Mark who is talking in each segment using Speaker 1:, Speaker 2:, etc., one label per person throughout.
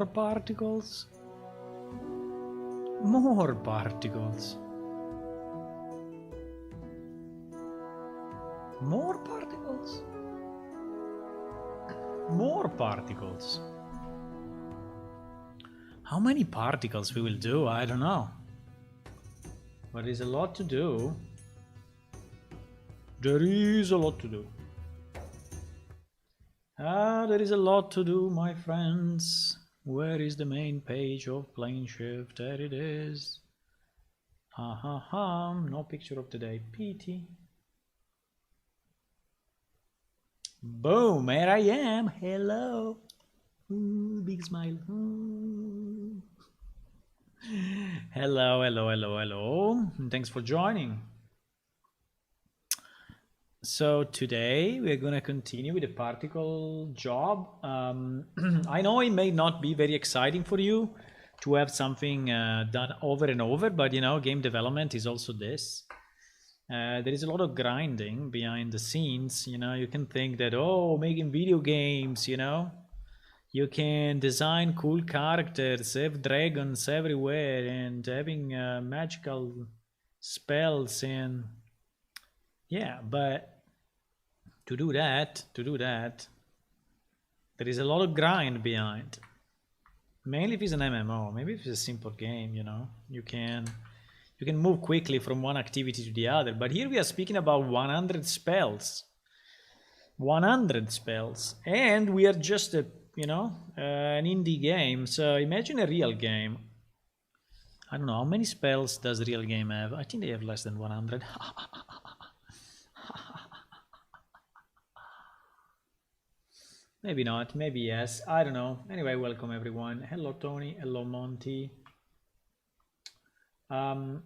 Speaker 1: particles? More particles. More particles? More particles. How many particles we will do? I don't know. But there's a lot to do. There is a lot to do. There is a lot to do, my friends. Where is the main page of Plane Shift? There it is. Ha ha ha. No picture of today. PT. Boom, here I am. Hello. Ooh, big smile. Ooh. Hello, hello, hello, hello. Thanks for joining. So today we're going to continue with the particle job. I know it may not be very exciting for you to have something done over and over, but you know, game development is also this. There is a lot of grinding behind the scenes. You know, you can think that, oh, making video games, you know, you can design cool characters, have dragons everywhere, and having magical spells, and yeah, but to do that, there is a lot of grind behind. Mainly if it's an MMO. Maybe if it's a simple game, you know, you can move quickly from one activity to the other. But here we are speaking about 100 spells. 100 spells. And we are just a, you know, an indie game. So imagine a real game. I don't know, how many spells does a real game have? I think they have less than 100. Maybe not, maybe yes. I don't know. Anyway, welcome everyone. Hello Tony, hello Monty. Unreal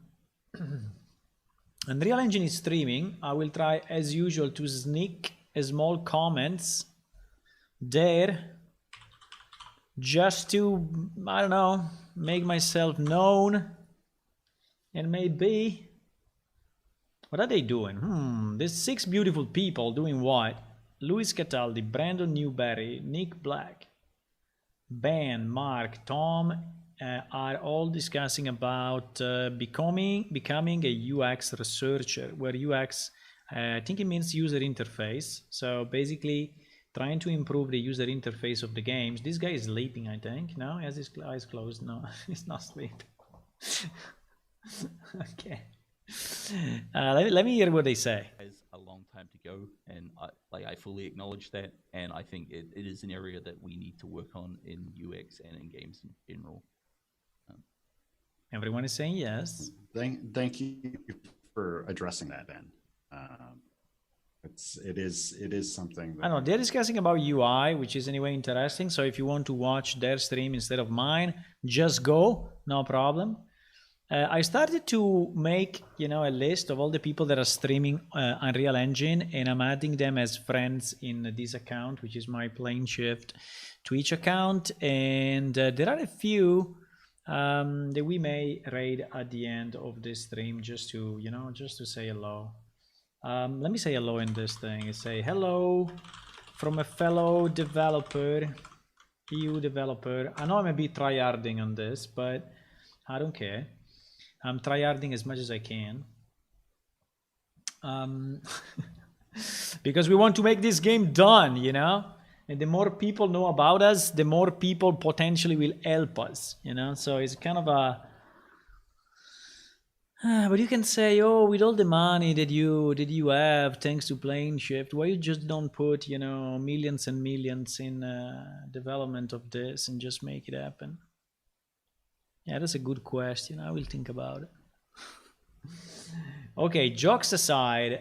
Speaker 1: Engine is streaming. I will try as usual to sneak a small comments there just to, I don't know, make myself known. And maybe, what are they doing? There's 6 beautiful people doing what? Luis Cataldi, Brandon Newberry, Nick Black, Ben, Mark, Tom are all discussing about becoming a UX researcher, where UX, I think it means user interface. So basically trying to improve the user interface of the games. This guy is sleeping, I think. No, he has his eyes closed. No, he's not sleeping. Okay. Let me hear what they say.
Speaker 2: A long time to go, and I fully acknowledge that, and I think it is an area that we need to work on in UX and in games in general.
Speaker 1: Everyone is saying yes.
Speaker 3: Thank you for addressing that, Ben. It is something that,
Speaker 1: I don't know, they're discussing about UI, which is anyway interesting. So if you want to watch their stream instead of mine, just go, no problem. I started to make, you know, a list of all the people that are streaming Unreal Engine, and I'm adding them as friends in this account, which is my Plane Shift Twitch account. And there are a few that we may raid at the end of this stream, just to, you know, just to say hello. Let me say hello in this thing. I say hello from a fellow developer, EU developer. I know I'm a bit tryharding on this, but I don't care. I'm tryharding as much as I can. Because we want to make this game done, you know? And the more people know about us, the more people potentially will help us, you know? So it's kind of a... but you can say, oh, with all the money that you have, thanks to Plane Shift, why you just don't put, you know, millions and millions in development of this and just make it happen? Yeah, that's a good question. I will think about it. Okay, jokes aside,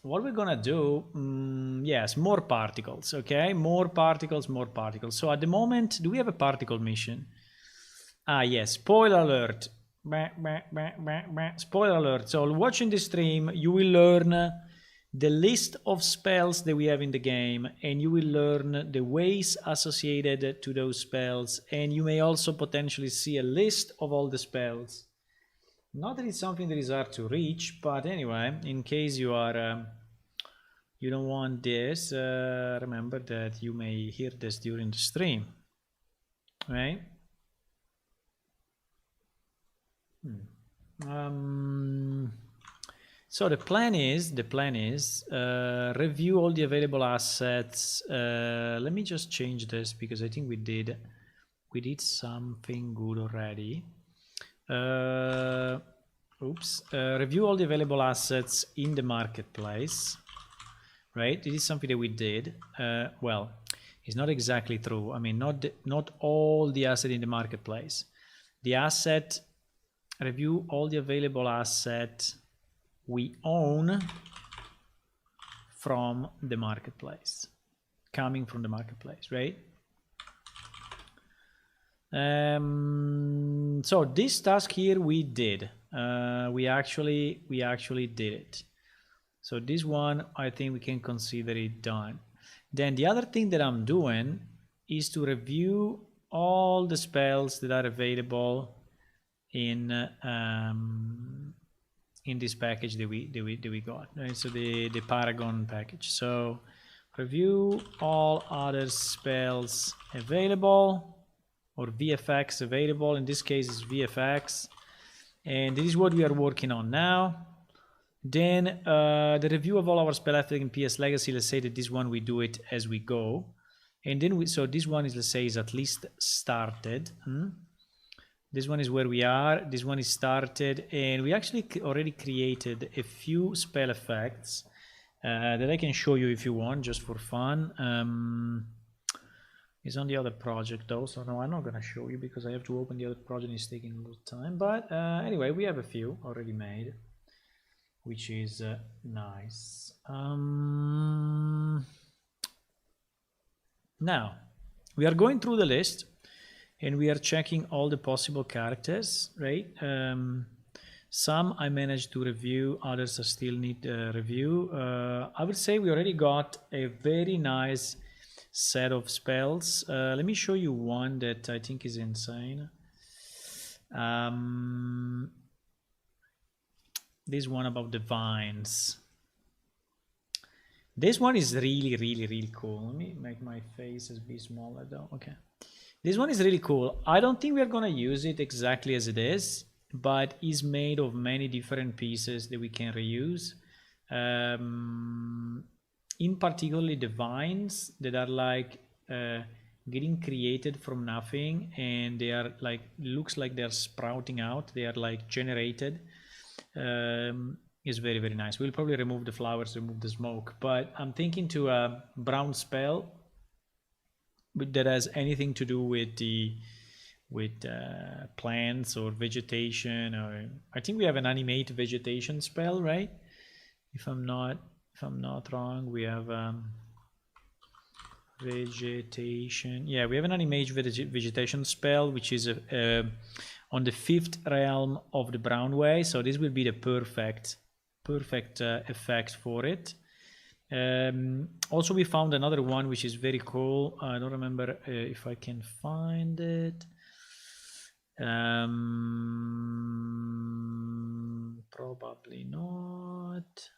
Speaker 1: what we're gonna do, yes, more particles, okay? More particles, more particles. So at the moment, do we have a particle mission? Ah, yes, spoiler alert. Spoiler alert. So watching the stream, you will learn the list of spells that we have in the game, and you will learn the ways associated to those spells, and you may also potentially see a list of all the spells. Not that it's something that is hard to reach, but anyway, in case you are you don't want this, remember that you may hear this during the stream, right? So the plan is review all the available assets. Let me just change this because I think we did something good already. Review all the available assets in the marketplace, right? This is something that we did. Well, it's not exactly true. I mean, not all the assets in the marketplace. The asset, review all the available assets we own from the marketplace, coming from the marketplace, right? So this task here we did. We actually did it. So this one, I think we can consider it done. Then the other thing that I'm doing is to review all the spells that are available in this package that we got, right? So the Paragon package. So review all other spells available, or VFX available. In this case, it's VFX, and this is what we are working on now. Then the review of all our spell effect in PS Legacy. Let's say that this one we do it as we go, and then so this one is, let's say, is at least started. This one is where we are. This one is started, and we actually already created a few spell effects that I can show you if you want, just for fun. It's on the other project though, so no, I'm not gonna show you because I have to open the other project. It's taking a little time, but anyway, we have a few already made, which is nice. Now we are going through the list and we are checking all the possible characters, right? Some I managed to review, others I still need review. I would say we already got a very nice set of spells. Let me show you one that I think is insane. This one about the vines. This one is really cool. Let me make my faces be smaller though. Okay. This one is really cool. I don't think we're gonna use it exactly as it is, but it's made of many different pieces that we can reuse. In particular, the vines that are like getting created from nothing, and they are like, looks like they're sprouting out. They are like generated. Is very nice. We'll probably remove the flowers, remove the smoke, but I'm thinking to a brown spell that has anything to do with plants or vegetation, or I think we have an animate vegetation spell, right? If I'm not wrong, we have vegetation. Yeah, we have an animate vegetation spell, which is on the 5th realm of the brown way. So this will be the perfect effect for it. Also, we found another one which is very cool. I don't remember if I can find it. Probably not.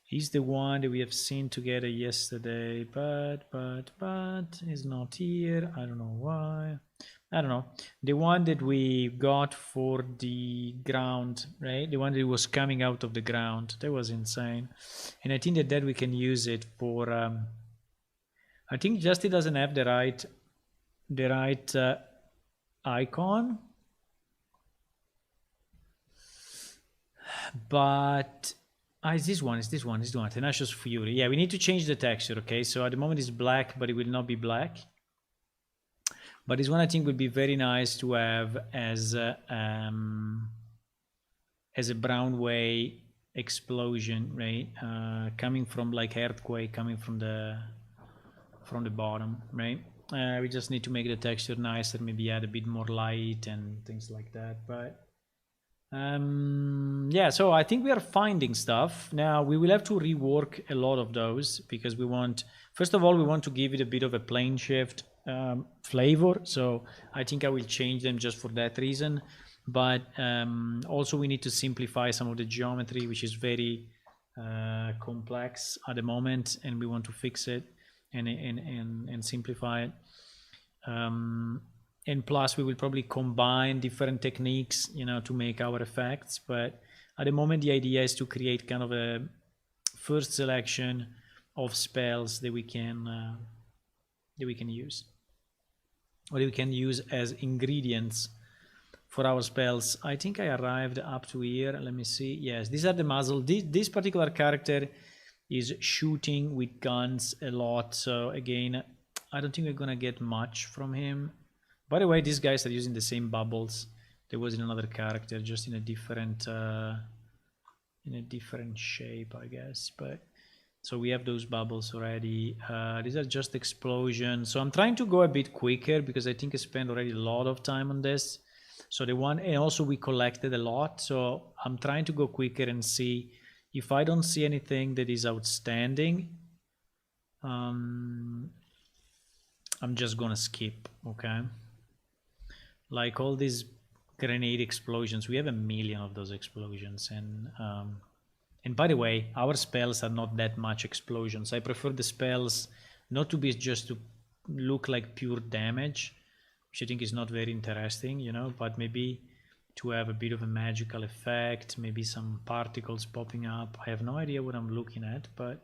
Speaker 1: He's the one that we have seen together yesterday, but he's not here. I don't know why. I don't know. The one that we got for the ground, right? The one that was coming out of the ground. That was insane. And I think that we can use it for I think just it doesn't have the right icon. But it's this one, Tenacious Fury. Yeah, we need to change the texture, okay? So at the moment it's black, but it will not be black. But this one I think would be very nice to have as a brown way explosion, right? Coming from like earthquake, coming from the bottom, right? We just need to make the texture nicer, maybe add a bit more light and things like that. But yeah, so I think we are finding stuff. Now we will have to rework a lot of those because we want, first of all, we want to give it a bit of a plane shift. flavor, so I think I will change them just for that reason. But also we need to simplify some of the geometry, which is very complex at the moment, and we want to fix it and simplify it. And plus we will probably combine different techniques, you know, to make our effects. But at the moment the idea is to create kind of a first selection of spells that we can use, or that we can use as ingredients for our spells. I think I arrived up to here. Let me see. Yes, these are the muzzle. This particular character is shooting with guns a lot, so again I don't think we're gonna get much from him. By the way, these guys are using the same bubbles there was in another character, just in a different shape, I guess. But so we have those bubbles already. These are just explosions, so I'm trying to go a bit quicker because I think I spent already a lot of time on this. So the one, and also we collected a lot, so I'm trying to go quicker and see if I don't see anything that is outstanding. I'm just gonna skip, okay? Like all these grenade explosions, we have a million of those explosions, and by the way, our spells are not that much explosions. I prefer the spells not to be just to look like pure damage, which I think is not very interesting, you know, but maybe to have a bit of a magical effect, maybe some particles popping up. I have no idea what I'm looking at, but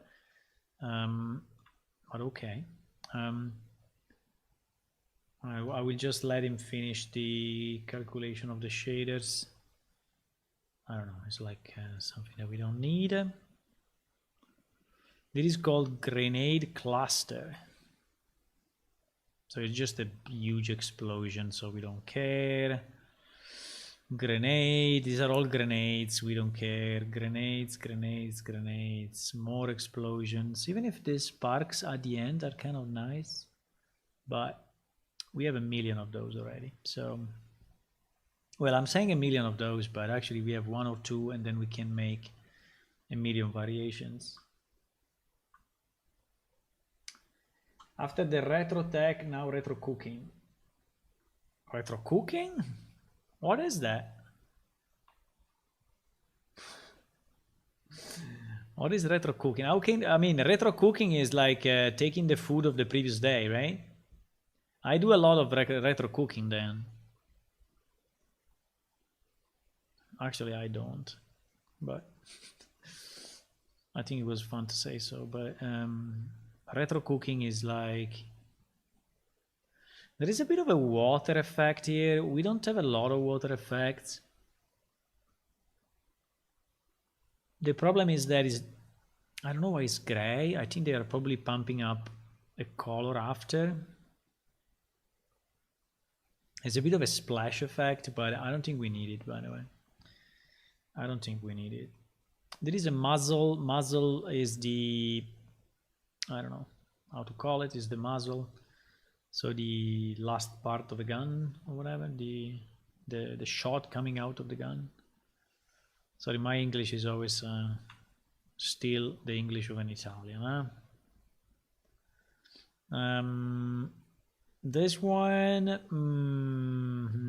Speaker 1: okay. I will just let him finish the calculation of the shaders. I don't know, it's like something that we don't need. This is called grenade cluster. So it's just a huge explosion, so we don't care. Grenade, these are all grenades, we don't care. Grenades, grenades, grenades, more explosions. Even if the sparks at the end are kind of nice, but we have a million of those already. So, well, I'm saying a million of those, but actually we have one or two, and then we can make a million variations. After the retro tech, now retro cooking. Retro cooking? What is that? What is retro cooking? I mean, retro cooking is like taking the food of the previous day, right? I do a lot of retro cooking then. Actually, I don't, but I think it was fun to say so. But retro cooking is like, there is a bit of a water effect here. We don't have a lot of water effects. The problem is that I don't know why it's gray. I think they are probably pumping up a color after. It's a bit of a splash effect, but I don't think we need it, by the way. I don't think we need it. There is a muzzle. Muzzle is the, I don't know how to call it, is the muzzle. So the last part of a gun or whatever, the shot coming out of the gun. Sorry, my English is always still the English of an Italian, huh? This one,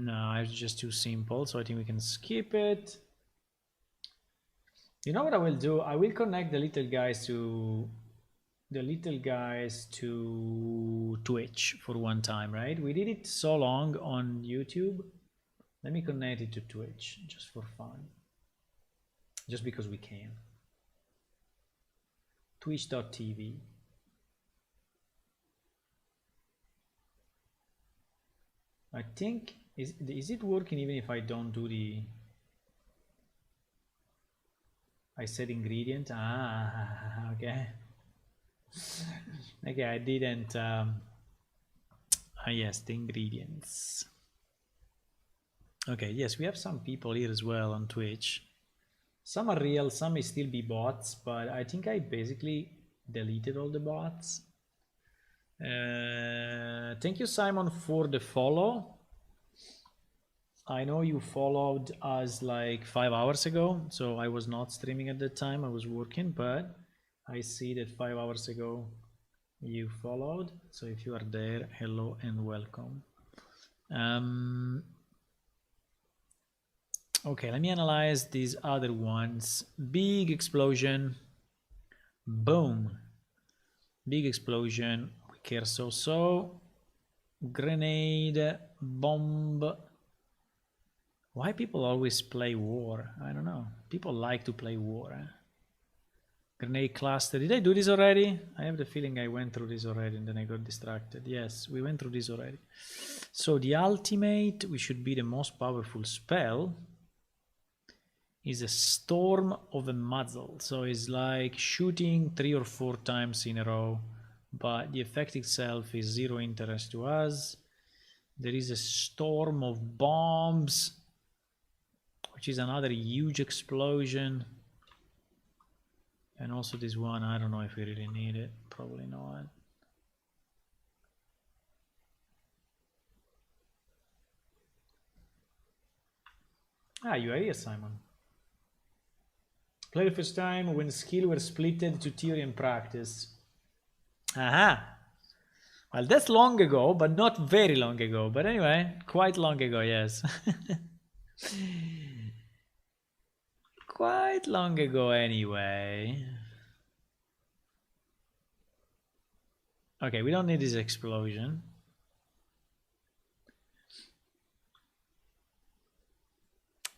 Speaker 1: no, it's just too simple, so I think we can skip it. You know what I will do? I will connect the little guys to Twitch for one time, right? We did it so long on YouTube. Let me connect it to Twitch just for fun, just because we can. Twitch.tv. I think, is it working even if I don't do the, I said ingredient? Ah, okay. Okay, I didn't, yes, the ingredients. Okay, yes, we have some people here as well on Twitch. Some are real, some may still be bots, but I think I basically deleted all the bots. Thank you, Simon, for the follow. I know you followed us like 5 hours ago, so I was not streaming at that time, I was working, but I see that 5 hours ago You followed, so if you are there, hello and welcome. Okay, let me analyze these other ones. Big explosion. Boom. Big explosion. We care so. Grenade. Bomb. Why people always play war? I don't know. People like to play war. Eh? Grenade cluster. Did I do this already? I have the feeling I went through this already and then I got distracted. Yes, we went through this already. So the ultimate, which should be the most powerful spell, is a Storm of a Muzzle. So it's like shooting 3 or 4 times in a row, but the effect itself is zero interest to us. There is a Storm of Bombs, which is another huge explosion. And also this one, I don't know if we really need it. Probably not. Ah, you are here, Simon. Play the first time when skill were splitted to theory and practice. Aha. Well, that's long ago, but not very long ago. But anyway, quite long ago, yes. Quite long ago anyway. Okay, we don't need this explosion.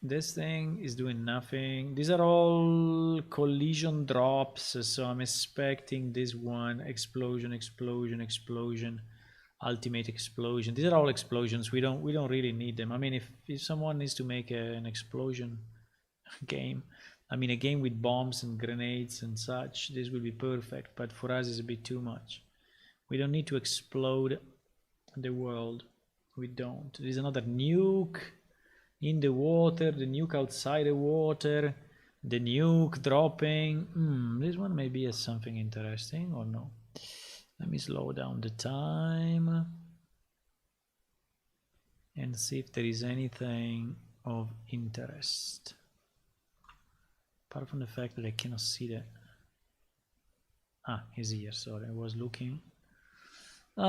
Speaker 1: This thing is doing nothing. These are all collision drops, so I'm expecting this one. Explosion, explosion, explosion, ultimate explosion. These are all explosions. We don't really need them. I mean, if someone needs to make an explosion game, I mean a game with bombs and grenades and such, this will be perfect, but for us it's a bit too much. We don't need to explode the world. We don't. There's another nuke in the water, the nuke outside the water, the nuke dropping. This one maybe has something interesting or no. Let me slow down the time and see if there is anything of interest. Apart from the fact that I cannot see that. Ah, he's here, sorry, I was looking. There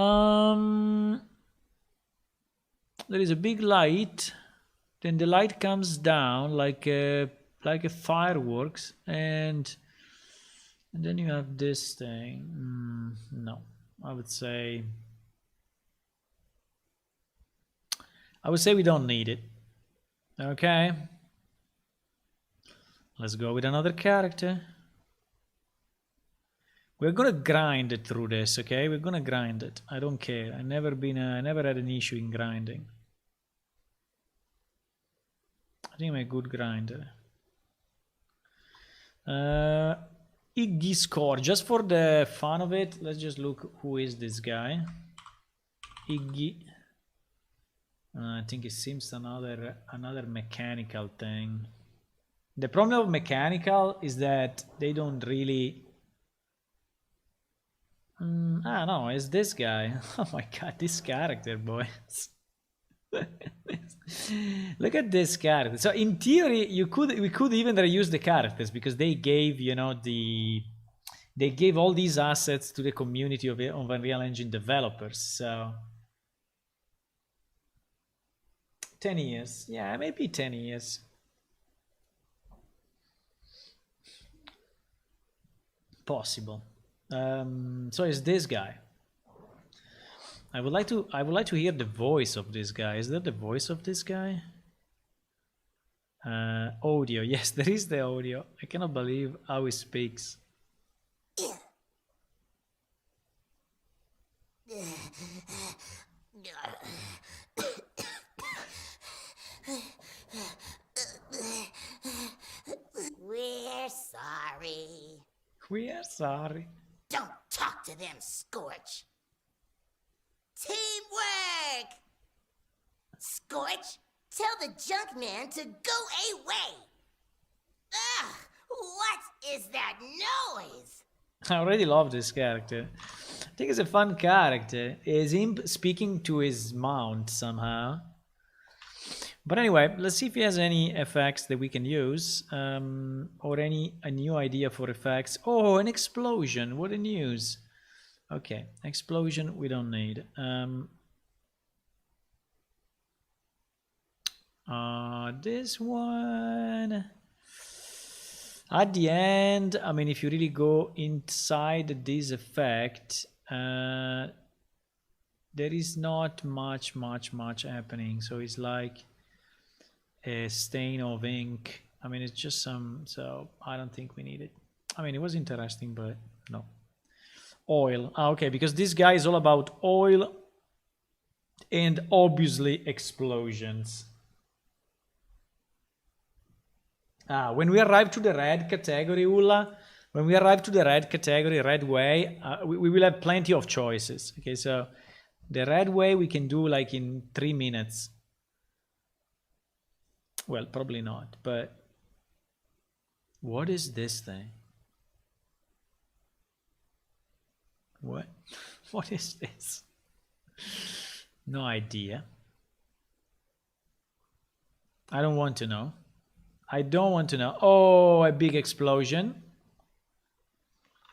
Speaker 1: is a big light, then the light comes down like a fireworks, and then you have this thing. No, I would say we don't need it. Okay, let's go with another character. We're gonna grind it through this, okay? We're gonna grind it. I don't care. I never had an issue in grinding. I think I'm a good grinder. Iggy score. Just for the fun of it, let's just look who is this guy. Iggy. I think it seems another mechanical thing. The problem of mechanical is that they don't really. No, it's this guy. Oh my god, this character, boys. Look at this character. So in theory, we could even reuse the characters because they gave, they gave all these assets to the community of Unreal Engine developers. So 10 years, yeah, maybe 10 years. Possible. So it's this guy. I would like to hear the voice of this guy. Is that the voice of this guy? Audio. Yes, there is the audio. I cannot believe how he speaks.
Speaker 4: We're sorry.
Speaker 1: We are sorry.
Speaker 4: Don't talk to them, Scorch. Teamwork! Scorch, tell the junk man to go away. Ugh, what is that noise?
Speaker 1: I already love this character. I think it's a fun character. Is him speaking to his mount somehow. But anyway, let's see if he has any effects that we can use, or a new idea for effects. Oh, an explosion! What a news! Okay, explosion we don't need. This one at the end, I mean, if you really go inside this effect, there is not much happening. So it's like a stain of ink. I mean, it's just some, so I don't think we need it. I mean, it was interesting, but no. Oil. Okay, because this guy is all about oil and obviously explosions. When we arrive to the red category, Ulla, when we arrive to the red category, red way, we will have plenty of choices. Okay, so the red way we can do like in 3 minutes. Well, probably not, but what is this thing? What? What is this? No idea. I don't want to know. I don't want to know. Oh, a big explosion.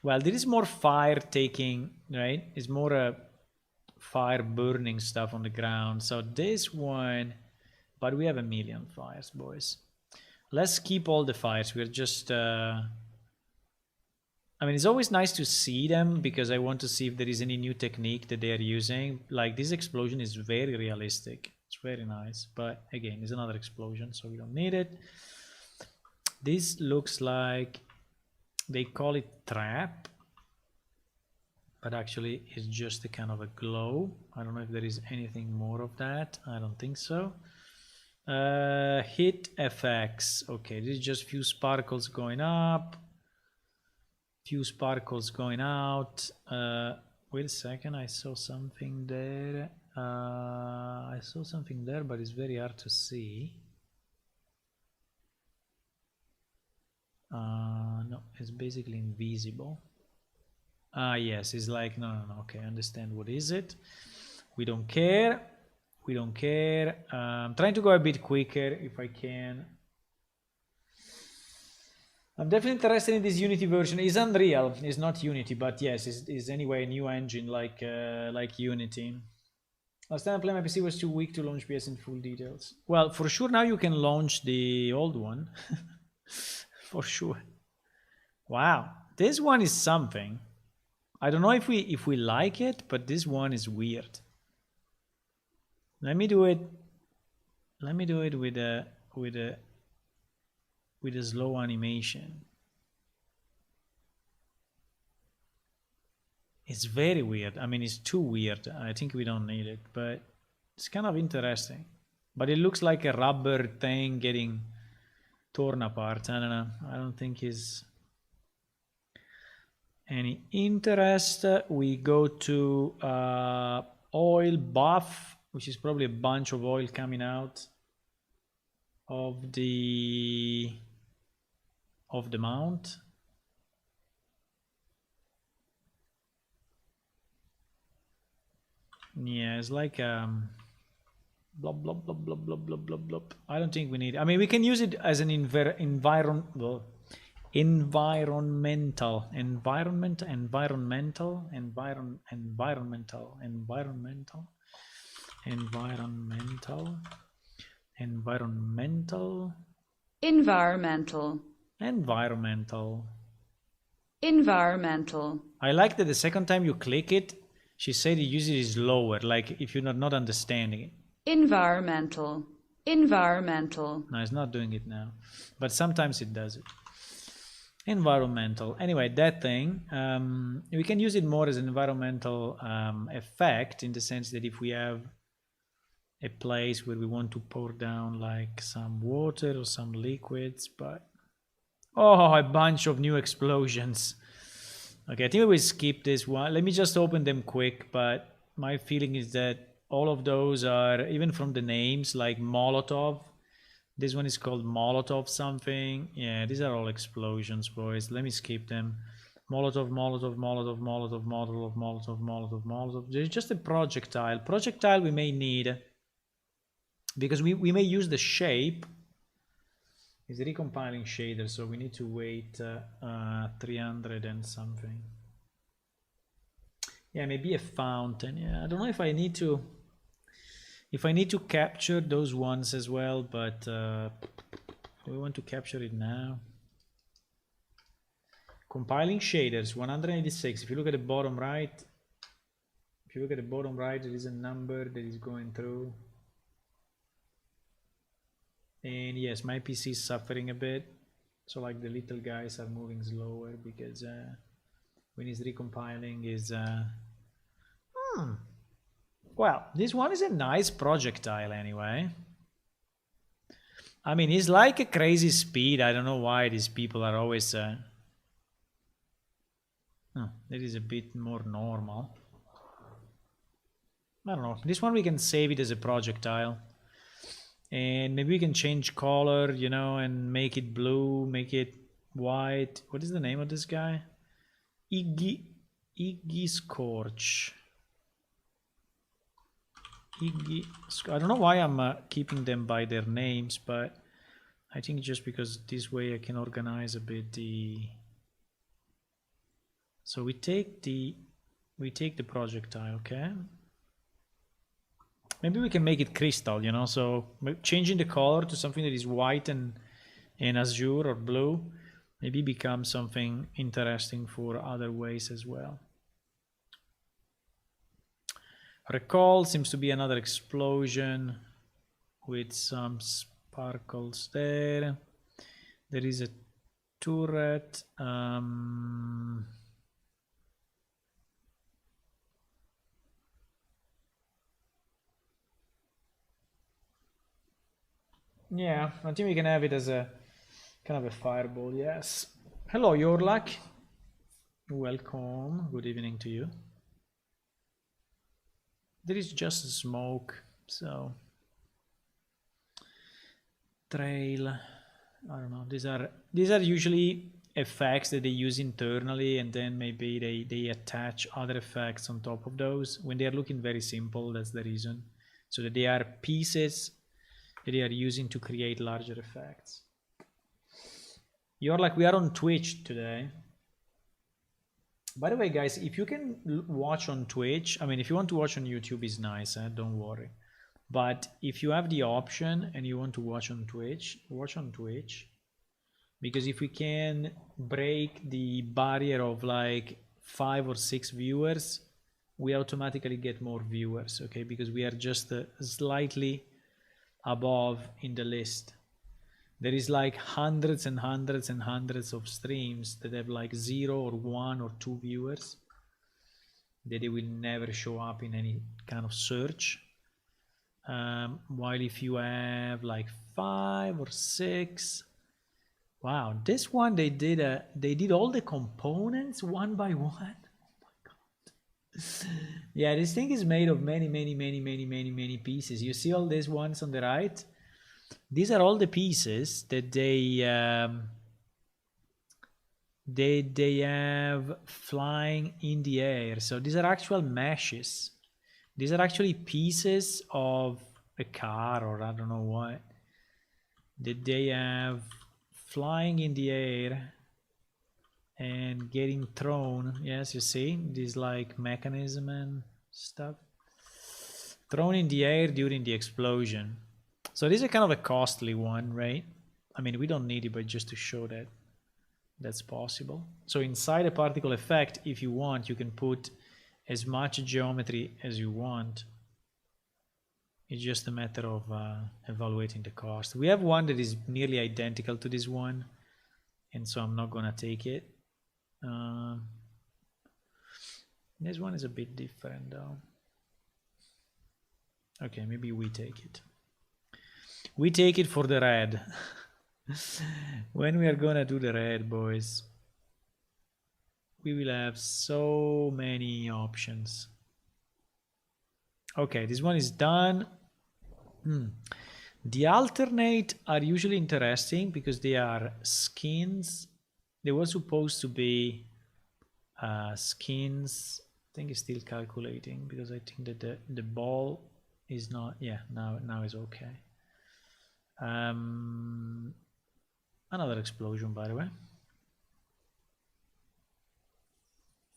Speaker 1: Well, this is more fire taking, right? It's more a fire burning stuff on the ground. So this one, but we have a million fires, boys. Let's keep all the fires. We're just, I mean, it's always nice to see them because I want to see if there is any new technique that they are using. Like this explosion is very realistic. It's very nice. But again, it's another explosion, so we don't need it. This looks like, they call it trap, but actually it's just a kind of a glow. I don't know if there is anything more of that. I don't think so. Hit FX. Okay, this is just few sparkles going up, few sparkles going out. Wait a second, I saw something there. I saw something there, but it's very hard to see. No, it's basically invisible. Yes, it's like, no, okay, I understand. What is it? We don't care. We don't care. I'm trying to go a bit quicker if I can. I'm definitely interested in this Unity version. It's Unreal, it's not Unity, but yes, it's anyway a new engine like Unity. Last time I played my PC was too weak to launch PS in full details. Well, for sure now you can launch the old one. For sure. Wow, this one is something. I don't know if we like it, but this one is weird. Let me do it. Let me do it with a slow animation. It's very weird. I mean, it's too weird. I think we don't need it, but it's kind of interesting. But it looks like a rubber thing getting torn apart. I don't know. I don't think it's any interest. We go to oil buff, which is probably a bunch of oil coming out of the mount. Yeah, it's like blob blob blob blob blob blob blob blob. I don't think we need it. I mean, we can use it as an environmental environmental. I like that the second time you click it, she said you use it is lower, like if you're not understanding it. Environmental. No, it's not doing it now, but sometimes it does it. Environmental. Anyway, that thing, we can use it more as an environmental effect, in the sense that if we have a place where we want to pour down like some water or some liquids, but oh, a bunch of new explosions. Okay, I think we will skip this one. Let me just open them quick, but my feeling is that all of those are, even from the names, like Molotov. This one is called Molotov something. Yeah, these are all explosions, boys. Let me skip them. Molotov, Molotov, Molotov, Molotov, Molotov, Molotov, Molotov, Molotov. There's just a projectile. Projectile we may need, because we may use the shape. It's a recompiling shader, so we need to wait 300 and something. Yeah, maybe a fountain. Yeah, I don't know if I need to capture those ones as well, but we want to capture it now. Compiling shaders 186. If you look at the bottom right, there is a number that is going through. And yes, my PC is suffering a bit. So like the little guys are moving slower because when it's recompiling is well, this one is a nice projectile anyway. I mean, it's like a crazy speed. I don't know why these people are always that is a bit more normal. I don't know. This one we can save it as a projectile. And maybe we can change color, you know, and make it blue, make it white. What is the name of this guy? Iggy Scorch. I don't know why I'm keeping them by their names, but I think just because this way I can organize a bit the. So we take the projectile, okay? Maybe we can make it crystal, you know, so changing the color to something that is white and azure or blue maybe becomes something interesting for other ways as well. Recall seems to be another explosion with some sparkles there. There is a turret. Yeah, I think we can have it as a kind of a fireball, yes. Hello, Yorlak. Welcome. Good evening to you. There is just smoke, so trail. I don't know. These are usually effects that they use internally, and then maybe they attach other effects on top of those. When they are looking very simple, that's the reason. So that they are pieces that they are using to create larger effects. You're like, we are on Twitch today. By the way, guys, if you can watch on Twitch, I mean, if you want to watch on YouTube, is nice, don't worry. But if you have the option and you want to watch on Twitch, watch on Twitch. Because if we can break the barrier of like 5 or 6 viewers, we automatically get more viewers, okay? Because we are just slightly above in the list. There is like hundreds and hundreds and hundreds of streams that have like 0 or 1 or 2 viewers that they will never show up in any kind of search. While if you have like 5 or 6, wow, this one they did all the components one by one. Yeah, this thing is made of many pieces. You see all these ones on the right? These are all the pieces that they have flying in the air. So these are actual meshes. These are actually pieces of a car or I don't know what that they have flying in the air and getting thrown. Yes, you see this like mechanism and stuff thrown in the air during the explosion. So this is kind of a costly one, right? I mean, we don't need it, but just to show that that's possible. So inside a particle effect, if you want, you can put as much geometry as you want. It's just a matter of evaluating the cost. We have one that is nearly identical to this one, and so I'm not gonna take it. This one is a bit different though. Okay, maybe we take it. We take it for the red. When we are gonna do the red, boys, we will have so many options. Okay, this one is done. The alternate are usually interesting because they are skins. They were supposed to be skins. I think it's still calculating because I think that the ball is not. Yeah, now is okay. Another explosion, by the way.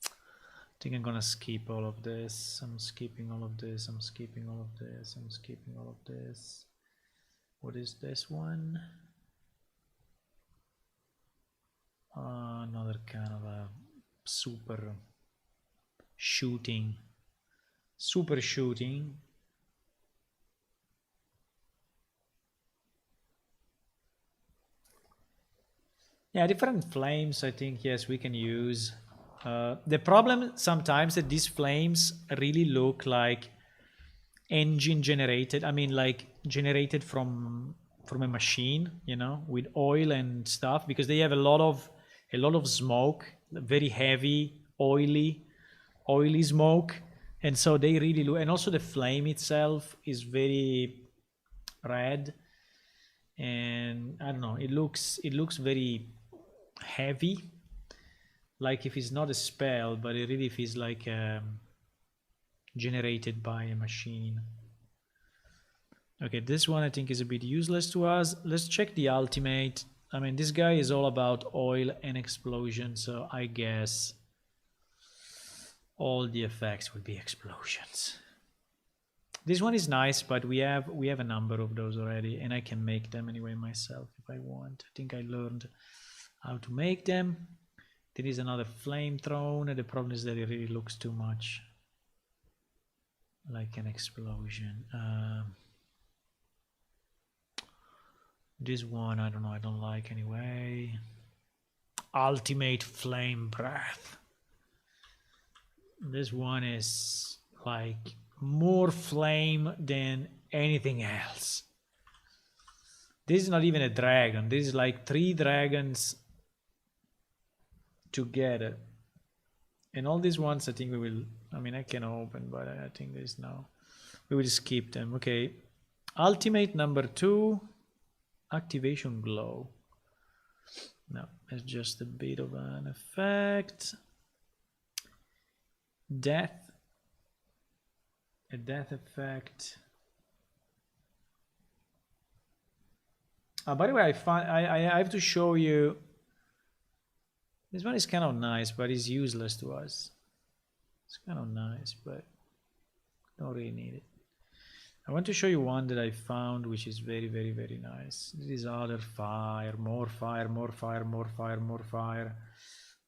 Speaker 1: I think I'm gonna skip all of this. I'm skipping all of this. I'm skipping all of this. I'm skipping all of this. What is this one? Another kind of a super shooting. Super shooting. Yeah, different flames, I think, yes, we can use. The problem sometimes that these flames really look like engine generated. I mean, like generated from a machine, you know, with oil and stuff, because they have a lot of smoke, very heavy, oily smoke, and so they really look. And also the flame itself is very red, and I don't know. It looks very heavy, like if it's not a spell, but it really feels like generated by a machine. Okay, this one I think is a bit useless to us. Let's check the ultimate. I mean, this guy is all about oil and explosion, so I guess all the effects would be explosions. This one is nice, but we have a number of those already, and I can make them anyway myself if I want. I think I learned how to make them. There is another flame thrown, and the problem is that it really looks too much like an explosion. This one, I don't know, I don't like anyway. Ultimate flame breath. This one is like more flame than anything else. This is not even a dragon. This is like 3 dragons together. And all these ones I think we will, I mean I can open, but I think there's no, we will skip them. Okay, ultimate number 2, activation glow. No, it's just a bit of an effect. Death, a death effect. By the way, I have to show you. This one is kind of nice, but it's useless to us. It's kind of nice, but don't really need it. I want to show you one that I found, which is very, very, very nice. This is other fire, more fire, more fire, more fire, more fire.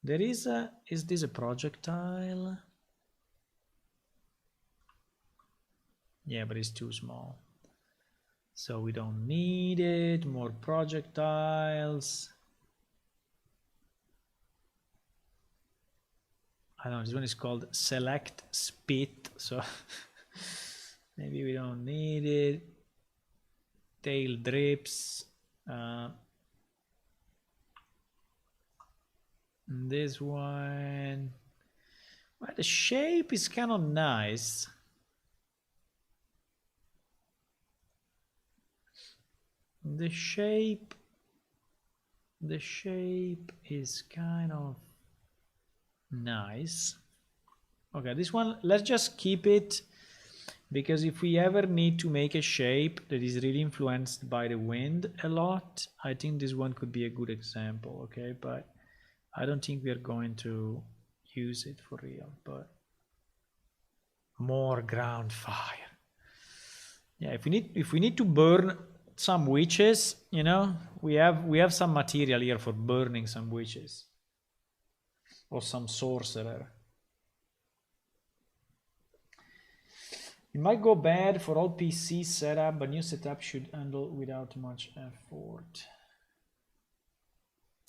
Speaker 1: There is a, is this a projectile? Yeah, but it's too small. So we don't need it. More projectiles. I don't know, this one is called Select Spit, so maybe we don't need it. Tail drips. This one. Well, the shape is kind of nice. The shape is kind of nice. Okay, this one, let's just keep it, because if we ever need to make a shape that is really influenced by the wind a lot, I think this one could be a good example. Okay, but I don't think we are going to use it for real. But more ground fire. Yeah, if we need to burn some witches, you know, we have some material here for burning some witches. Or some sorcerer. It might go bad for all PC setup, but new setup should handle without much effort.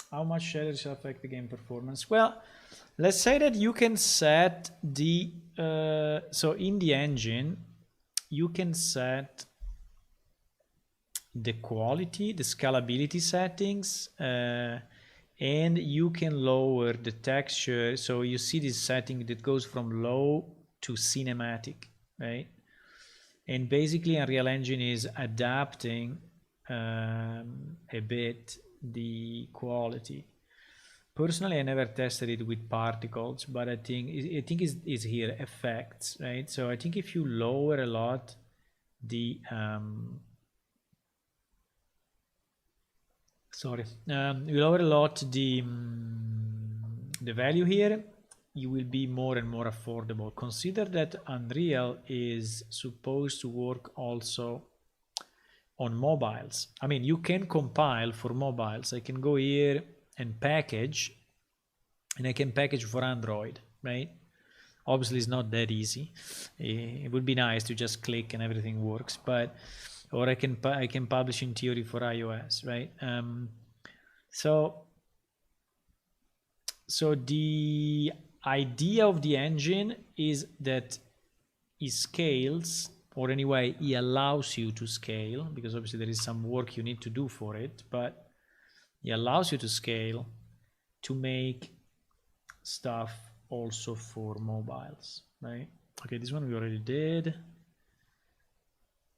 Speaker 1: How much shaders affect the game performance? Well, let's say that you can set the so in the engine you can set the quality, the scalability settings, and you can lower the texture. So you see this setting that goes from low to cinematic, right? And basically Unreal Engine is adapting a bit the quality. Personally, I never tested it with particles, but I think it's here, effects, right? So I think if you lower a lot the you lower a lot the value here, you will be more and more affordable. Consider that Unreal is supposed to work also on mobiles. I mean, you can compile for mobiles. I can go here and package, and I can package for Android, right? Obviously, it's not that easy. It would be nice to just click and everything works, but or I can publish in theory for iOS, right? So the idea of the engine is that it scales, or anyway, it allows you to scale, because obviously there is some work you need to do for it, but it allows you to scale to make stuff also for mobiles, right? Okay, this one we already did.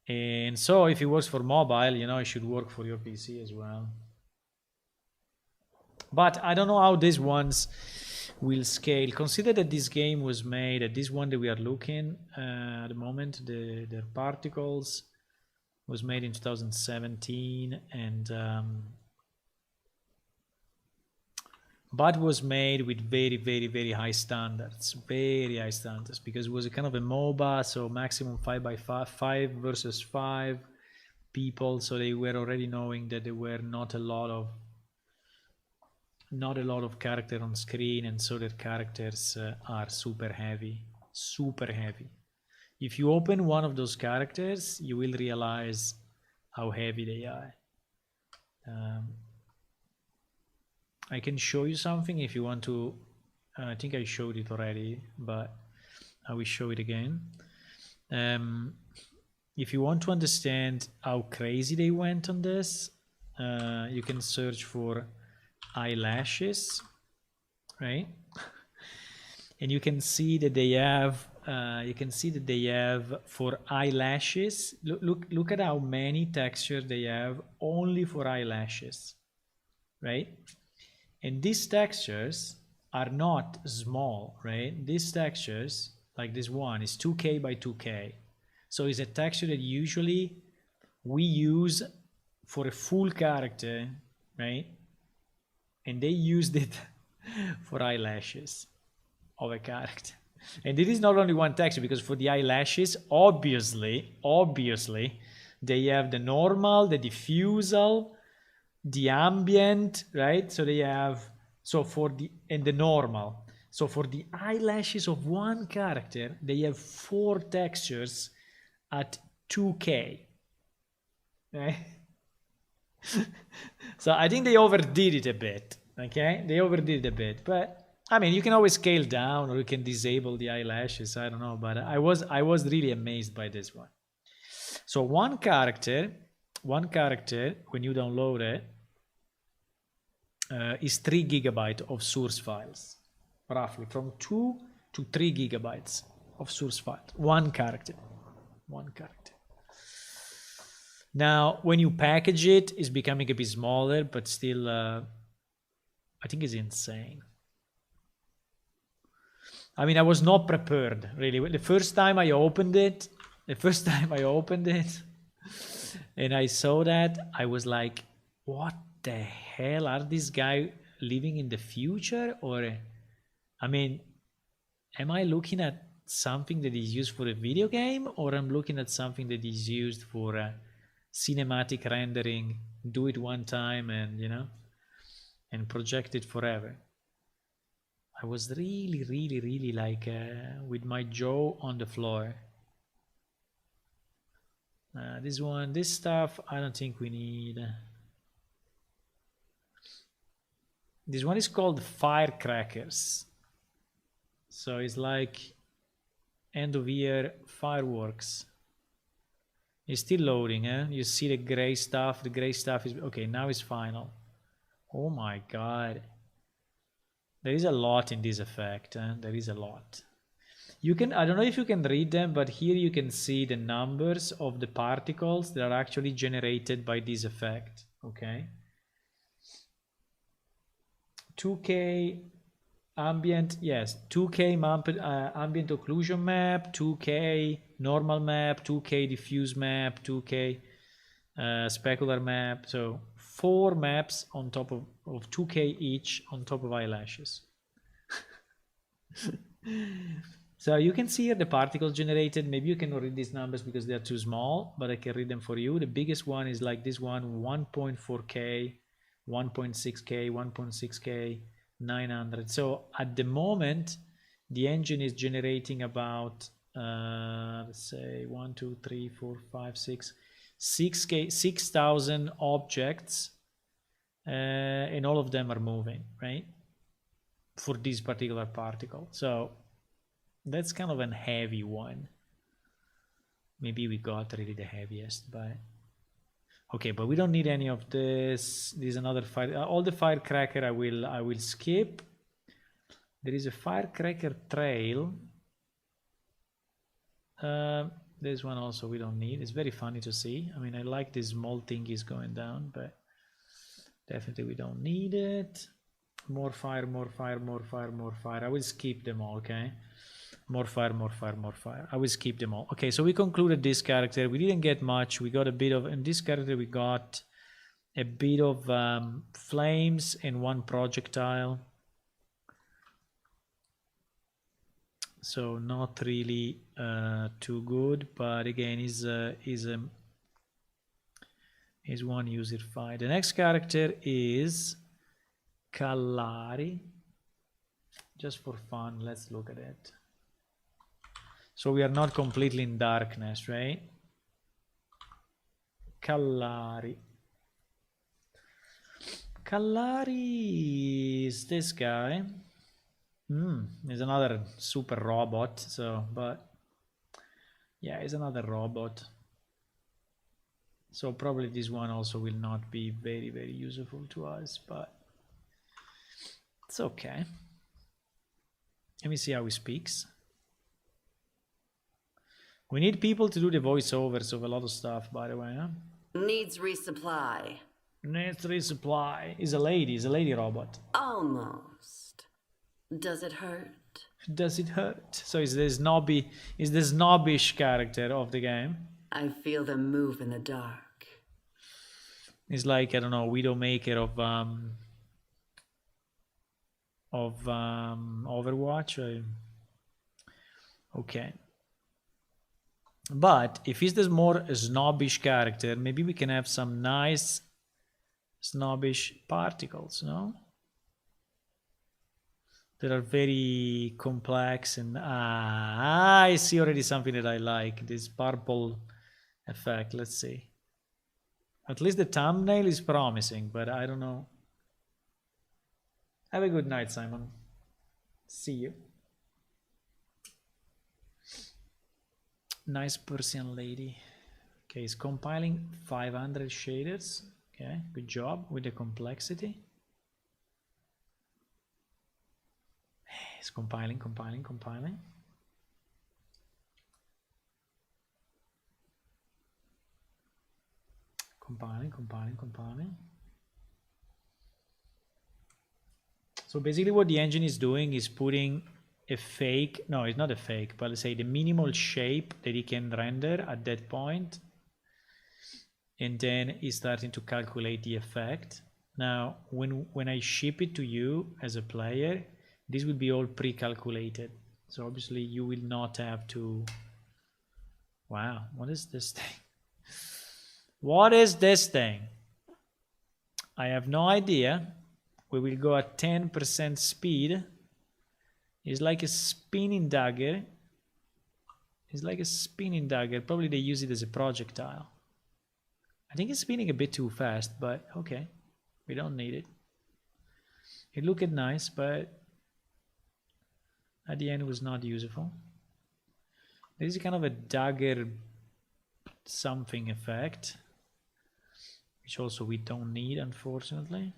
Speaker 1: And so if it works for mobile, you know, it should work for your PC as well. But I don't know how these ones will scale. Consider that this game was made, this one that we are looking at the moment, the particles, was made in 2017, and but was made with very, very, very high standards, because it was a kind of a MOBA, so maximum 5 versus 5 people, so they were already knowing that there were not a lot of character on screen, and so their characters are super heavy. If you open one of those characters, you will realize how heavy they are. I can show you something if you want to. I think I showed it already, but I will show it again. If you want to understand how crazy they went on this, you can search for eyelashes, right? And you can see that they have for eyelashes, look at how many textures they have only for eyelashes, right? And these textures are not small, right? These textures, like this one, is 2K by 2K. So it's a texture that usually we use for a full character, right? And they used it for eyelashes of a character. And it is not only one texture, because for the eyelashes, obviously, they have the normal, the diffusal, the ambient, right? So they have, and the normal. So for the eyelashes of one character, they have 4 textures at 2K, right? So I think they overdid it a bit, okay? They overdid it a bit, but I mean, you can always scale down, or you can disable the eyelashes, I don't know, but I was really amazed by this one. So one character, when you download it, is 3 GB of source files, roughly from 2 to 3 GB of source files. One character. Now, when you package it, it's becoming a bit smaller, but still, I think it's insane. I mean, I was not prepared, really. The first time I opened it, and I saw that, I was like, what the hell, are these guys living in the future? Or, I mean, am I looking at something that is used for a video game, or I'm looking at something that is used for cinematic rendering, do it one time and, you know, and project it forever? I was really like with my jaw on the floor. This stuff, I don't think we need. This one is called firecrackers. So it's like end of year fireworks. It's still loading, eh? You see the gray stuff. The gray stuff is okay. Now it's final. Oh my god. There is a lot in this effect. There is a lot. You can, I don't know if you can read them, but here you can see the numbers of the particles that are actually generated by this effect. Okay. 2K ambient, yes, 2K map, ambient occlusion map, 2K normal map, 2K diffuse map, 2K specular map. So 4 maps on top of 2K each on top of eyelashes. So you can see here the particles generated. Maybe you cannot read these numbers because they are too small, but I can read them for you. The biggest one is like this one, 1.4K, 1.6K, 1.6K, 900. So at the moment, the engine is generating about, let's say 1, 2, 3, 4, 5, 6,000 objects, and all of them are moving, right? For this particular particle. So that's kind of a heavy one. Maybe we got really the heaviest, but okay, but we don't need any of this. There's another fire. All the firecracker I will skip. There is a firecracker trail. This one also we don't need. It's very funny to see. I mean, I like this small thing is going down, but definitely we don't need it. More fire, more fire, more fire, more fire. I will skip them all, okay? More fire, more fire, more fire. I will skip them all. Okay, so we concluded this character. We didn't get much. We got a bit of, in this character we got a bit of flames and one projectile. So not really too good, but again is one user fight. The next character is Kalari. Just for fun, let's look at it. So we are not completely in darkness, right? Kalari. Kalari is this guy. He's another super robot. So, but yeah, he's another robot. So probably this one also will not be very, very useful to us, but it's okay. Let me see how he speaks. We need people to do the voiceovers of a lot of stuff, by the way, huh?
Speaker 5: Needs resupply.
Speaker 1: Needs resupply. He's a lady robot.
Speaker 5: Almost. Does it hurt?
Speaker 1: Does it hurt? So is the snobbish character of the game.
Speaker 5: I feel them move in the dark.
Speaker 1: It's like, I don't know, Widowmaker of Overwatch. Okay. But if he's this more snobbish character, maybe we can have some nice snobbish particles, no? That are very complex and I see already something that I like. This purple effect. Let's see. At least the thumbnail is promising, but I don't know. Have a good night, Simon. See you. Nice Persian lady. Okay, it's compiling 500 shaders. Okay, good job with the complexity. It's compiling. Compiling. So basically what the engine is doing is putting a fake, no, it's not a fake, but let's say the minimal shape that it can render at that point, and then it's starting to calculate the effect. Now, when I ship it to you as a player, this will be all pre-calculated. So obviously you will not have to... Wow, what is this thing? What is this thing? I have no idea. We will go at 10% speed. It's like a spinning dagger. It's like a spinning dagger. Probably they use it as a projectile. I think it's spinning a bit too fast, but okay. We don't need it. It looked nice, but at the end it was not useful. There is kind of a dagger something effect, which also we don't need, unfortunately.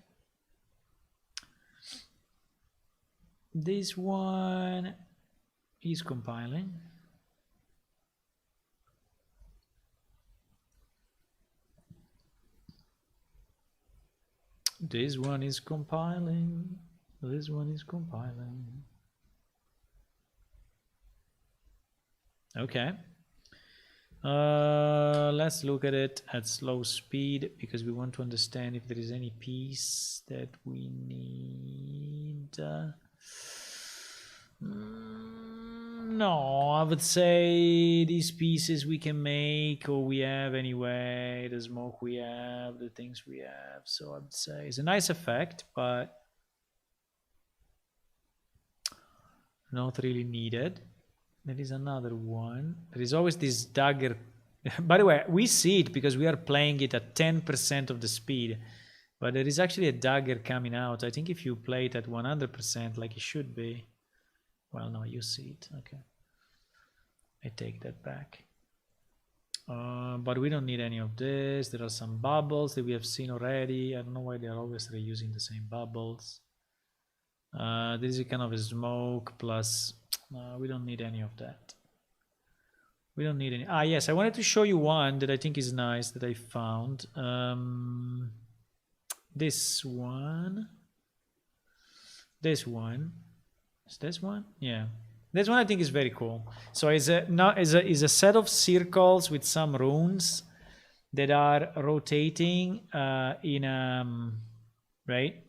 Speaker 1: This one is compiling. This one is compiling. This one is compiling. Okay. Let's look at it at slow speed because we want to understand if there is any piece that we need. No, I would say these pieces we can make, or we have anyway, the smoke we have, the things we have. So I would say it's a nice effect, but not really needed. There is another one. There is always this dagger. By the way, we see it because we are playing it at 10% of the speed. But there is actually a dagger coming out. I think if you play it at 100% like it should be. Well, no, you see it. Okay. I take that back. But we don't need any of this. There are some bubbles that we have seen already. I don't know why they are always reusing the same bubbles. This is kind of a smoke plus... we don't need any of that. We don't need any... Ah, yes, I wanted to show you one that I think is nice that I found. This one. This one. Is this one? Yeah. This one I think is very cool. So it's a set of circles with some runes that are rotating right?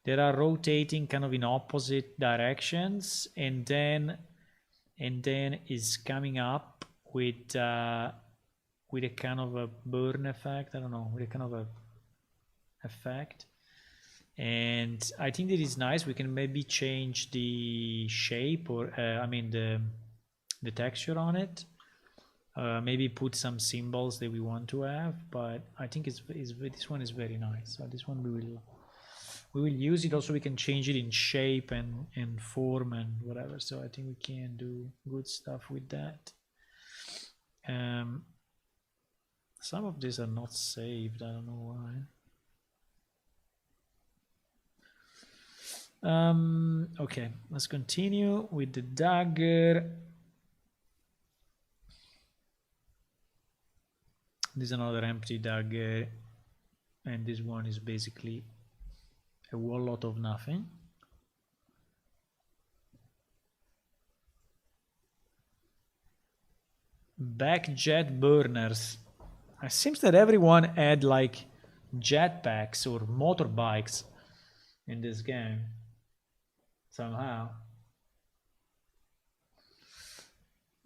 Speaker 1: They are rotating kind of in opposite directions, and then is coming up with a kind of a burn effect. I don't know, with a kind of a effect. And I think that is nice. We can maybe change the shape, or I mean the texture on it. Maybe put some symbols that we want to have. But I think this one is very nice. So this one we will use it. Also, we can change it in shape and form and whatever. So I think we can do good stuff with that. Some of these are not saved. I don't know why. Okay, let's continue with the dagger. This is another empty dagger, and this one is basically a whole lot of nothing. Back jet burners. It seems that everyone had like jetpacks or motorbikes in this game. Somehow,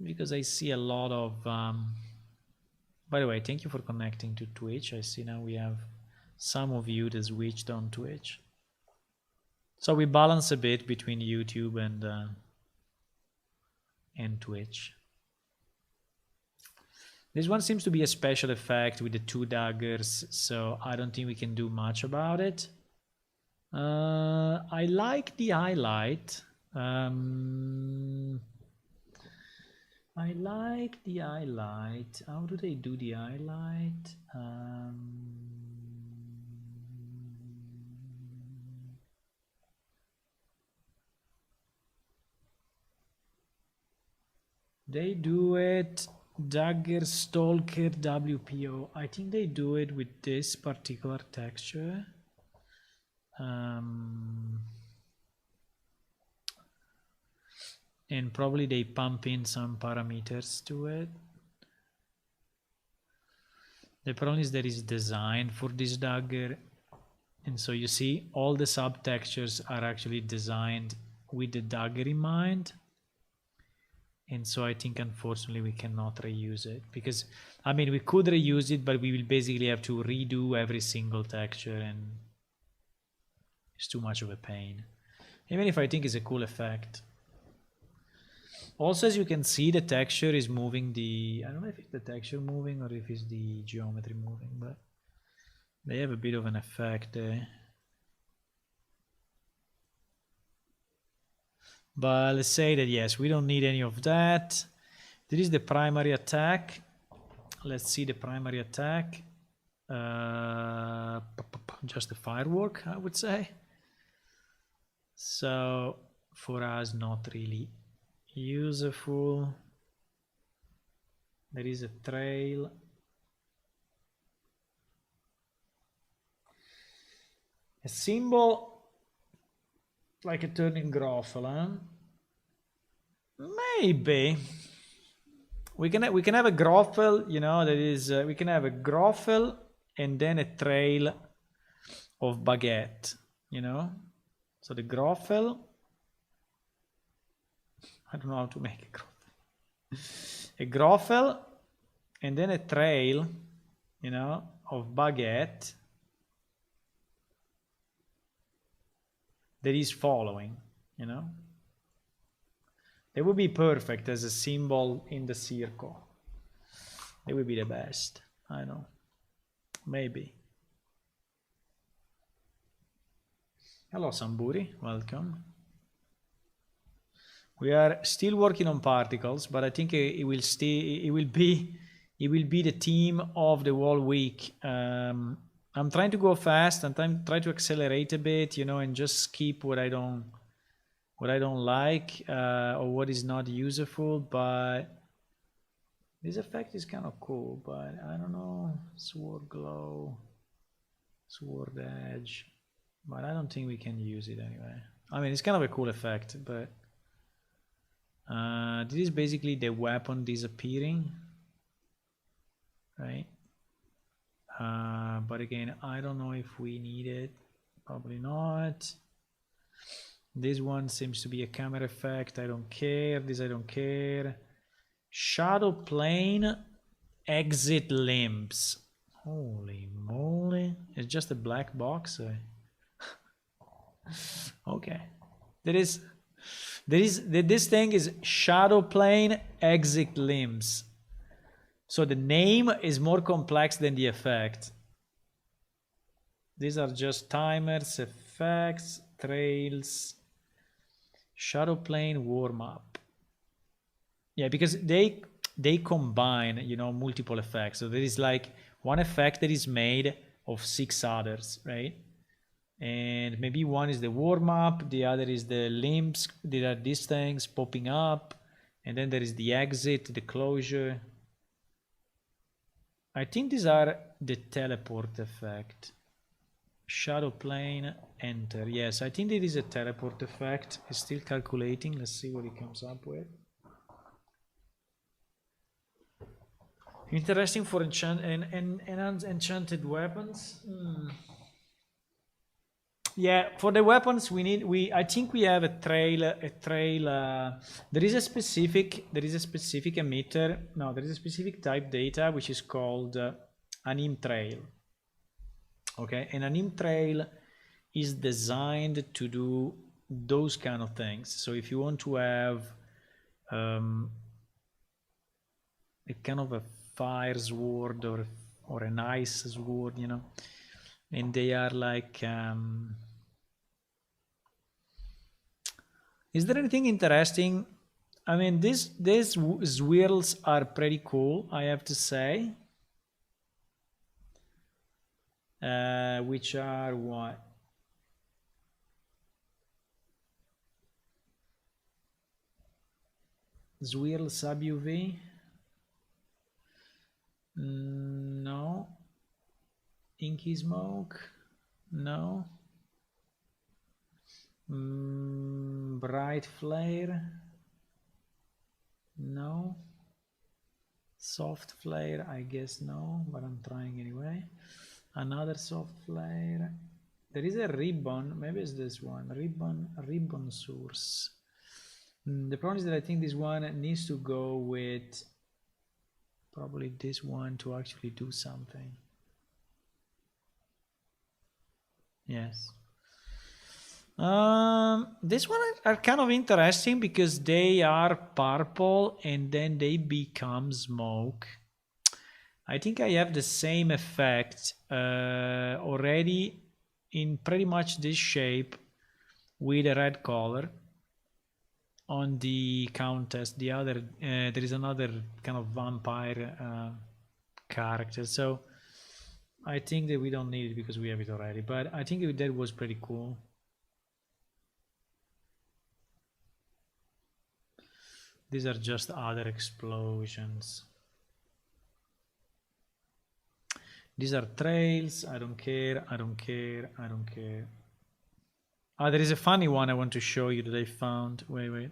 Speaker 1: because I see a lot of by the way, thank you for connecting to Twitch. I see now we have some of you that switched on Twitch, so we balance a bit between YouTube and Twitch. This one seems to be a special effect with the two daggers, so I don't think we can do much about it. I like the highlight. I like the highlight. How do they do the highlight? They do it Dagger Stalker WPO. I think they do it with this particular texture. And probably they pump in some parameters to it. The problem is that it's designed for this dagger, and so you see all the subtextures are actually designed with the dagger in mind. And so I think unfortunately we cannot reuse it, because I mean we could reuse it, but we will basically have to redo every single texture, and it's too much of a pain, even if I think it's a cool effect. Also, as you can see, the texture is moving the... I don't know if it's the texture moving or if it's the geometry moving, but they have a bit of an effect there. But let's say that yes, we don't need any of that. There is the primary attack. Let's see the primary attack. Just a firework, I would say. So for us, not really useful. There is a trail. A symbol like a turning groffle, huh? Maybe we can have a groffle, you know, that is we can have a groffle and then a trail of baguette, you know. So the groffle I don't know how to make a Groffel. A Groffel, and then a trail, you know, of baguette that is following, you know. They would be perfect as a symbol in the circle. They would be the best. I know. Maybe. Hello, Samburi. Welcome. We are still working on particles, but I think it will stay. It will be the theme of the whole week. I'm trying to go fast and try to accelerate a bit, you know, and just skip what I don't like or what is not useful. But this effect is kind of cool, but I don't know. Sword glow, sword edge, but I don't think we can use it anyway. I mean, it's kind of a cool effect, but this is basically the weapon disappearing, right? But again, I don't know if we need it. Probably not. This one seems to be a camera effect. I don't care. This I don't care. Shadow plane exit limbs. Holy moly. It's just a black box. Okay. This thing is shadow plane exit limbs. So the name is more complex than the effect. These are just timers, effects, trails, shadow plane warm up. Yeah, because they combine, you know, multiple effects. So there is like one effect that is made of 6 others, right? And maybe one is the warm up, the other is the limbs. There are these things popping up, and then there is the exit, the closure. I think these are the teleport effect. Shadow plane, enter. Yes, I think it is a teleport effect. It's still calculating. Let's see what it comes up with. Interesting for enchanted weapons. Yeah, for the weapons I think we have a trail. There is a specific emitter. No, there is a specific type data which is called anim trail. Okay, and anim trail is designed to do those kind of things. So if you want to have a kind of a fire sword or an ice sword, you know, and they are like is there anything interesting? I mean, these swirls are pretty cool, I have to say. Which are what? Swirl sub UV? No. Inky smoke? No. Bright flare? No. Soft flare, I guess no, but I'm trying anyway. Another soft flare. There is a ribbon, maybe it's this one. Ribbon source. The problem is that I think this one needs to go with probably this one to actually do something. Yes. This one are kind of interesting because they are purple and then they become smoke. I think I have the same effect already in pretty much this shape with a red color on the Countess. The other there is another kind of vampire character, so I think that we don't need it because we have it already, but I think that was pretty cool. These are just other explosions. These are trails. I don't care. I don't care. I don't care. Ah, there is a funny one I want to show you that I found. Wait.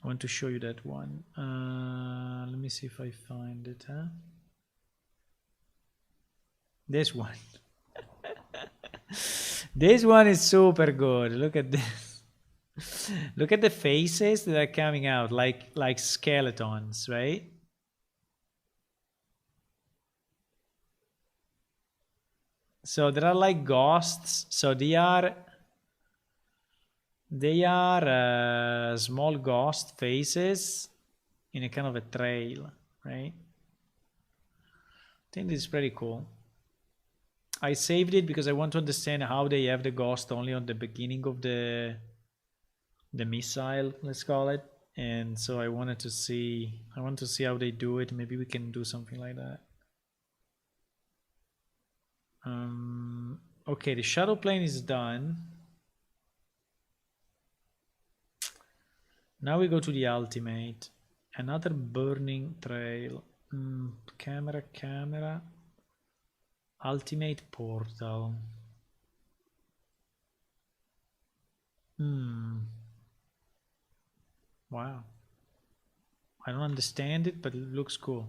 Speaker 1: I want to show you that one. Let me see if I find it. Huh? This one. This one is super good. Look at this. Look at the faces that are coming out, like skeletons, right? So there are like ghosts. So they are small ghost faces in a kind of a trail, right? I think this is pretty cool. I saved it because I want to understand how they have the ghost only on the beginning of the missile, let's call it. And so I want to see how they do it. Maybe we can do something like that. Okay, the shadow plane is done. Now we go to the ultimate. Another burning trail. Camera. Ultimate portal. Wow. I don't understand it, but it looks cool.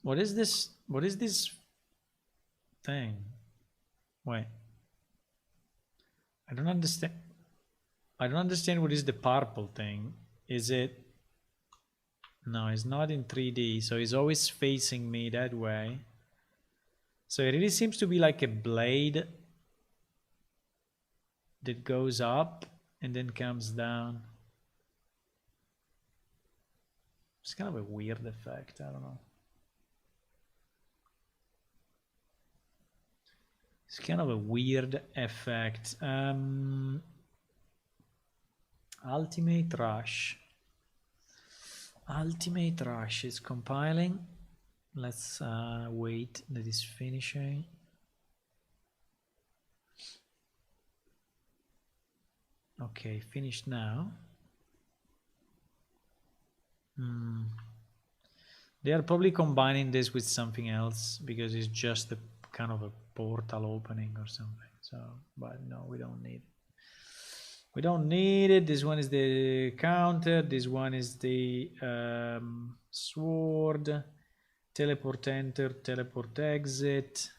Speaker 1: What is this? What is this thing? Wait. I don't understand. I don't understand what is the purple thing. Is it? No, it's not in 3D, so it's always facing me that way. So it really seems to be like a blade that goes up and then comes down. It's kind of a weird effect, I don't know. It's kind of a weird effect. Ultimate Rush. Ultimate Rush is compiling. Let's wait that is finishing. Okay, finished now. They are probably combining this with something else because it's just a kind of a portal opening or something. So, but no, we don't need it. We don't need it. This one is the counter. This one is the sword. Teleport enter, teleport exit.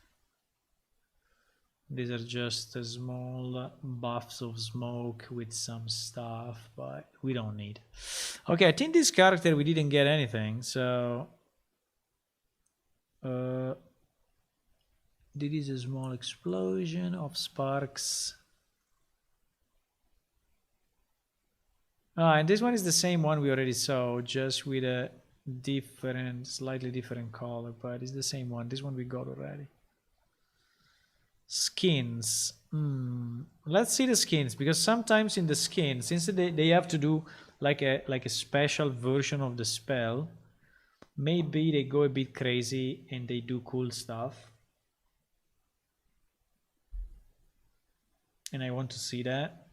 Speaker 1: These are just small buffs of smoke with some stuff, but we don't need. Okay, I think this character we didn't get anything, so this is a small explosion of sparks. And this one is the same one we already saw, just with a slightly different color, but it's the same one. This one we got already. Skins. Let's see the skins, because sometimes in the skins, since they have to do like a special version of the spell, maybe they go a bit crazy and they do cool stuff. And I want to see that.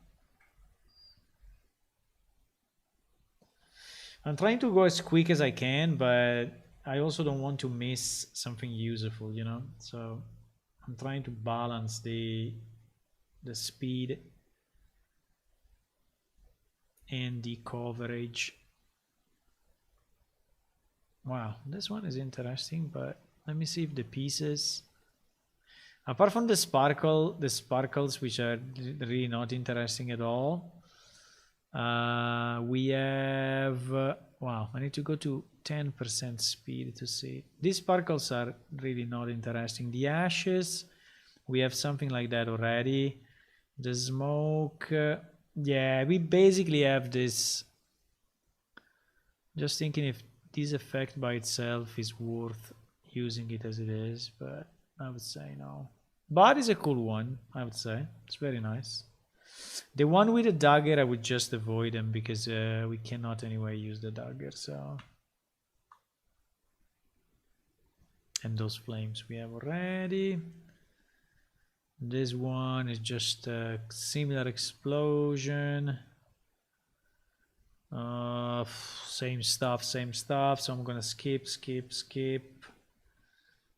Speaker 1: I'm trying to go as quick as I can, but I also don't want to miss something useful, you know? So I'm trying to balance the speed and the coverage. Wow, this one is interesting, but let me see if the pieces, apart from the sparkles, which are really not interesting at all, we have wow, I need to go to 10% speed to see. These sparkles are really not interesting. The ashes, we have something like that already. The smoke, yeah, we basically have this. Just thinking if this effect by itself is worth using it as it is, but I would say no. But it's a cool one, I would say. It's very nice. The one with the dagger, I would just avoid them because we cannot anyway use the dagger, so. And those flames we have already. This one is just a similar explosion. Same stuff, so I'm gonna skip.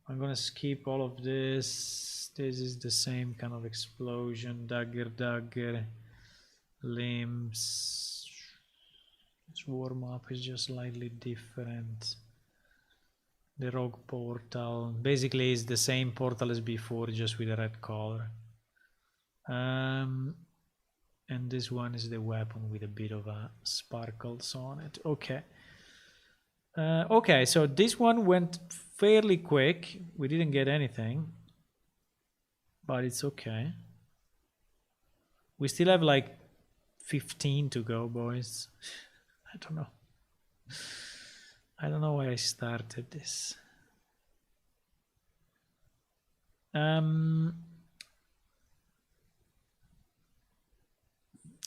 Speaker 1: I'm gonna skip all of this. This is the same kind of explosion. Dagger, limbs. This warm up is just slightly different. The rogue portal basically is the same portal as before, just with a red color. And and this one is the weapon with a bit of a sparkles on it. Okay. Okay, so this one went fairly quick. We didn't get anything, but it's okay. We still have like 15 to go, boys. I don't know. I don't know why I started this.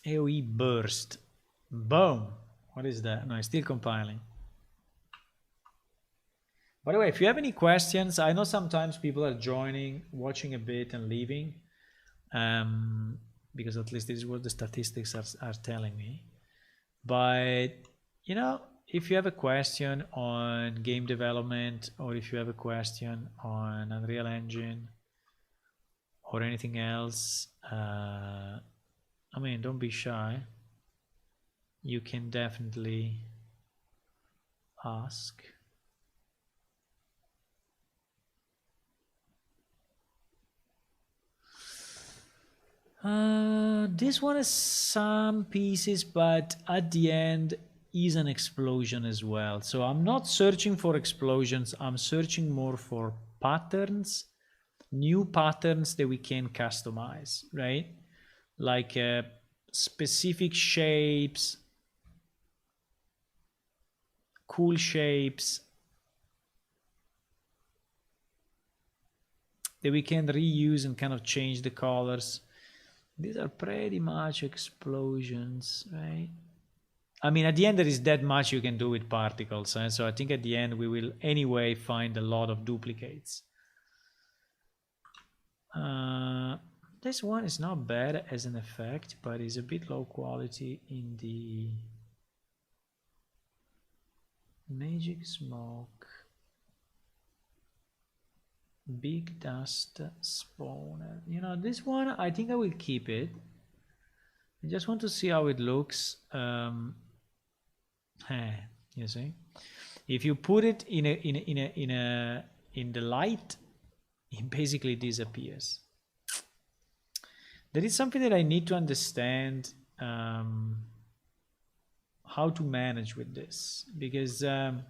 Speaker 1: AoE burst. Boom. What is that? No, it's still compiling. By the way, if you have any questions, I know sometimes people are joining, watching a bit and leaving, because at least this is what the statistics are telling me. But, you know, if you have a question on game development, or if you have a question on Unreal Engine or anything else, I mean, don't be shy. You can definitely ask. This one has some pieces, but at the end is an explosion as well. So I'm not searching for explosions. I'm searching more for patterns, new patterns that we can customize, right? Like specific shapes, cool shapes that we can reuse and kind of change the colors. These are pretty much explosions, right? I mean, at the end, there is that much you can do with particles. So I think at the end, we will anyway find a lot of duplicates. This one is not bad as an effect, but is a bit low quality in the magic smoke. Big dust spawner. You know, this one, I think I will keep it. I just want to see how it looks. You see, if you put it in the light, it basically disappears. There is something that I need to understand how to manage with this, because the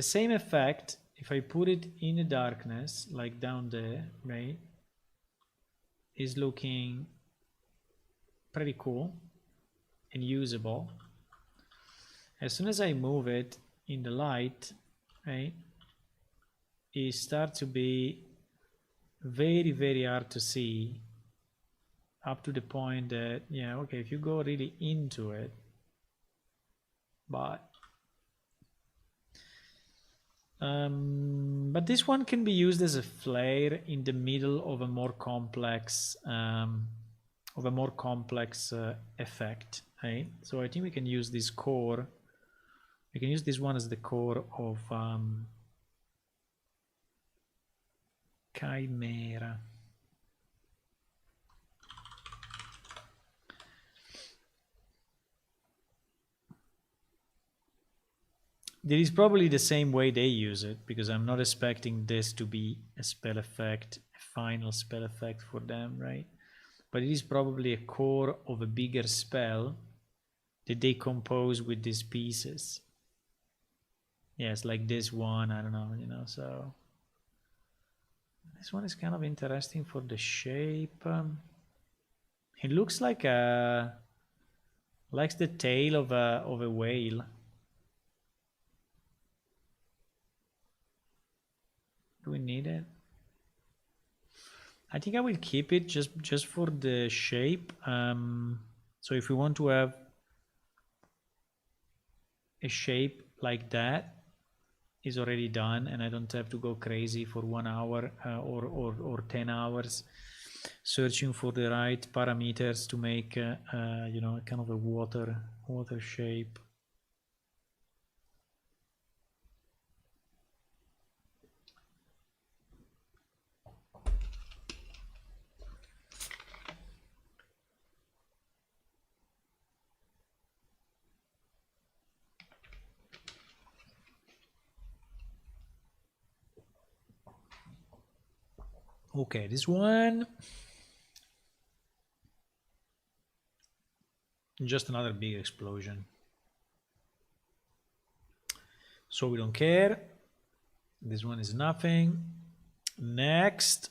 Speaker 1: same effect, if I put it in the darkness, like down there, right, is looking pretty cool and usable. As soon as I move it in the light, right, it starts to be very, very hard to see, up to the point that, yeah, okay, if you go really into it, but this one can be used as a flare in the middle of a more complex effect, right? So I think we can use this core. We can use this one as the core of Chimera. There is probably the same way they use it, because I'm not expecting this to be a spell effect, a final spell effect for them, right? But it is probably a core of a bigger spell that they compose with these pieces. Yes, like this one, I don't know, you know, so this one is kind of interesting for the shape. It looks like the tail of a whale. Do we need it? I think I will keep it just for the shape. So if we want to have a shape like that, is already done, and I don't have to go crazy for 1 hour or 10 hours searching for the right parameters to make you know, kind of a water shape. Okay, this one. Just another big explosion. So we don't care. This one is nothing. Next.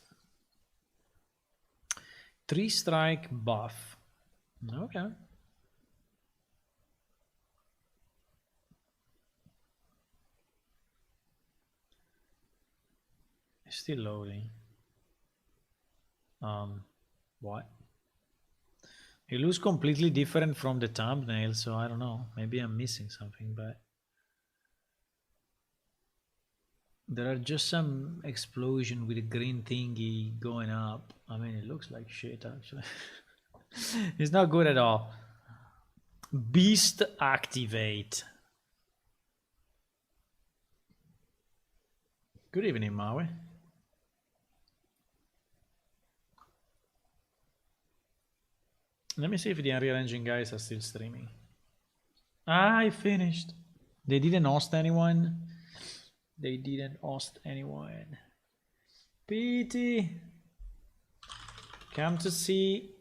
Speaker 1: 3-strike buff. Okay. It's still loading. What? It looks completely different from the thumbnail, so I don't know. Maybe I'm missing something, but there are just some explosion with a green thingy going up. I mean, it looks like shit, actually. It's not good at all. Beast activate. Good evening, Maui. Let me see if the Unreal Engine guys are still streaming. I finished. They didn't host anyone. They didn't host anyone. PT. Come to see.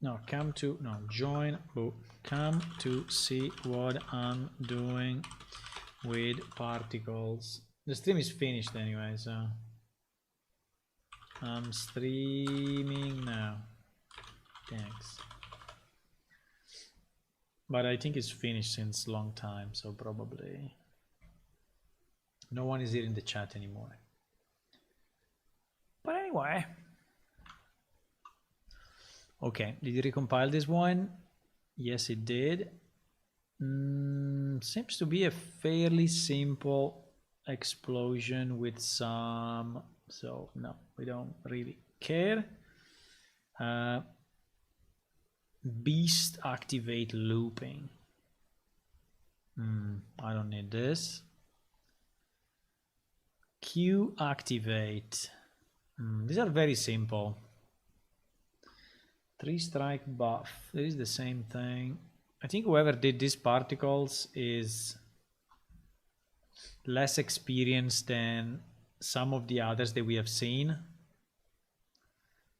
Speaker 1: No, come to. No, join. Oh, come to see what I'm doing with particles. The stream is finished anyway, so. I'm streaming now. Thanks. But I think it's finished since a long time, so probably no one is here in the chat anymore. But anyway. Okay, did you recompile this one? Yes, it did. Seems to be a fairly simple explosion with some... So, no, we don't really care. Beast activate looping. I don't need this. Q activate. These are very simple. 3-strike buff. It is the same thing. I think whoever did these particles is less experienced than some of the others that we have seen.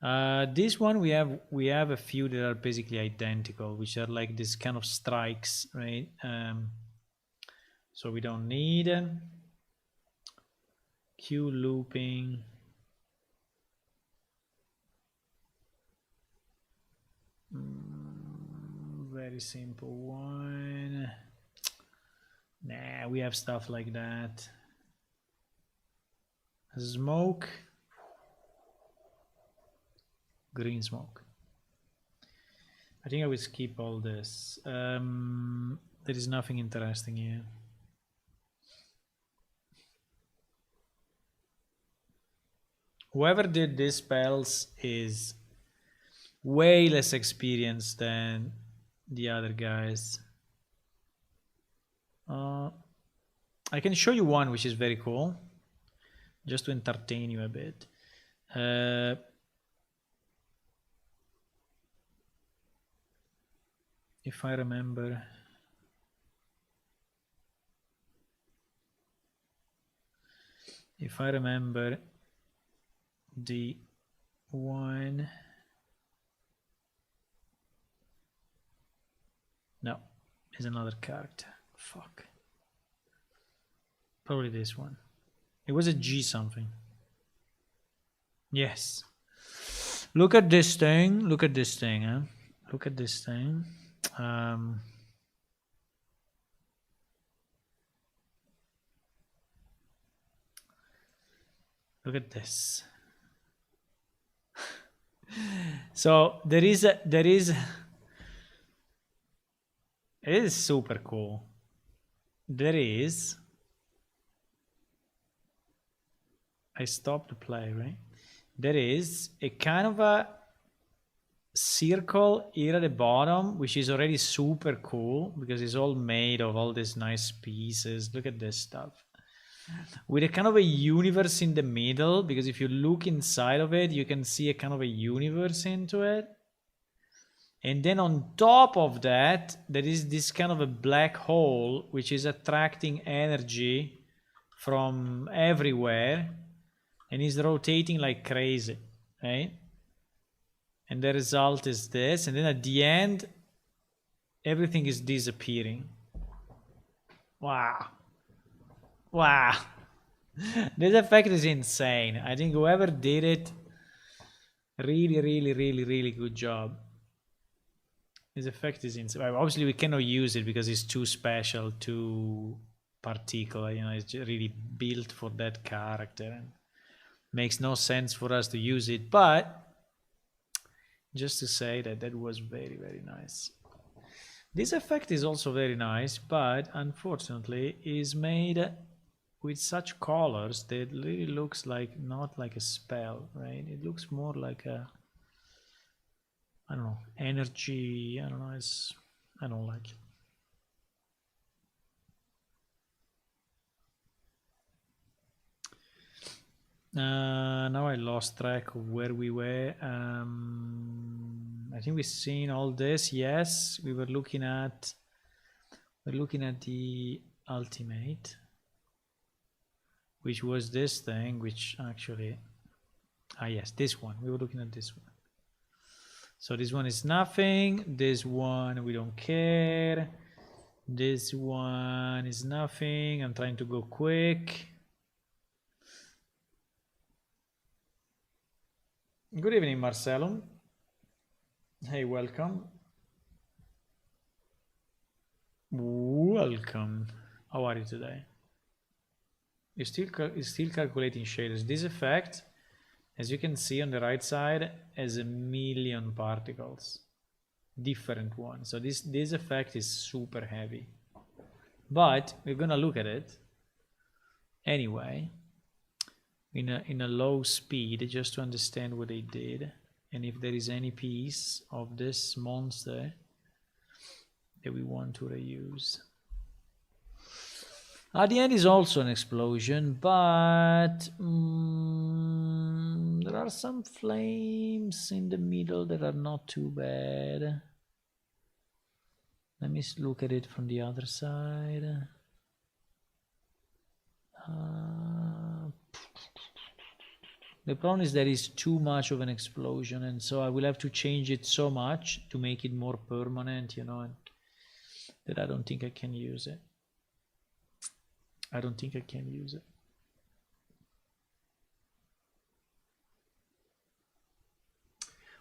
Speaker 1: This one we have a few that are basically identical, which are like this kind of strikes, right? So we don't need Q looping. Very simple one. Nah, we have stuff like that. Smoke. Green smoke. I think I will skip all this. There is nothing interesting here. Whoever did these spells is way less experienced than the other guys. I can show you one which is very cool, just to entertain you a bit. If I remember, the one, no, is another character. Fuck. Probably this one. It was a G something. Yes. Look at this thing. Look at this thing, huh? Look at this thing. Look at this. So it is super cool. There is, I stopped the play, right? There is a kind of a circle here at the bottom, which is already super cool because it's all made of all these nice pieces. Look at this stuff. With a kind of a universe in the middle, because if you look inside of it, you can see a kind of a universe into it. And then on top of that, there is this kind of a black hole, which is attracting energy from everywhere and is rotating like crazy, right? And the result is this. And then at the end, everything is disappearing. Wow. Wow. This effect is insane. I think whoever did it, really good job. This effect is insane. Obviously we cannot use it because it's too special, too particular, you know, it's really built for that character and makes no sense for us to use it, but just to say that that was very nice. This effect is also very nice, but unfortunately is made with such colors that it really looks like not like a spell, right? It looks more like a, I don't know, energy. I don't know. I don't like it. Now I lost track of where we were. I think we've seen all this. Yes, we're looking at the ultimate, which was this thing, which actually, yes, this one. We were looking at this one. So this one is nothing. This one we don't care. This one is nothing. I'm trying to go quick. Good evening, Marcelo. Hey, welcome. Welcome. How are you today? You're still calculating shaders. This effect, as you can see on the right side, has a million particles, different ones. So this effect is super heavy, but we're gonna look at it anyway in a low speed just to understand what they did and if there is any piece of this monster that we want to reuse. At the end is also an explosion, but there are some flames in the middle that are not too bad. Let me look at it from the other side. The problem is there is too much of an explosion, and so I will have to change it so much to make it more permanent, you know, and that I don't think I can use it. I don't think I can use it.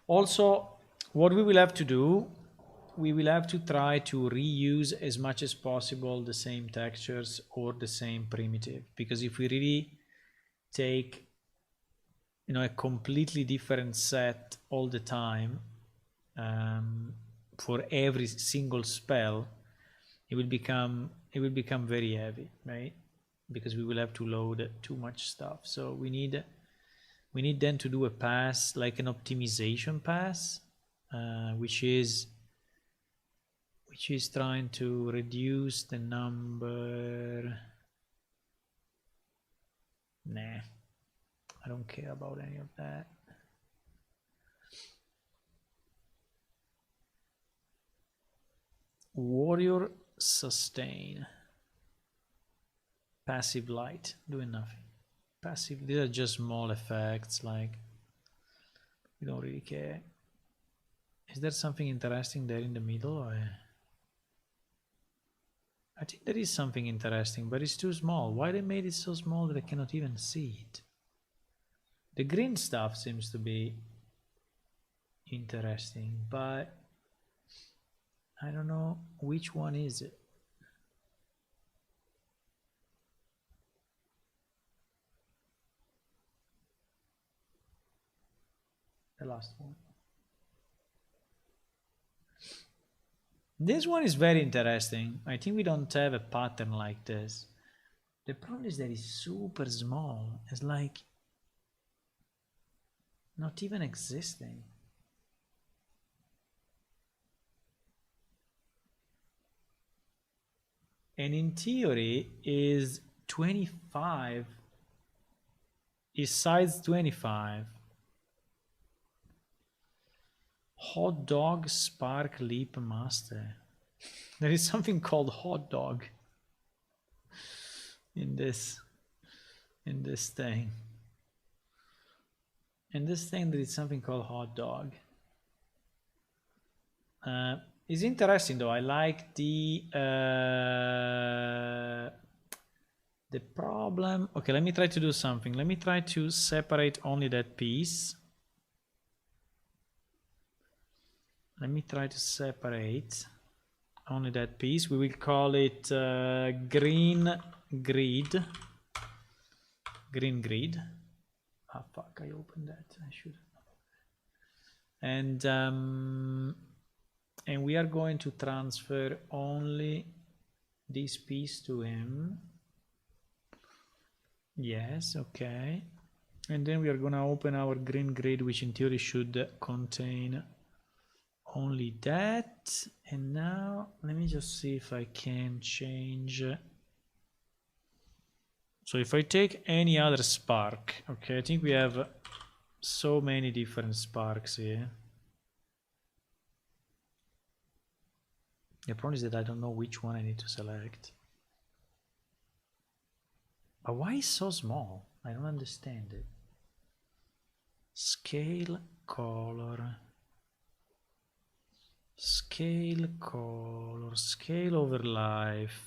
Speaker 1: Also, what we will have to do, we will have to try to reuse as much as possible the same textures or the same primitive, because if we really take, you know, a completely different set all the time for every single spell, it will become very heavy, right? Because we will have to load too much stuff. So we need then to do a pass, like an optimization pass, which is trying to reduce the number. Nah, I don't care about any of that. Warrior sustain. Passive light, doing nothing. Passive, these are just small effects, like we don't really care. Is there something interesting there in the middle? Or I think there is something interesting, but it's too small. Why they made it so small that I cannot even see it? The green stuff seems to be interesting, but I don't know which one is it. The last one. This one is very interesting. I think we don't have a pattern like this. The problem is that it's super small. It's like not even existing. And in theory is 25, is size 25. Hot dog spark leap master. There is something called hot dog in this thing. In this thing there is something called hot dog. It's interesting though. I like the problem. Okay, let me try to do something. Let me try to separate only that piece. Let me try to separate only that piece. We will call it green grid. Green grid. Ah, fuck! I opened that. I should. And we are going to transfer only this piece to him. Yes, okay. And then we are gonna open our green grid, which in theory should contain only that. And now let me just see if I can change. So if I take any other spark, okay, I think we have so many different sparks here. The problem is that I don't know which one I need to select. But why is so small? I don't understand it. Scale, color. Scale, color. Scale over life.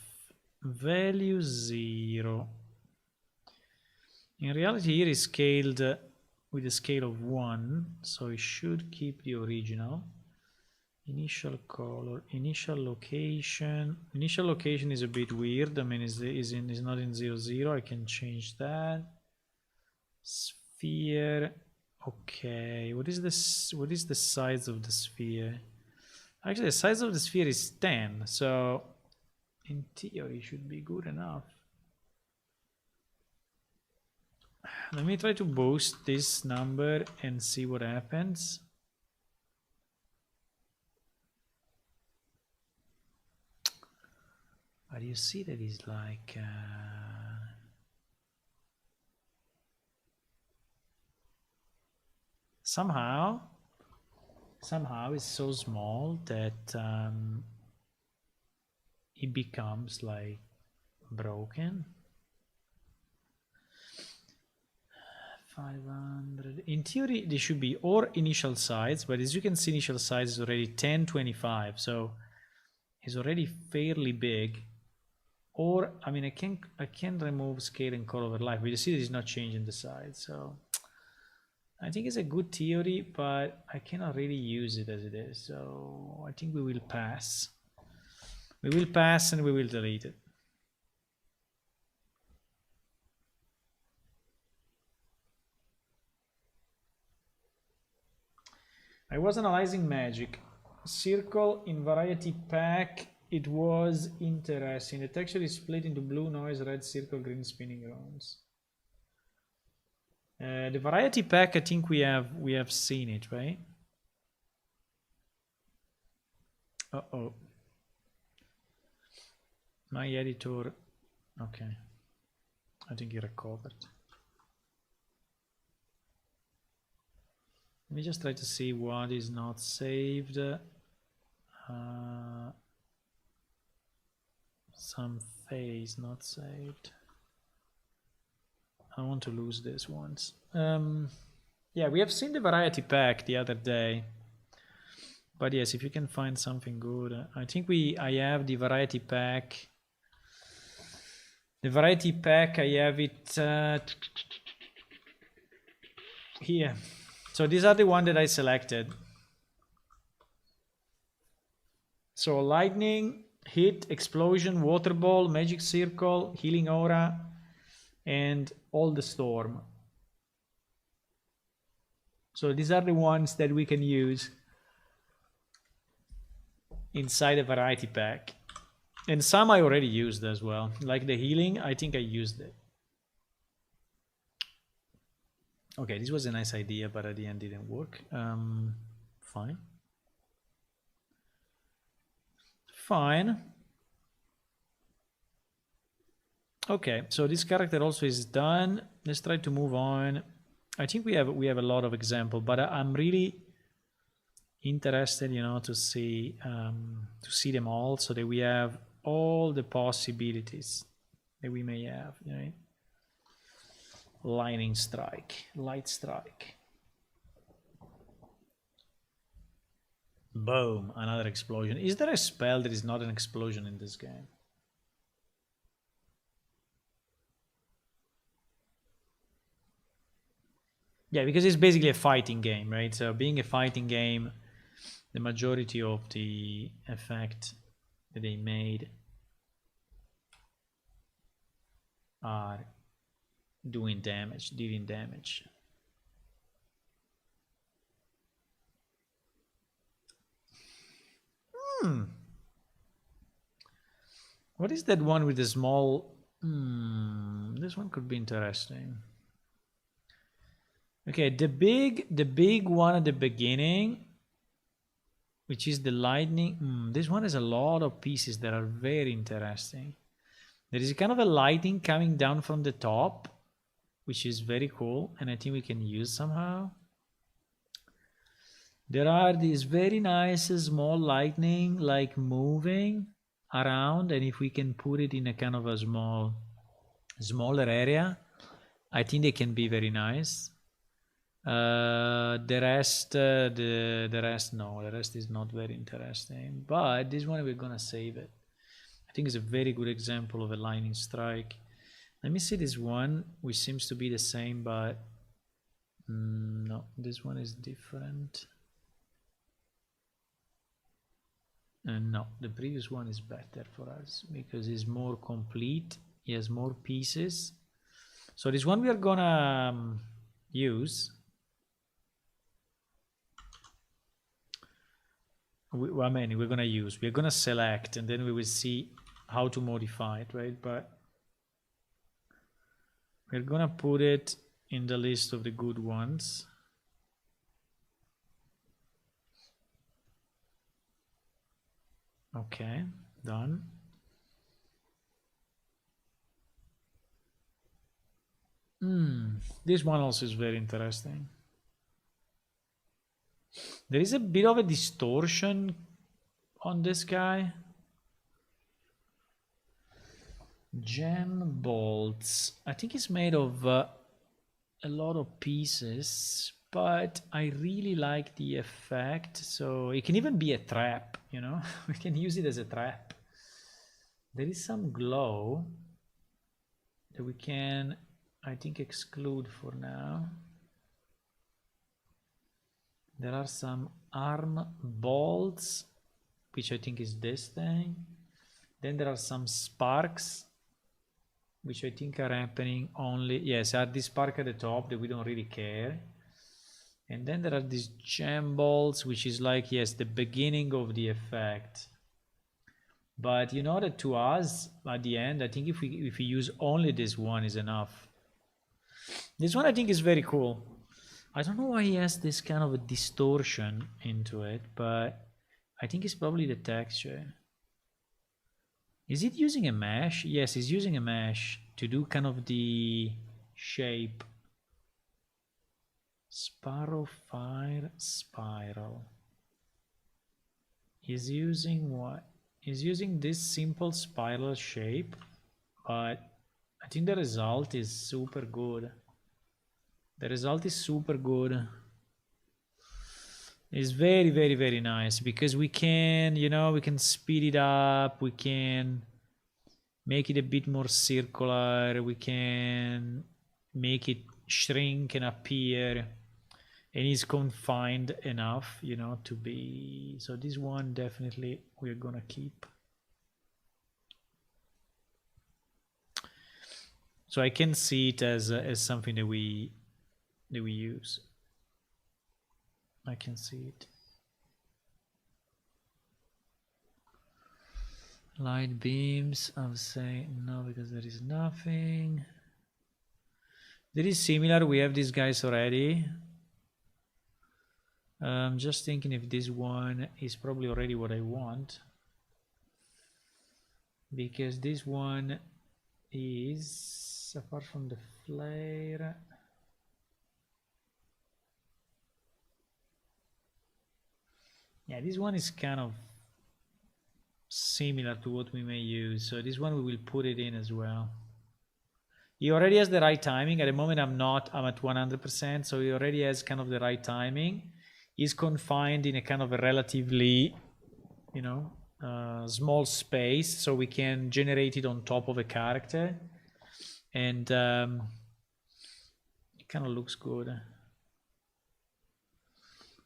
Speaker 1: Value 0. In reality here is scaled with a scale of 1. So it should keep the original. Initial color, initial location. Initial location is a bit weird. I mean, is not in 0, 0. I can change that. Sphere. Okay. What is this? What is the size of the sphere? Actually, the size of the sphere is 10. So, in theory, it should be good enough. Let me try to boost this number and see what happens. But you see that it's like somehow it's so small that it becomes like broken. 500. In theory, they should be or initial size, but as you can see, initial size is already 1025, so it's already fairly big. Or I mean, I can remove scale and color over life, but you see, it's not changing the size. So I think it's a good theory, but I cannot really use it as it is. So I think we will pass. We will pass and we will delete it. I was analyzing magic. Circle in variety pack. It was interesting. The texture is split into blue noise, red circle, green spinning rounds. The variety pack, I think we have seen it, right? Uh-oh. My editor. Okay. I think he recovered. Let me just try to see what is not saved. Some phase not saved. I want to lose this once. Yeah, we have seen the variety pack the other day. But yes, if you can find something good. I think I have the variety pack. The variety pack, I have it here. So these are the one that I selected. So lightning, hit, explosion, water ball, magic circle, healing aura, and all the storm. So these are the ones that we can use inside a variety pack. And some I already used as well. Like the healing, I think I used it. Okay, this was a nice idea, but at the end didn't work. Fine. Fine. Okay, so this character also is done. Let's try to move on. I think we have a lot of examples, but I'm really interested, you know, to see them all, so that we have all the possibilities that we may have, right? Lightning strike, light strike. Boom, another explosion. Is there a spell that is not an explosion in this game? Yeah, because it's basically a fighting game, right? So being a fighting game, the majority of the effect that they made are doing damage, dealing damage. What is that one with the small... this one could be interesting. Okay, the big one at the beginning, which is the lightning. This one has a lot of pieces that are very interesting. There is kind of a lightning coming down from the top, which is very cool, and I think we can use somehow. There are these very nice small lightning like moving around, and if we can put it in a kind of a smaller area, I think they can be very nice. The rest is not very interesting, but this one we're gonna save it. I think it's a very good example of a lightning strike. Let me see this one, which seems to be the same, but no, this one is different. No, the previous one is better for us because it's more complete. He has more pieces. So this one we are gonna use. We're gonna select, and then we will see how to modify it, right? But we're gonna put it in the list of the good ones. Okay, done. This one also is very interesting. There is a bit of a distortion on this guy. Gem bolts. I think it's made of a lot of pieces, but I really like the effect. So it can even be a trap, you know? We can use it as a trap. There is some glow that we can, I think, exclude for now. There are some arm bolts, which I think is this thing. Then there are some sparks, which I think are happening only, yes, are this spark at the top that we don't really care. And then there are these gem bolts, which is like, yes, the beginning of the effect. But you know that to us, at the end, I think if we use only this one is enough. This one I think is very cool. I don't know why he has this kind of a distortion into it, but I think it's probably the texture. Is it using a mesh? Yes, it's using a mesh to do kind of the shape. Sparrow Fire Spiral. He's using what? He's using this simple spiral shape, but I think the result is super good. The result is super good. It's very, very, very nice because we can, you know, we can speed it up. We can make it a bit more circular. We can make it shrink and appear. And it's confined enough, you know, to be... So this one definitely we're gonna keep. So I can see it as something that we use. I can see it. Light beams, I would say no, because there is nothing. There is similar, we have these guys already. I'm just thinking if this one is probably already what I want. Because this one is, apart from the flare, yeah, this one is kind of similar to what we may use. So this one we will put it in as well. He already has the right timing. At the moment I'm at 100%, so he already has kind of the right timing. is confined in a kind of a relatively, you know, small space, so we can generate it on top of a character, and it kind of looks good.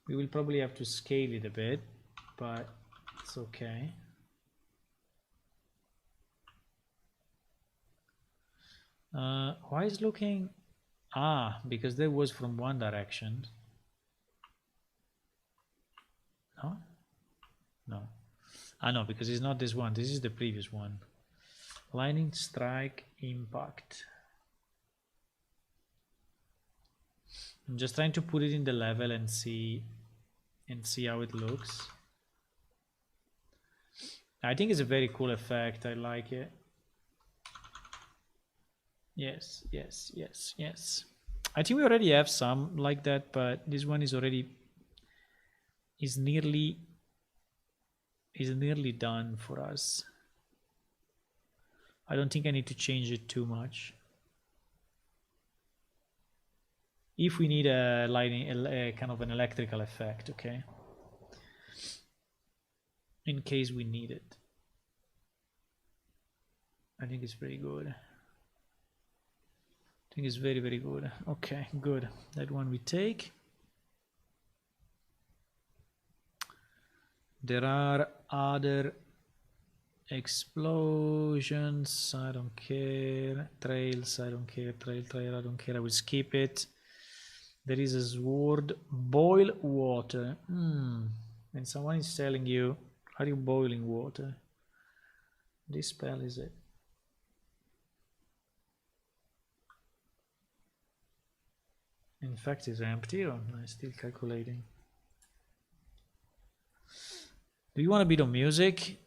Speaker 1: We will probably have to scale it a bit, but it's okay. Why is looking? Ah, because that was from one direction. No? No. Ah, no, because it's not this one. This is the previous one. Lightning strike impact. I'm just trying to put it in the level and see how it looks. I think it's a very cool effect. I like it. Yes, yes, yes, yes. I think we already have some like that, but this one is nearly done for us. I don't think I need to change it too much. If we need a lighting, a kind of an electrical effect, okay? In case we need it. I think it's pretty good. I think it's very, very good. Okay, good. That one we take. There are other explosions. I don't care. Trails, I don't care. Trail, I don't care. I will skip it. There is a sword. Boil water. When someone is telling you, are you boiling water? This spell is it. In fact, it's empty, or I'm still calculating. Do you want a bit of music?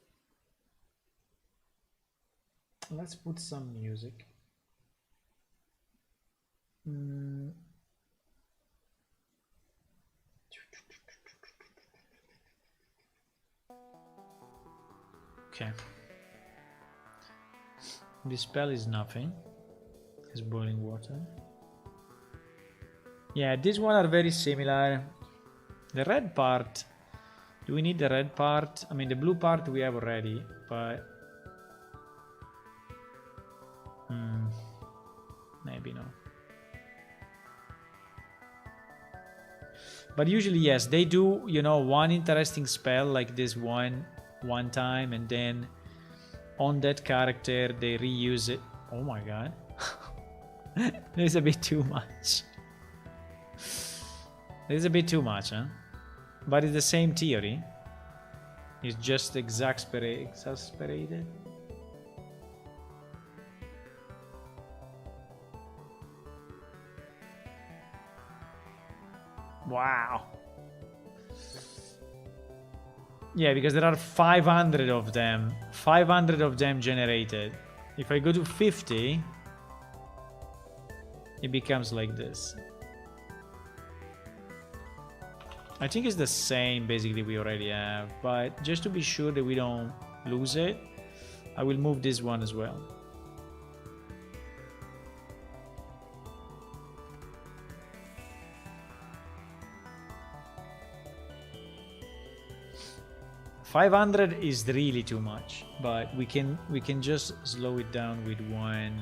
Speaker 1: Let's put some music. Okay. This spell is nothing. It's boiling water. Yeah, these one are very similar. The red part, do we need the red part? I mean, the blue part we have already, but maybe no. But usually, yes, they do, you know, one interesting spell like this one time, and then on that character they reuse it. Oh my god. There's a bit too much. There's a bit too much, huh? But it's the same theory. It's just exasperated. Wow. Yeah, because there are 500 of them. 500 of them generated. If I go to 50, it becomes like this. I think it's the same basically we already have, but just to be sure that we don't lose it, I will move this one as well. $500 is really too much, but we can just slow it down with one.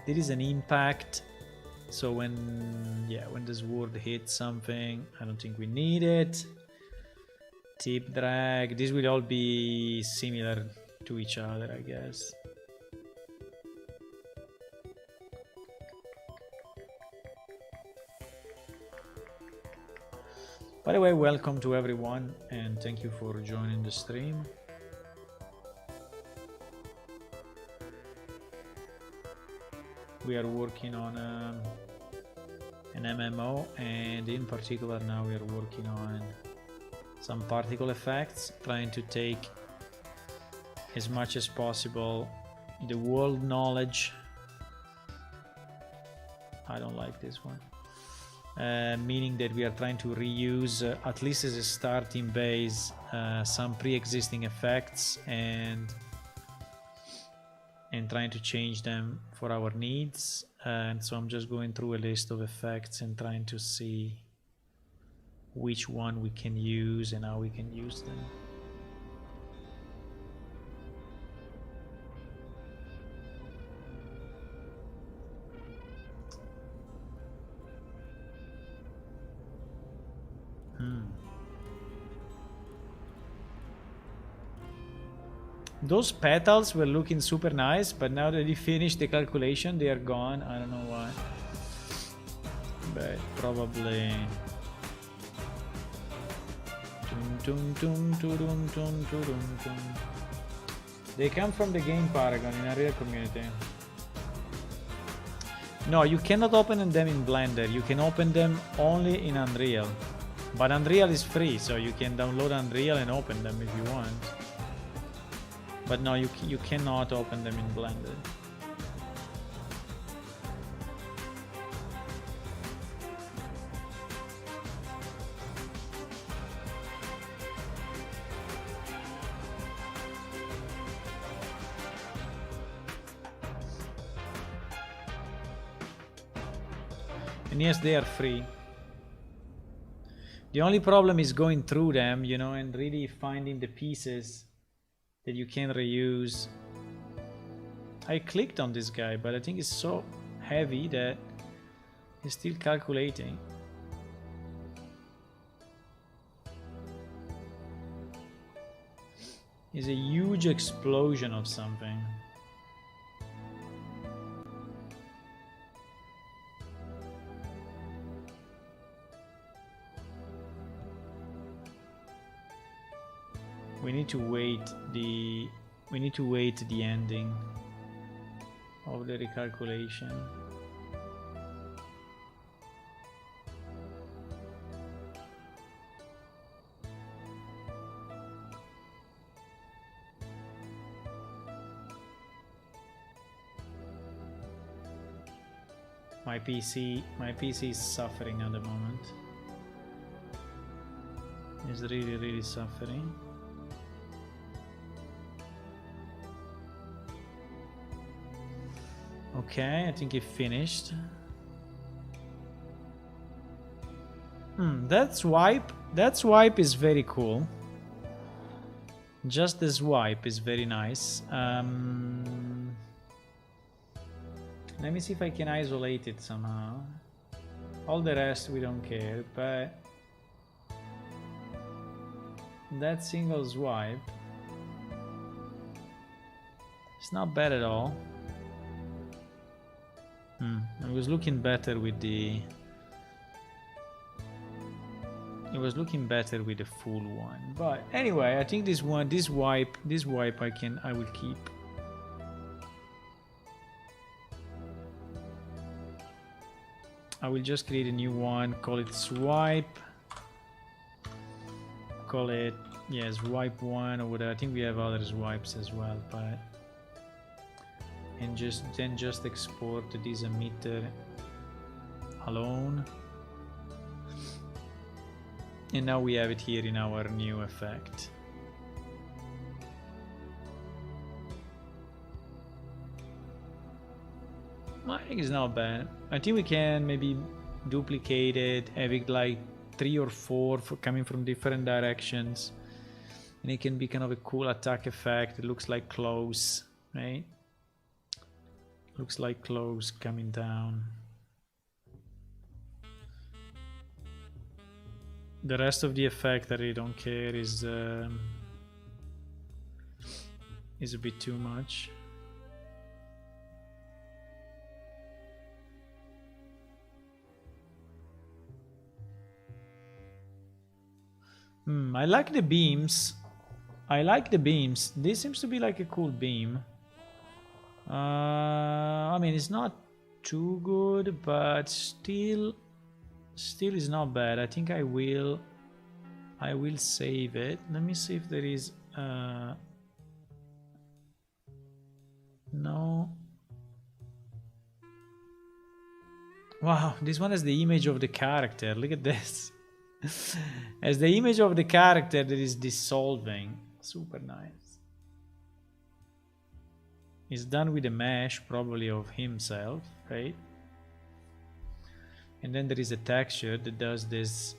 Speaker 1: There is an impact. So when the sword hits something, I don't think we need it. Tip drag, this will all be similar to each other, I guess. By the way, welcome to everyone, and thank you for joining the stream. We are working on an MMO, and in particular now we are working on some particle effects, trying to take as much as possible the world knowledge. I don't like this one. Meaning that we are trying to reuse, at least as a starting base, some pre-existing effects and trying to change them for our needs. And so I'm just going through a list of effects and trying to see which one we can use and how we can use them. Those petals were looking super nice, but now that you finish the calculation, they are gone. I don't know why. But probably... They come from the game Paragon in a real community. No, you cannot open them in Blender. You can open them only in Unreal. But Unreal is free, so you can download Unreal and open them if you want. But no, you cannot open them in Blender. And yes, they are free. The only problem is going through them, you know, and really finding the pieces that you can reuse. I clicked on this guy, but I think it's so heavy that he's still calculating. It's a huge explosion of something. We need to wait the ending of the recalculation. My PC is suffering at the moment. It's really suffering. Okay, I think it finished. That swipe is very cool. Just the swipe is very nice. Let me see if I can isolate it somehow. All the rest we don't care, but that single swipe, it's not bad at all. It was looking better with the... It was looking better with the full one, but anyway, I think this wipe I will keep. I will just create a new one, call it swipe. Call it, yeah, swipe 1 or whatever. I think we have other swipes as well, but... And then just export this emitter alone. And now we have it here in our new effect. I think it's not bad. I think we can maybe duplicate it, having like 3 or 4 coming from different directions. And it can be kind of a cool attack effect. It looks like close, right? Looks like close coming down. The rest of the effect I really don't care, is a bit too much. I like the beams. I like the beams. This seems to be like a cool beam. I mean, it's not too good, but still is not bad. I think I will save it. Let me see if there is no. Wow, this one has the image of the character. Look at this. As the image of the character that is dissolving. Super nice. It's done with a mesh, probably of himself, right? And then there is a texture that does this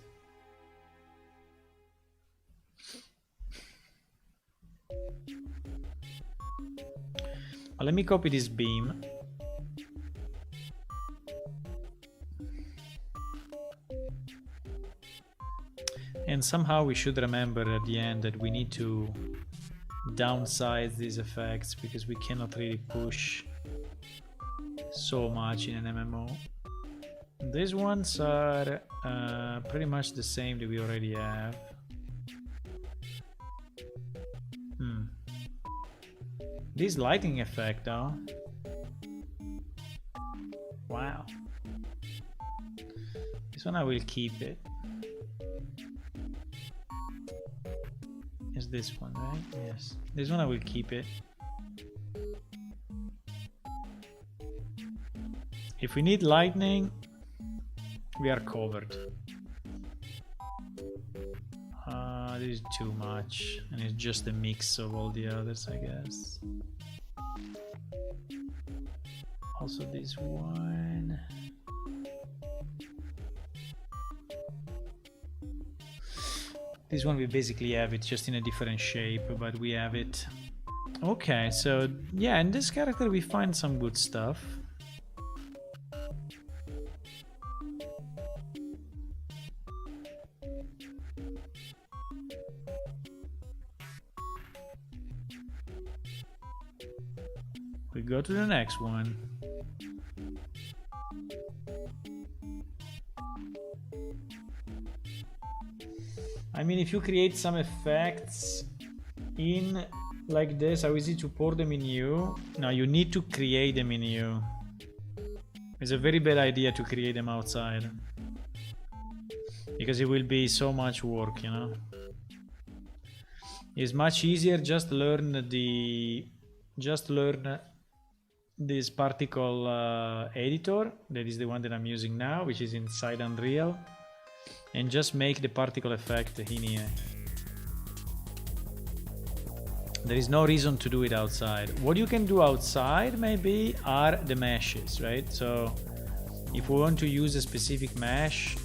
Speaker 1: Let me copy this beam. And somehow we should remember at the end that we need to downsize these effects because we cannot really push so much in an MMO. These ones are pretty much the same that we already have. This lighting effect though. Wow. This one I will keep it. Is this one, right? Yes. This one I will keep it. If we need lightning, we are covered. This is too much, and it's just a mix of all the others, I guess. Also this one. This one we basically have it just in a different shape, but we have it. Okay, so yeah, in this character we find some good stuff. We go to the next one. I mean, if you create some effects in like this, how easy to pour them in you? No, you need to create them in you. It's a very bad idea to create them outside, because it will be so much work, you know. It's much easier just learn this particle editor, that is the one that I'm using now, which is inside Unreal, and just make the particle effect in here. There is no reason to do it outside. What you can do outside maybe are the meshes, right? So if we want to use a specific mesh,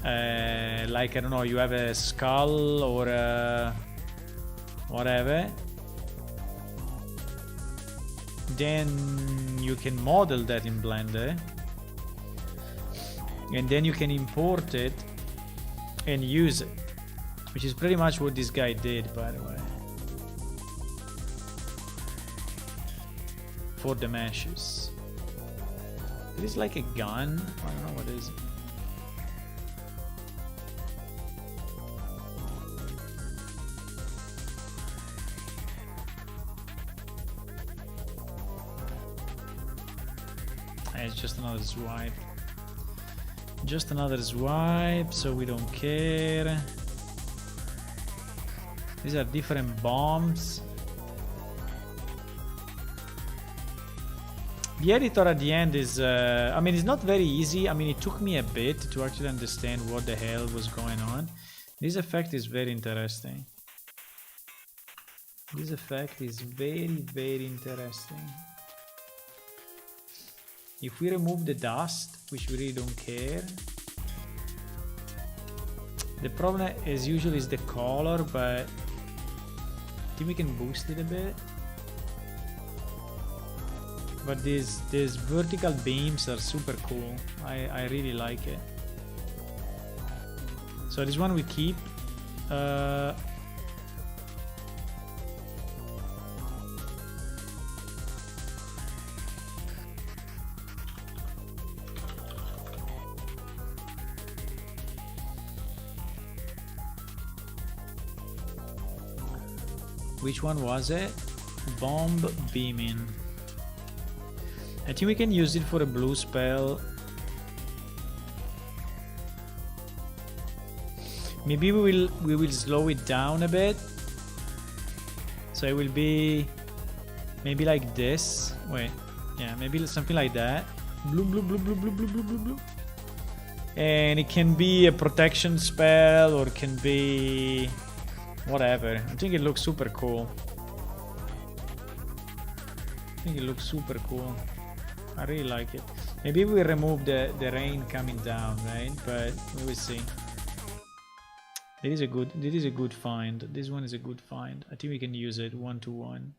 Speaker 1: like, I don't know, you have a skull or whatever, then you can model that in Blender, and then you can import it and use it, which is pretty much what this guy did, by the way, for the meshes. It is like a gun. I don't know what is it. It's just another swipe. Just another swipe, so we don't care. These are different bombs. The editor at the end is, I mean, it's not very easy. I mean, it took me a bit to actually understand what the hell was going on. This effect is very interesting. This effect is very, very interesting. If we remove the dust, which we really don't care, the problem as usual is the color, but I think we can boost it a bit. But these vertical beams are super cool. I really like it. So this one we keep. Which one was it? Bomb beaming. I think we can use it for a blue spell. Maybe we will slow it down a bit. So it will be maybe like this. Wait, yeah, maybe something like that. Blue, blue, blue, blue, blue, blue, blue, blue, blue. And it can be a protection spell, or it can be whatever. I think it looks super cool. I think it looks super cool. I really like it. Maybe we remove the rain coming down, right? But we will see. It is a good find. This one is a good find. I think we can use it 1-to-1.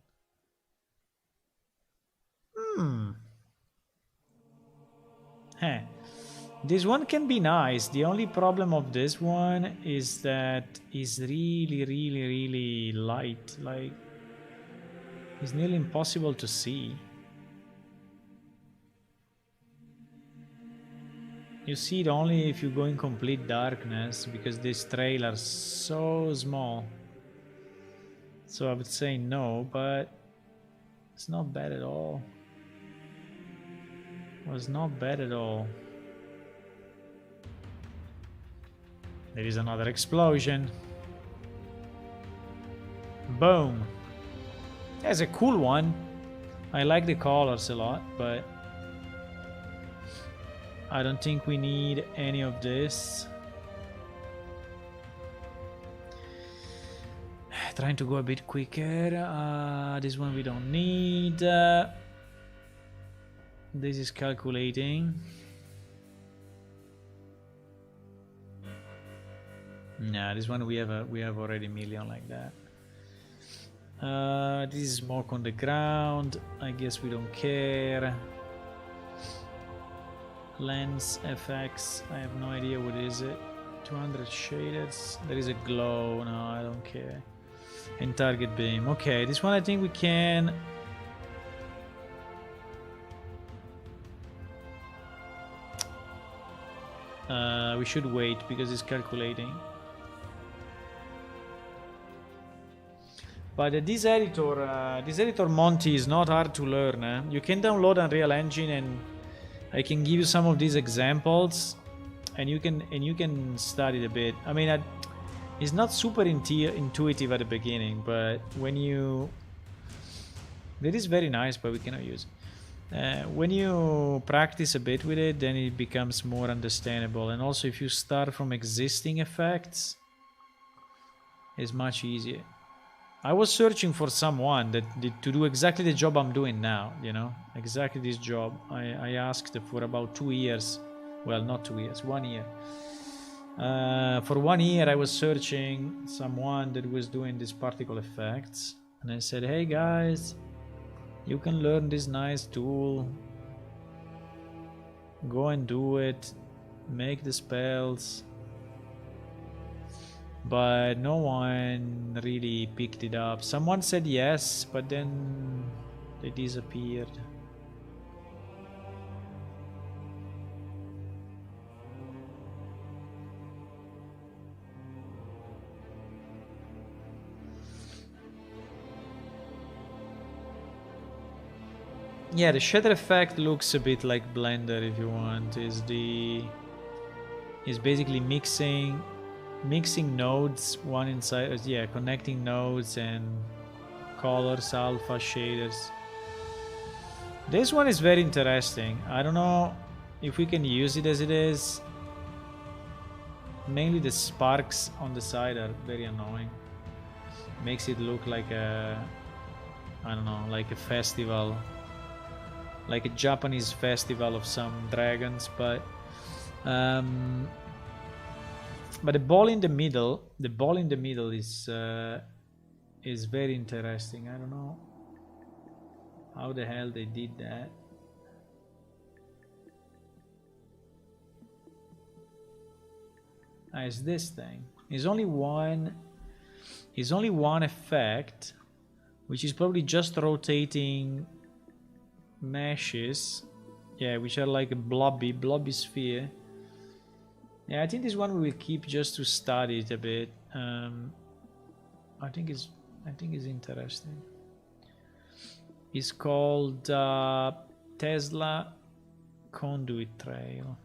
Speaker 1: Huh. This one can be nice. The only problem of this one is that it's really light. Like, it's nearly impossible to see. You see it only if you go in complete darkness, because these trails are so small. So I would say no, but it's not bad at all. It was not bad at all. There is another explosion. Boom. That's a cool one. I like the colors a lot, but I don't think we need any of this. Trying to go a bit quicker. This one we don't need. This is calculating. Nah, this one we have already a million like that. This is smoke on the ground. I guess we don't care. Lens FX. I have no idea what is it. 200 shaders. There is a glow. No, I don't care. And target beam. Okay, this one I think we can. We should wait because it's calculating. But this editor Monty is not hard to learn. Eh? You can download Unreal Engine, and I can give you some of these examples, and you can study it a bit. I mean, it's not super intuitive at the beginning, but when you, it is very nice, but we cannot use it. When you practice a bit with it, then it becomes more understandable. And also, if you start from existing effects, it's much easier. I was searching for someone that to do exactly the job I'm doing now, you know, exactly this job. I asked for about 2 years. Well, not 2 years, 1 year. For 1 year, I was searching someone that was doing these particle effects. And I said, hey guys, you can learn this nice tool. Go and do it. Make the spells. But no one really picked it up. Someone said yes, but then they disappeared. Yeah, the shader effect looks a bit like Blender if you want. Is basically mixing nodes one inside, yeah, connecting nodes and colors, alpha, shaders. This one is very interesting. I don't know if we can use it as it is. Mainly the sparks on the side are very annoying. Makes it look like a, I don't know, like a festival, like a Japanese festival of some dragons, but the ball in the middle, is very interesting. I don't know how the hell they did that. It's this thing. It's only one effect, which is probably just rotating meshes, yeah, which are like a blobby sphere. Yeah, I think this one we will keep just to study it a bit. I think it's interesting. It's called Tesla Conduit Trail.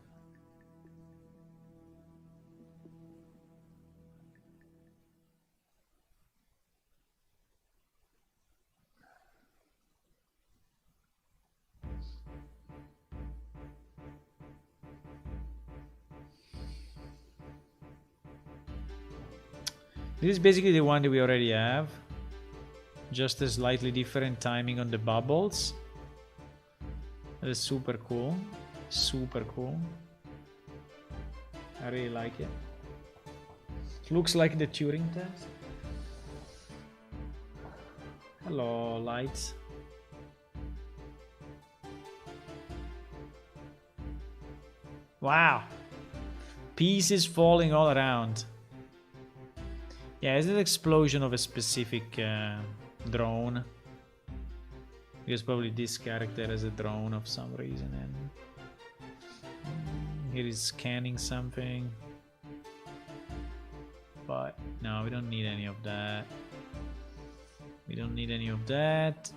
Speaker 1: This is basically the one that we already have, just a slightly different timing on the bubbles. That's super cool, super cool. I really like it. Looks like the Turing test. Hello, lights. Wow. Pieces falling all around. Yeah, it's an explosion of a specific drone. Because probably this character has a drone of some reason, and here is scanning something. But no, we don't need any of that. We don't need any of that.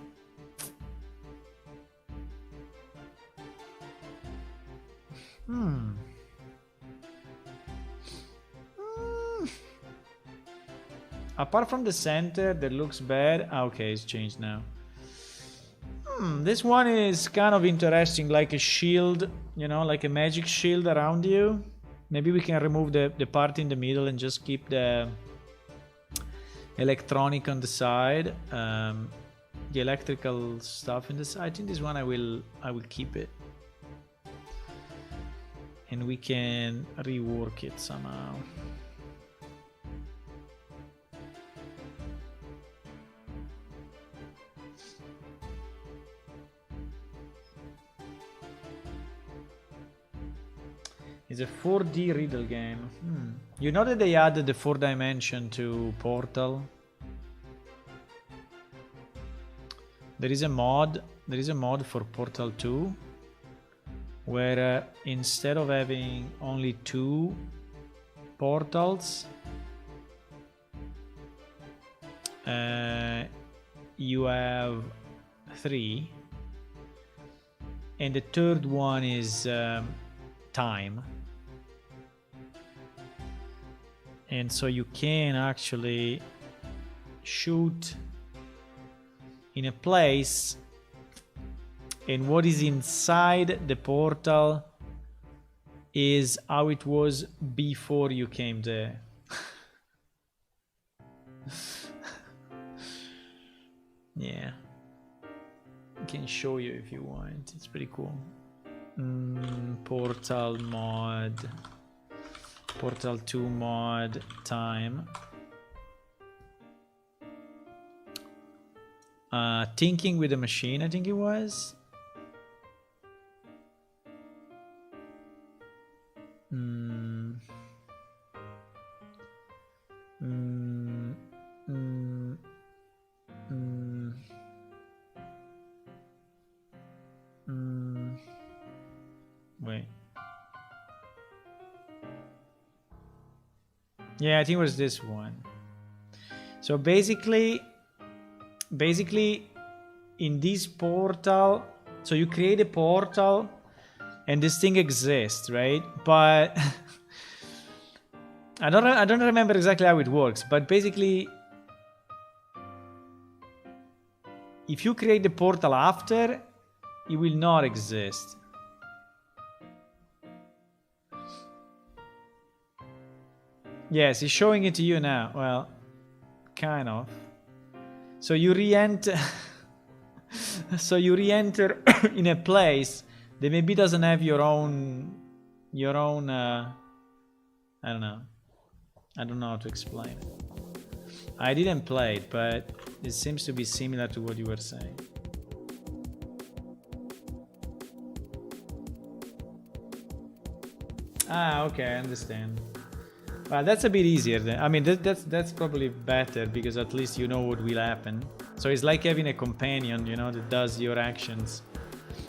Speaker 1: Apart from the center that looks bad. Okay, it's changed now. This one is kind of interesting, like a shield, you know, like a magic shield around you. Maybe we can remove the part in the middle and just keep the electronic on the side. The electrical stuff in the side. I think this one I will keep it. And we can rework it somehow. It's a 4D riddle game. You know that they added the 4 dimension to Portal? There is a mod for Portal 2 where instead of having only 2 portals, you have 3, and the third one is time. And so you can actually shoot in a place, and what is inside the portal is how it was before you came there. Yeah, I can show you if you want. It's pretty cool. Portal mod, Portal 2 mod, time. Thinking with a machine, I think it was. Wait. Yeah, I think it was this one. So basically in this portal, so you create a portal and this thing exists, right? But I don't remember exactly how it works, but basically if you create the portal after, it will not exist. Yes, it's showing it to you now. Well, kind of. So you re-enter so you re-enter in a place that maybe doesn't have your own I don't know. I don't know how to explain it. I didn't play it, but it seems to be similar to what you were saying. Ah, okay, I understand. Well, that's a bit easier then. I mean, that's probably better because at least you know what will happen. So it's like having a companion, you know, that does your actions.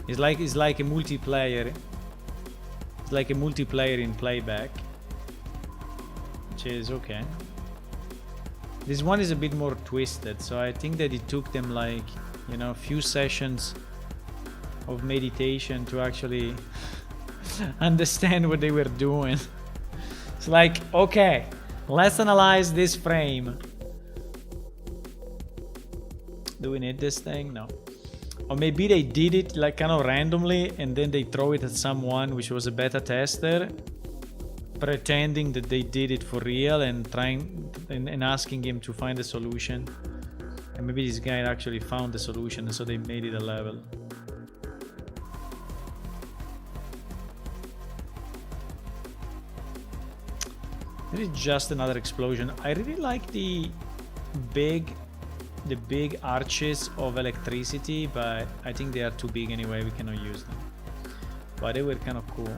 Speaker 1: It's like a multiplayer. It's like a multiplayer in playback, which is okay. This one is a bit more twisted, so I think that it took them like, you know, a few sessions of meditation to actually understand what they were doing. It's like, okay, let's analyze this frame. Do we need this thing? No. Or maybe they did it like kind of randomly and then they throw it at someone which was a beta tester, pretending that they did it for real and trying and asking him to find a solution. And maybe this guy actually found the solution, and so they made it a level. This is just another explosion. I really like the big arches of electricity, but I think they are too big anyway. We cannot use them. But they were kind of cool.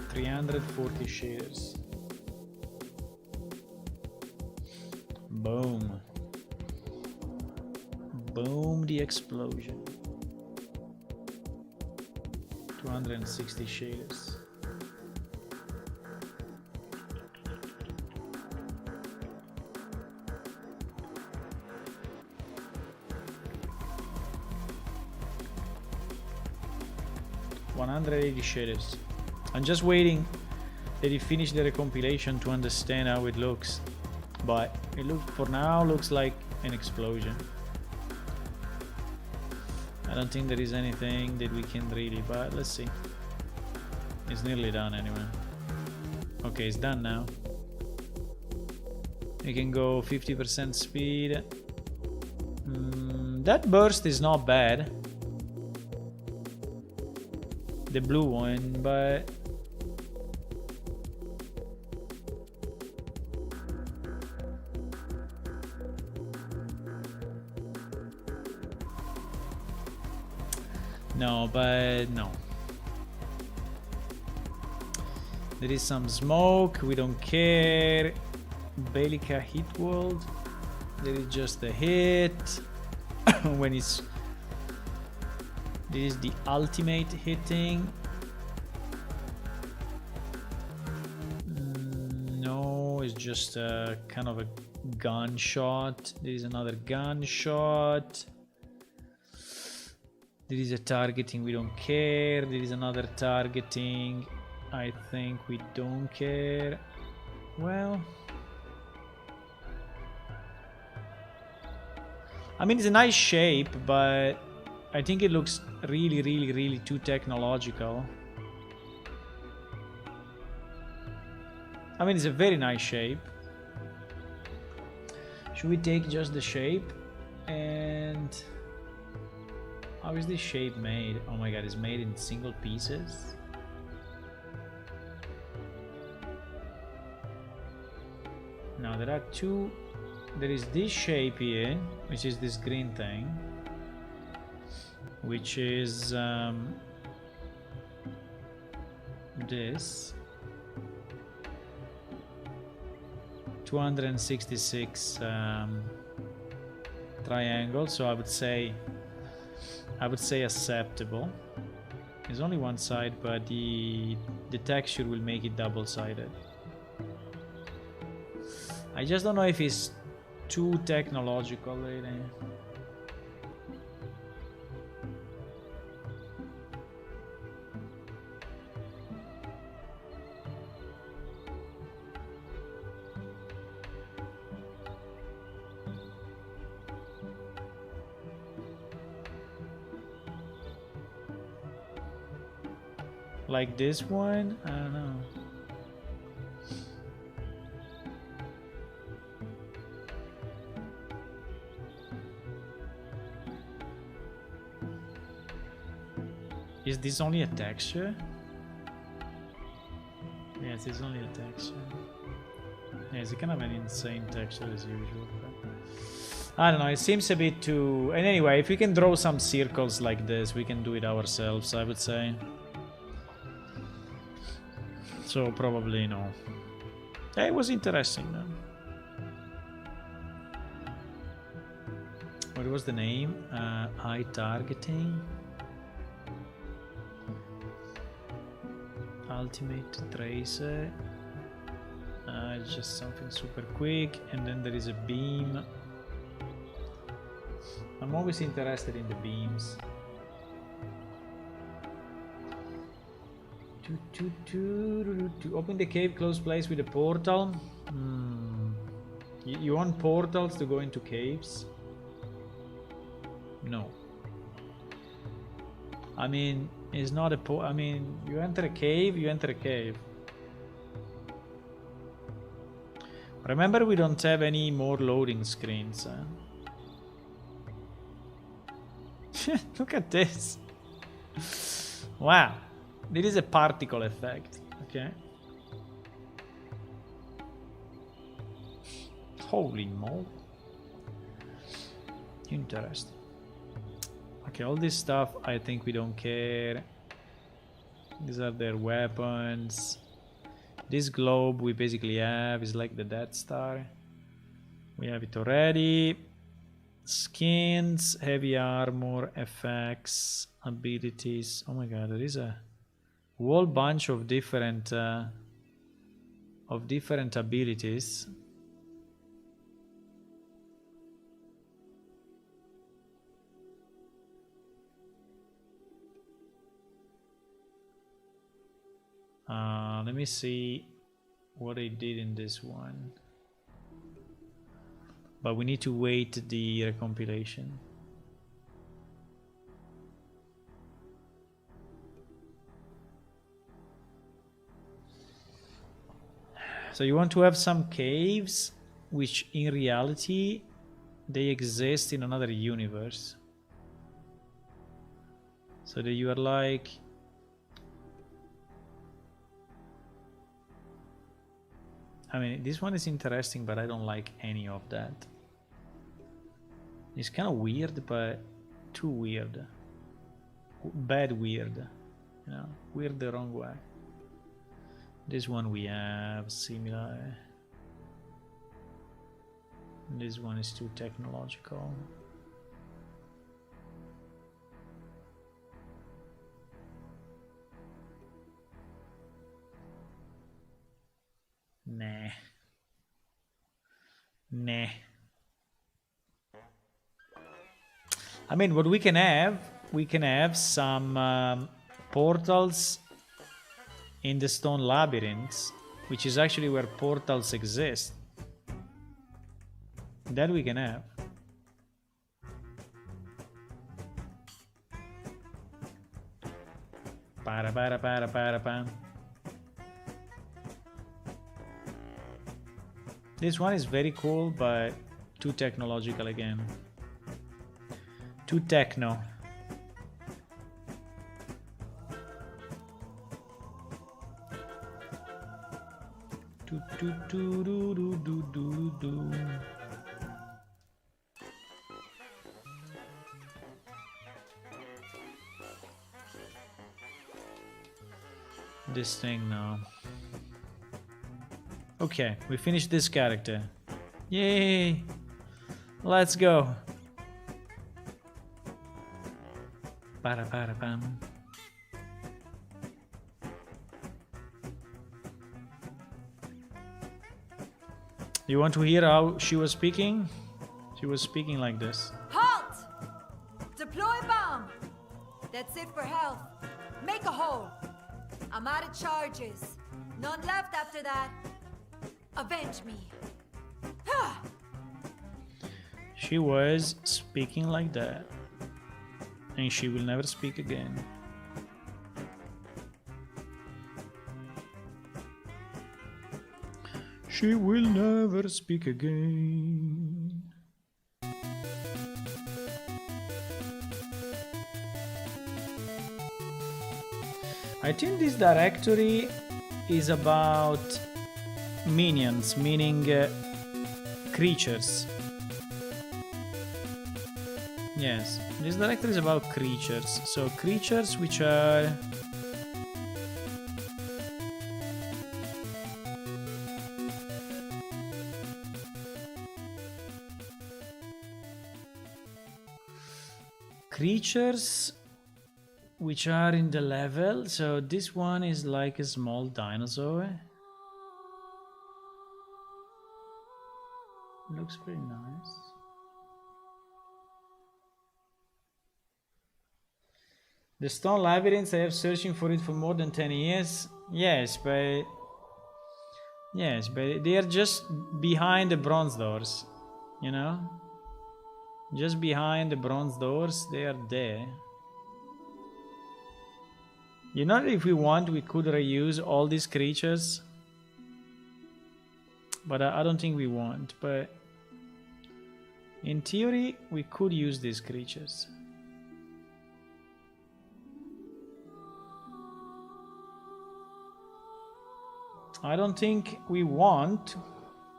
Speaker 1: 340 shares. Boom. Boom, the explosion. 260 shares. $180 shares. I'm just waiting that he finish the recompilation to understand how it looks. But it looks, for now, looks like an explosion. I don't think there is anything that we can really, but let's see. It's nearly done anyway. Okay, it's done now. You can go 50% speed. That burst is not bad. The blue one, but no, no. There is some smoke, we don't care. Belica hit world. There is just a hit. When it's... This is the ultimate hitting. No, it's just a kind of a gunshot. There is another gunshot. There is a targeting, we don't care. There is another targeting. I think we don't care. Well, I mean, it's a nice shape, but I think it looks really too technological. I mean, it's a very nice shape. Should we take just the shape? And how is this shape made? Oh my god, it's made in single pieces. Now there are two. There is this shape here, which is this green thing, which is this 266 triangle. So I would say acceptable. There's only one side, but the texture will make it double-sided. I just don't know if it's too technological really. Like this one? I don't know. Is this only a texture? Yes, it's only a texture. Yeah, it's kind of an insane texture as usual. But I don't know, it seems a bit too... And anyway, if we can draw some circles like this, we can do it ourselves, I would say. So probably no. Yeah, it was interesting though. What was the name? Eye targeting. Ultimate tracer. It's just something super quick, and then there is a beam. I'm always interested in the beams. Open the cave, close place with a portal. You want portals to go into caves? No. I mean, it's not a I mean, you enter a cave, you enter a cave. Remember, we don't have any more loading screens. Look at this. Wow. There is a particle effect. Okay. Holy moly. Interesting. Okay, all this stuff I think we don't care. These are their weapons. This globe we basically have is like the Death Star. We have it already. Skins, heavy armor, effects, abilities. Oh my god, there is a whole bunch of different abilities. Let me see what I did in this one. But we need to wait the recompilation. So you want to have some caves, which in reality, they exist in another universe. So that you are like... I mean, this one is interesting, but I don't like any of that. It's kind of weird, but too weird. Bad weird. You know, weird the wrong way. This one we have similar. This one is too technological. Nah. Nah. I mean, what we can have some portals in the stone labyrinths, which is actually where portals exist. That we can have. Para. This one is very cool, but too technological again. Too techno. This thing now. Okay, we finished this character. Yay! Let's go. Para-para-pam. You want to hear how she was speaking? She was speaking like this.
Speaker 6: Halt! Deploy bomb! That's it for health. Make a hole. I'm out of charges. None left after that. Avenge me.
Speaker 1: She was speaking like that. And she will never speak again. She will never speak again. I think this directory is about minions, meaning creatures. Yes, this directory is about creatures. So creatures which are... creatures which are in the level. So this one is like a small dinosaur. Looks pretty nice. The stone labyrinths, I have searching for it for more than 10 years. Yes, but they are just behind the bronze doors, you know? Just behind the bronze doors, they are there. You know, if we want, we could reuse all these creatures. But I don't think we want. But in theory, we could use these creatures. I don't think we want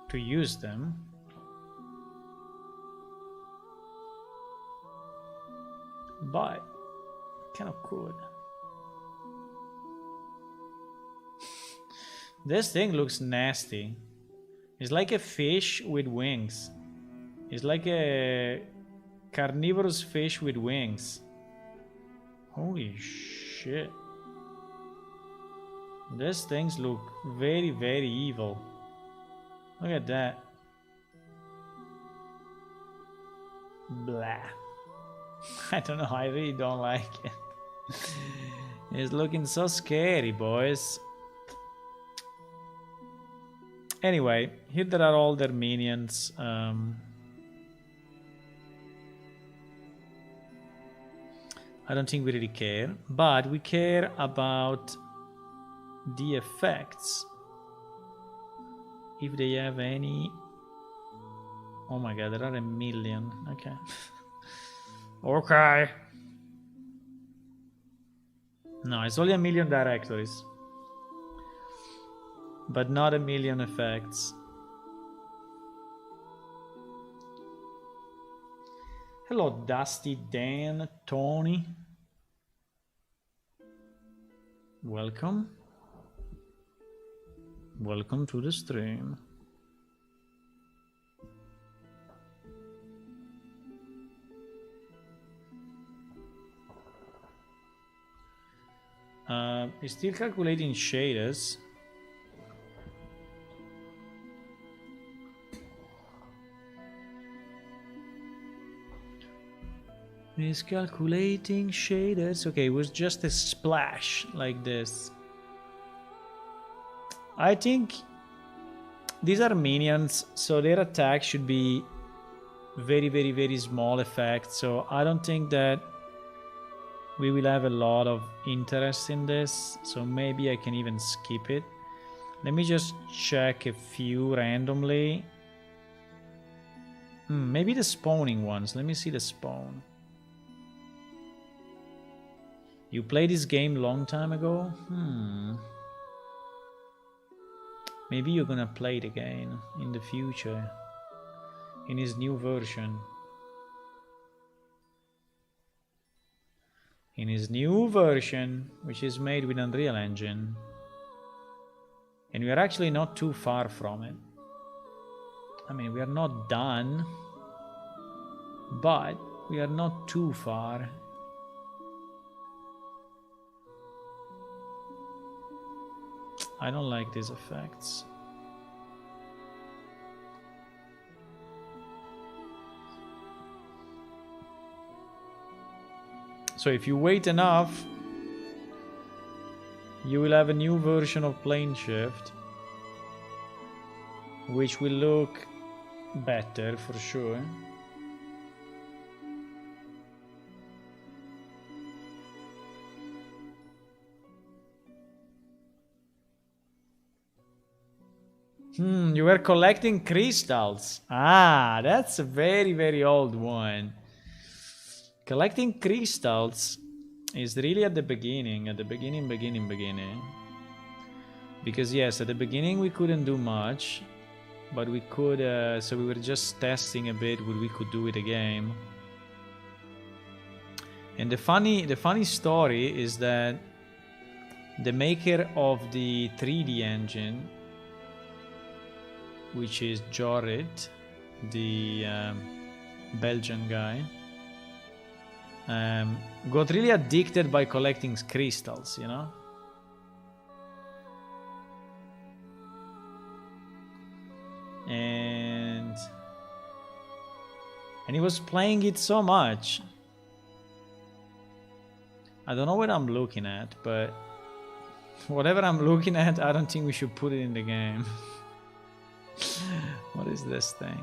Speaker 1: to use them. But kind of could. This thing looks nasty. It's like a fish with wings. It's like a carnivorous fish with wings. Holy shit. These things look very, very evil. Look at that. Blah. I don't know, I really don't like it. It's looking so scary, boys. Anyway, here there are all their minions. I don't think we really care, but we care about the effects. If they have any. Oh my god, there are a million. Okay. Okay. No, it's only a million directories. But not a million effects. Hello, Dusty, Dan, Tony. Welcome. Welcome to the stream. It's still calculating shaders. It's calculating shaders. Okay, it was just a splash like this. I think these are minions, so their attack should be very, very, very small effect. So I don't think that we will have a lot of interest in this. So maybe I can even skip it. Let me just check a few randomly. Maybe the spawning ones. Let me see the spawn. You played this game long time ago? Maybe you're gonna play it again in the future. In his new version. In his new version, which is made with Unreal Engine. And we are actually not too far from it. I mean, we are not done. But we are not too far. I don't like these effects. So if you wait enough, you will have a new version of Plane Shift, which will look better for sure. You were collecting crystals. Ah, that's a very, very old one. Collecting crystals is really at the beginning, beginning. Because yes, at the beginning we couldn't do much, but we could, so we were just testing a bit what we could do with the game. And the funny story is that the maker of the 3D engine, which is Jorrit, the Belgian guy, got really addicted by collecting crystals, you know? And he was playing it so much. I don't know what I'm looking at, but whatever I'm looking at, I don't think we should put it in the game. What is this thing?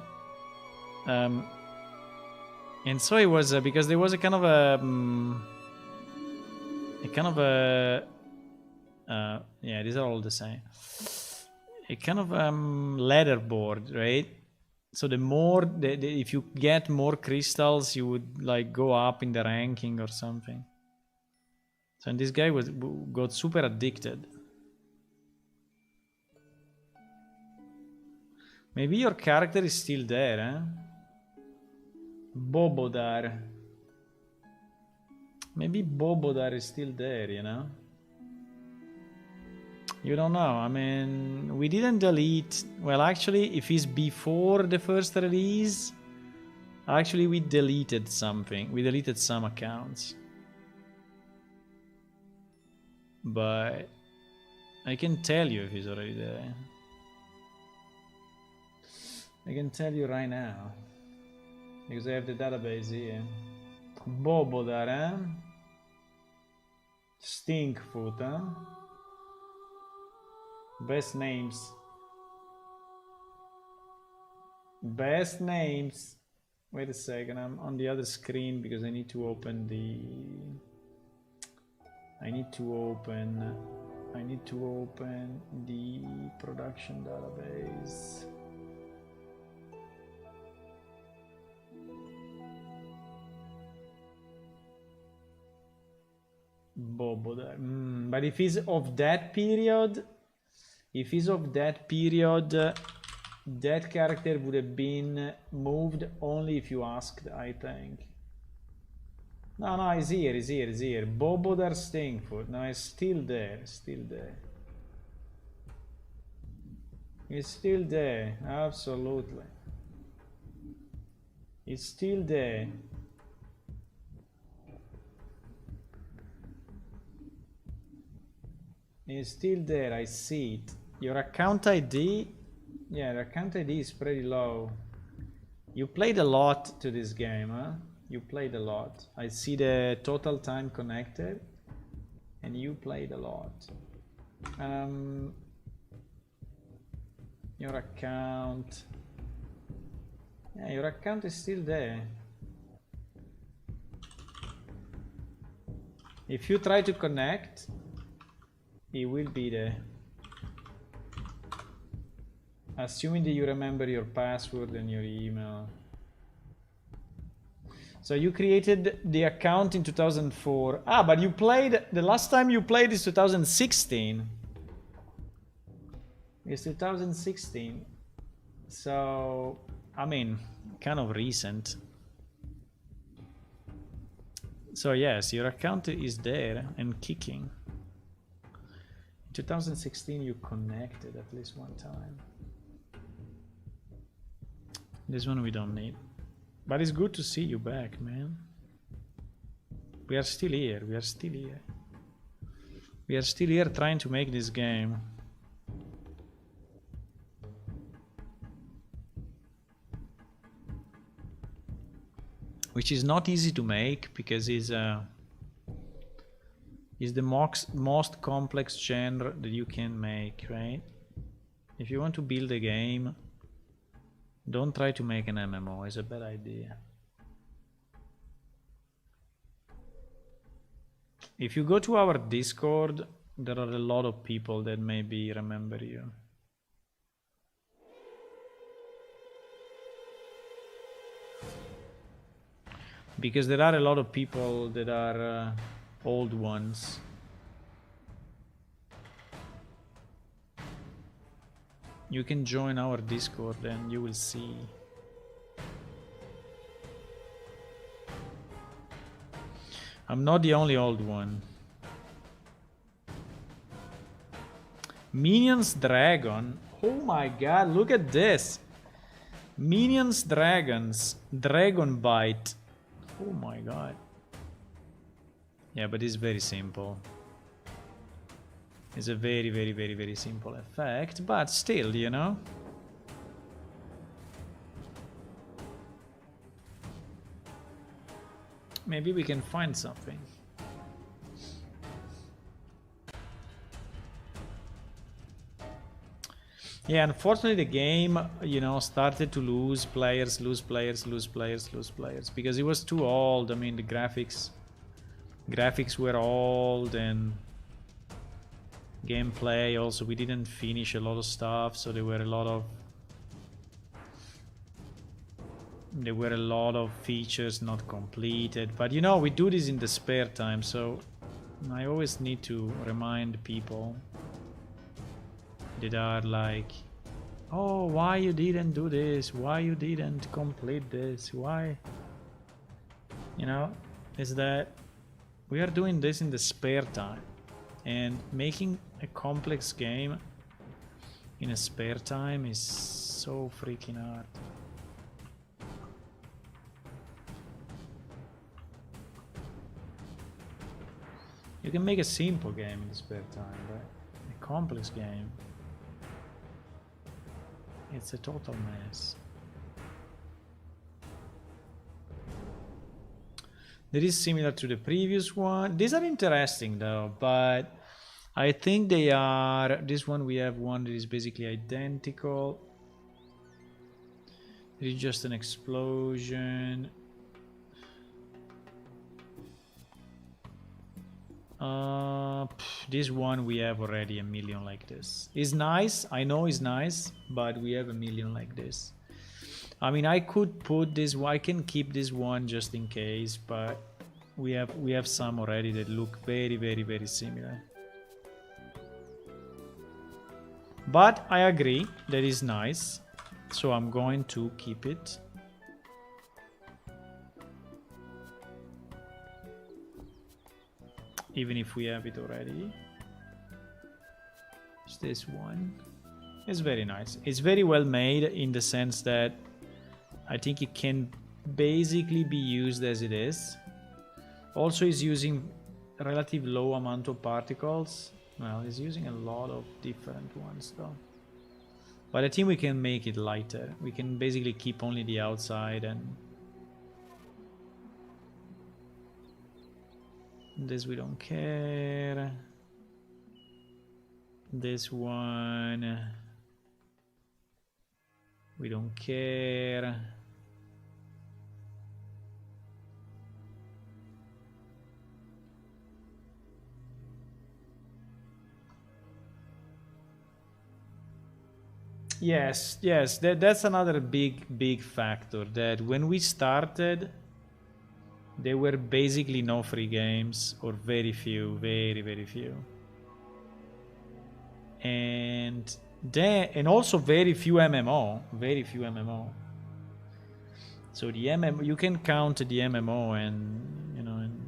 Speaker 1: And so it was because there was a kind of yeah, these are all the same. A kind of leaderboard, right? So the more if you get more crystals, you would like go up in the ranking or something. So and this guy got super addicted. Maybe your character is still there, eh? Bobodar. Maybe Bobodar is still there, you know? You don't know. I mean, we didn't delete... Well, actually, if it's before the first release... Actually, we deleted something. We deleted some accounts. But... I can tell you if he's already there. I can tell you right now. Because I have the database here. Bobodar, eh? Stinkfoot, huh? Best names. Best names. Wait a second, I'm on the other screen because I need to open the... I need to open the production database. Bobodar. But if he's of that period, that character would have been moved only if you asked, I think. No, he's here. Bobodar Stinkfoot. No, he's still there, He's still there, absolutely. He's still there. He's still there, I see it. Your account ID? Yeah, the account ID is pretty low. You played a lot to this game, huh? You played a lot. I see the total time connected. And you played a lot. Your account... Yeah, your account is still there. If you try to connect... It will be there. Assuming that you remember your password and your email. So you created the account in 2004. Ah, but you played... The last time you played is 2016. It's 2016. So, I mean, kind of recent. So yes, your account is there and kicking. 2016 you connected at least one time. This one we don't need. But it's good to see you back, man. We are still here, we are still here trying to make this game. Which is not easy to make because it's the most complex genre that you can make, right? If you want to build a game, don't try to make an MMO, it's a bad idea. If you go to our Discord, there are a lot of people that maybe remember you. Because there are a lot of people that are old ones. You can join our Discord and you will see. I'm not the only old one. Minions Dragon. Oh my god, look at this. Minions Dragons. Dragon Bite. Oh my god. Yeah, but it's very simple. It's a very, very, very, very simple effect, but still, you know. Maybe we can find something. Yeah, unfortunately the game, you know, started to lose players because it was too old. I mean, the graphics were old and gameplay also, we didn't finish a lot of stuff, so there were a lot of features not completed. But you know, we do this in the spare time, so I always need to remind people that are like Oh, why you didn't do this? Why you didn't complete this? Why? You know, is that we are doing this in the spare time, and making a complex game in a spare time is so freaking hard. You can make a simple game in the spare time, but a complex game, it's a total mess. That is similar to the previous one. These are interesting though, but I think they are... This one, we have one that is basically identical. It is just an explosion. This one we have already a million like this. It's nice, I know it's nice, but we have a million like this. I mean, I could put this, I can keep this one just in case, but we have some already that look very, very, very similar. But I agree, that is nice, so I'm going to keep it. Even if we have it already. It's this one. It's very nice. It's very well made in the sense that I think it can basically be used as it is. Also, is using a relative low amount of particles. Well, it's using a lot of different ones though. But I think we can make it lighter. We can basically keep only the outside, and this we don't care. This one we don't care. Yes, that's another big factor, that when we started there were basically no free games, or very few, very few. And also very few MMO. So the MMO, you can count the MMO and, you know, in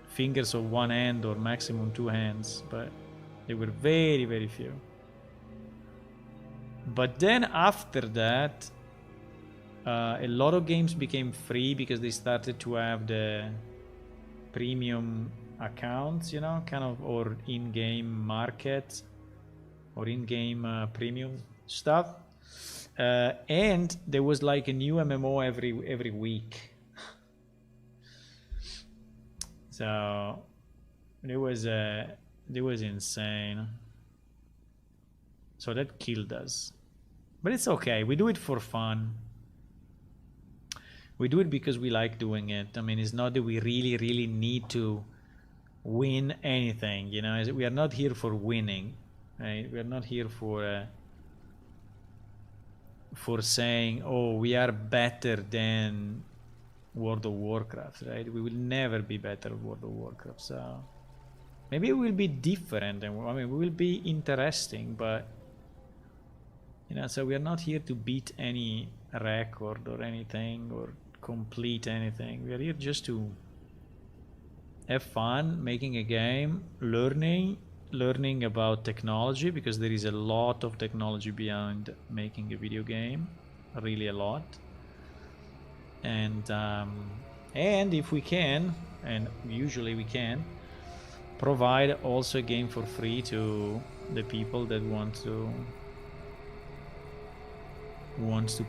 Speaker 1: fingers of one hand or maximum two hands, but they were very few. But then after that, a lot of games became free because they started to have the premium accounts, you know, kind of, or in-game market, or in-game premium stuff. And there was like a new MMO every week. So it was insane. So that killed us. But it's okay, we do it for fun. We do it because we like doing it. I mean, it's not that we really need to win anything, you know. We are not here for winning, right? We are not here for saying, oh, we are better than World of Warcraft, right? We will never be better at World of Warcraft. So maybe it will be different, and I mean, we will be interesting, but you know, so we are not here to beat any record or anything, or complete anything. We are here just to have fun making a game, learning about technology, because there is a lot of technology behind making a video game, really a lot. And if we can, and usually we can, provide also a game for free to the people that wants to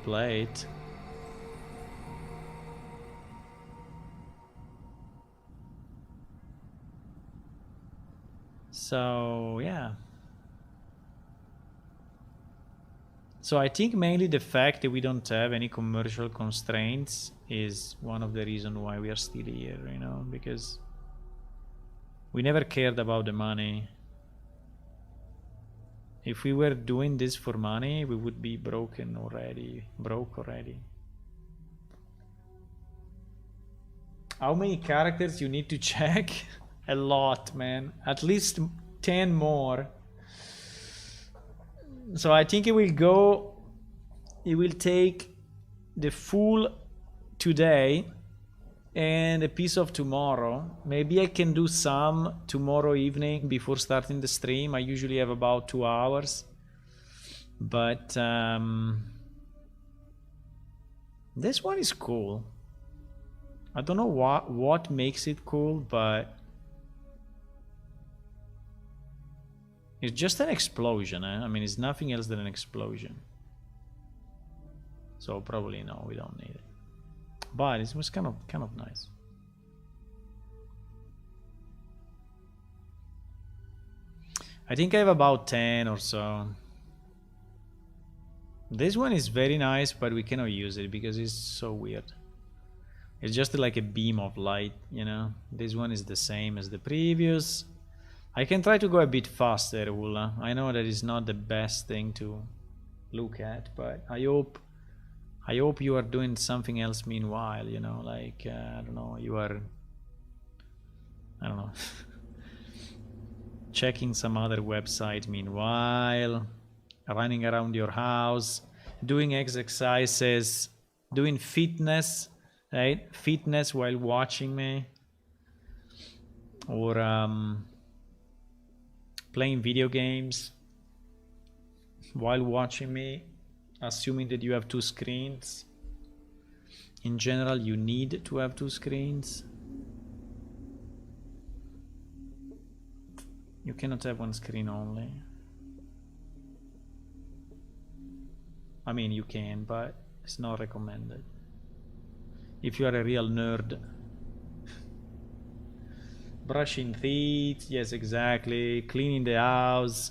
Speaker 1: play it. So yeah. So I think mainly the fact that we don't have any commercial constraints is one of the reasons why we are still here, you know, because we never cared about the money. If we were doing this for money, we would be broke already. How many characters you need to check? A lot, man. At least 10 more. So I think it will go it will take the full today and a piece of tomorrow. Maybe I can do some tomorrow evening before starting the stream. I usually have about 2 hours. But this one is cool. I don't know what makes it cool, but it's just an explosion. I mean, it's nothing else than an explosion. So probably no, we don't need it. But it was kind of nice. I think I have about 10 or so. This one is very nice, but we cannot use it because it's so weird. It's just like a beam of light, you know. This one is the same as the previous. I can try to go a bit faster, Ulla. I know that is not the best thing to look at, but I hope you are doing something else meanwhile, you know, like, I don't know, you are, I don't know, checking some other website meanwhile, running around your house, doing exercises, doing fitness, right? Fitness while watching me, or playing video games while watching me, assuming that you have 2 screens. In general, you need to have 2 screens. You cannot have 1 screen only. I mean, you can, but it's not recommended. If you are a real nerd. Brushing teeth, yes, exactly. Cleaning the house.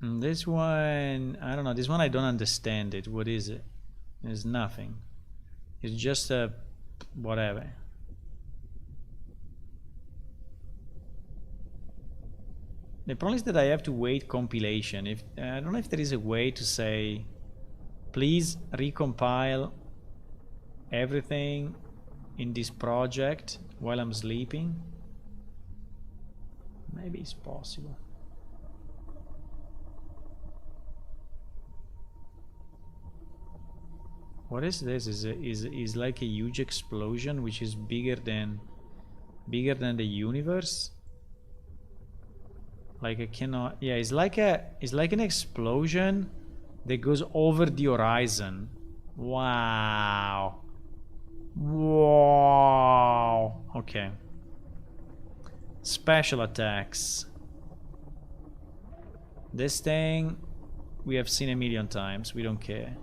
Speaker 1: And this one, I don't know. This one I don't understand it. What is it? It's nothing. It's just a whatever. The problem is that I have to wait compilation. If I don't know if there is a way to say, please recompile everything in this project while I'm sleeping. Maybe it's possible. What is this? Is like a huge explosion which is bigger than the universe? Like I cannot, yeah, it's like an explosion that goes over the horizon. Wow. Wow. Okay. Special attacks. This thing we have seen a million times. We don't care.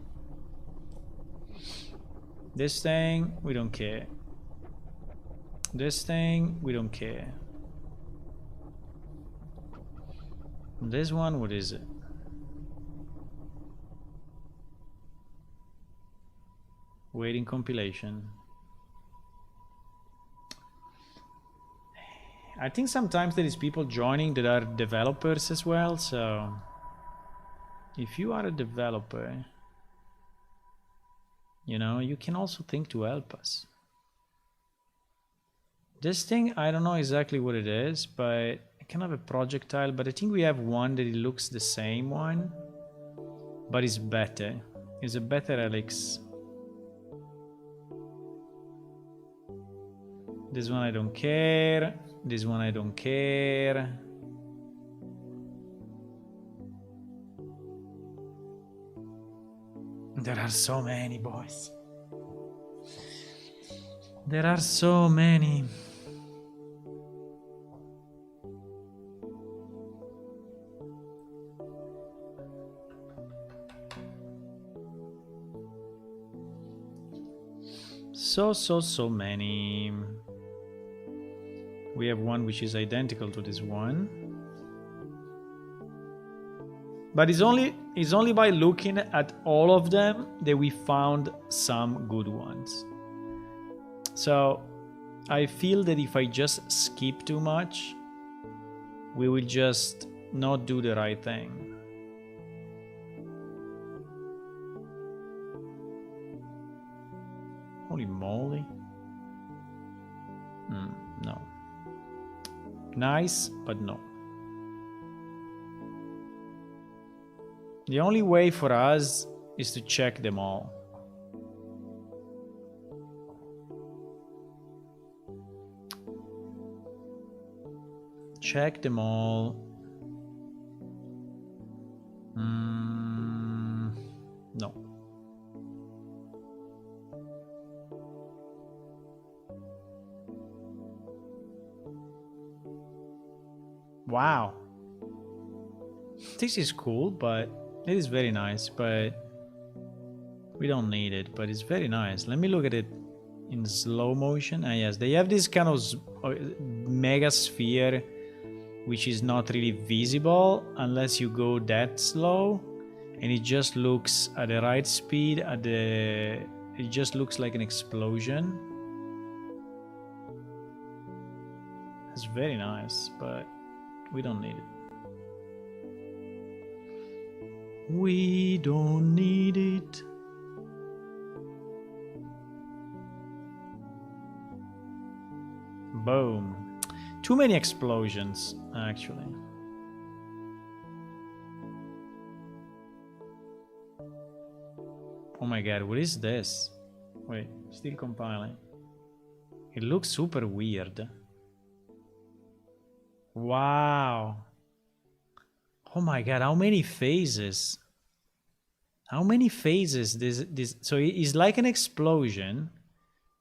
Speaker 1: This thing we don't care. This thing we don't care. This one, what is it? Waiting compilation. I think sometimes there is people joining that are developers as well, so if you are a developer, you know, you can also think to help us. This thing, I don't know exactly what it is, but I can have a projectile, but I think we have one that it looks the same one, but it's better. It's a better helix. This one I don't care. This one I don't care. There are so many, boys. There are so many. So many. We have one which is identical to this one. But it's only by looking at all of them that we found some good ones. So I feel that if I just skip too much, we will just not do the right thing. Holy moly. No. Nice, but no. The only way for us is to check them all. Check them all. No. Wow. This is cool, but it is very nice, but we don't need it, but it's very nice. Let me look at it in slow motion. Ah, yes, they have this kind of mega sphere, which is not really visible unless you go that slow, and it just looks at the right speed, it just looks like an explosion. It's very nice, but we don't need it. We don't need it. Boom. Too many explosions, actually. Oh my god, what is this? Wait, still compiling. It looks super weird. Wow. Oh my god, how many phases? How many phases this so it's like an explosion,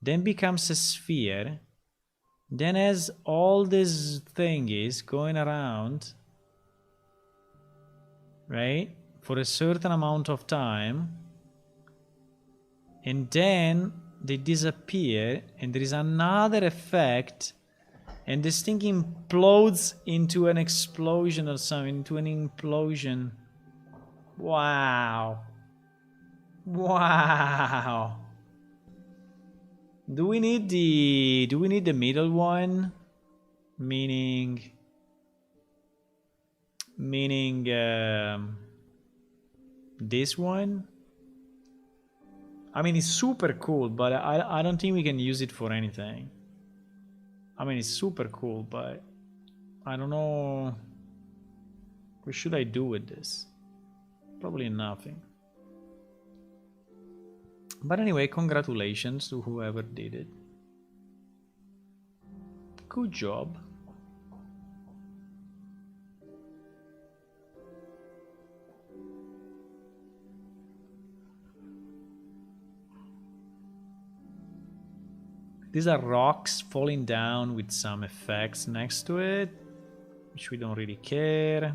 Speaker 1: then becomes a sphere, then has all these thingies going around, right? For a certain amount of time. And then they disappear and there is another effect. And this thing implodes into an explosion or something, into an implosion. Wow. Wow. Do we need the middle one? Meaning this one? I mean, it's super cool, but I don't think we can use it for anything. I mean, it's super cool, but I don't know. What should I do with this? Probably nothing. But anyway, congratulations to whoever did it. Good job. These are rocks falling down with some effects next to it, which we don't really care.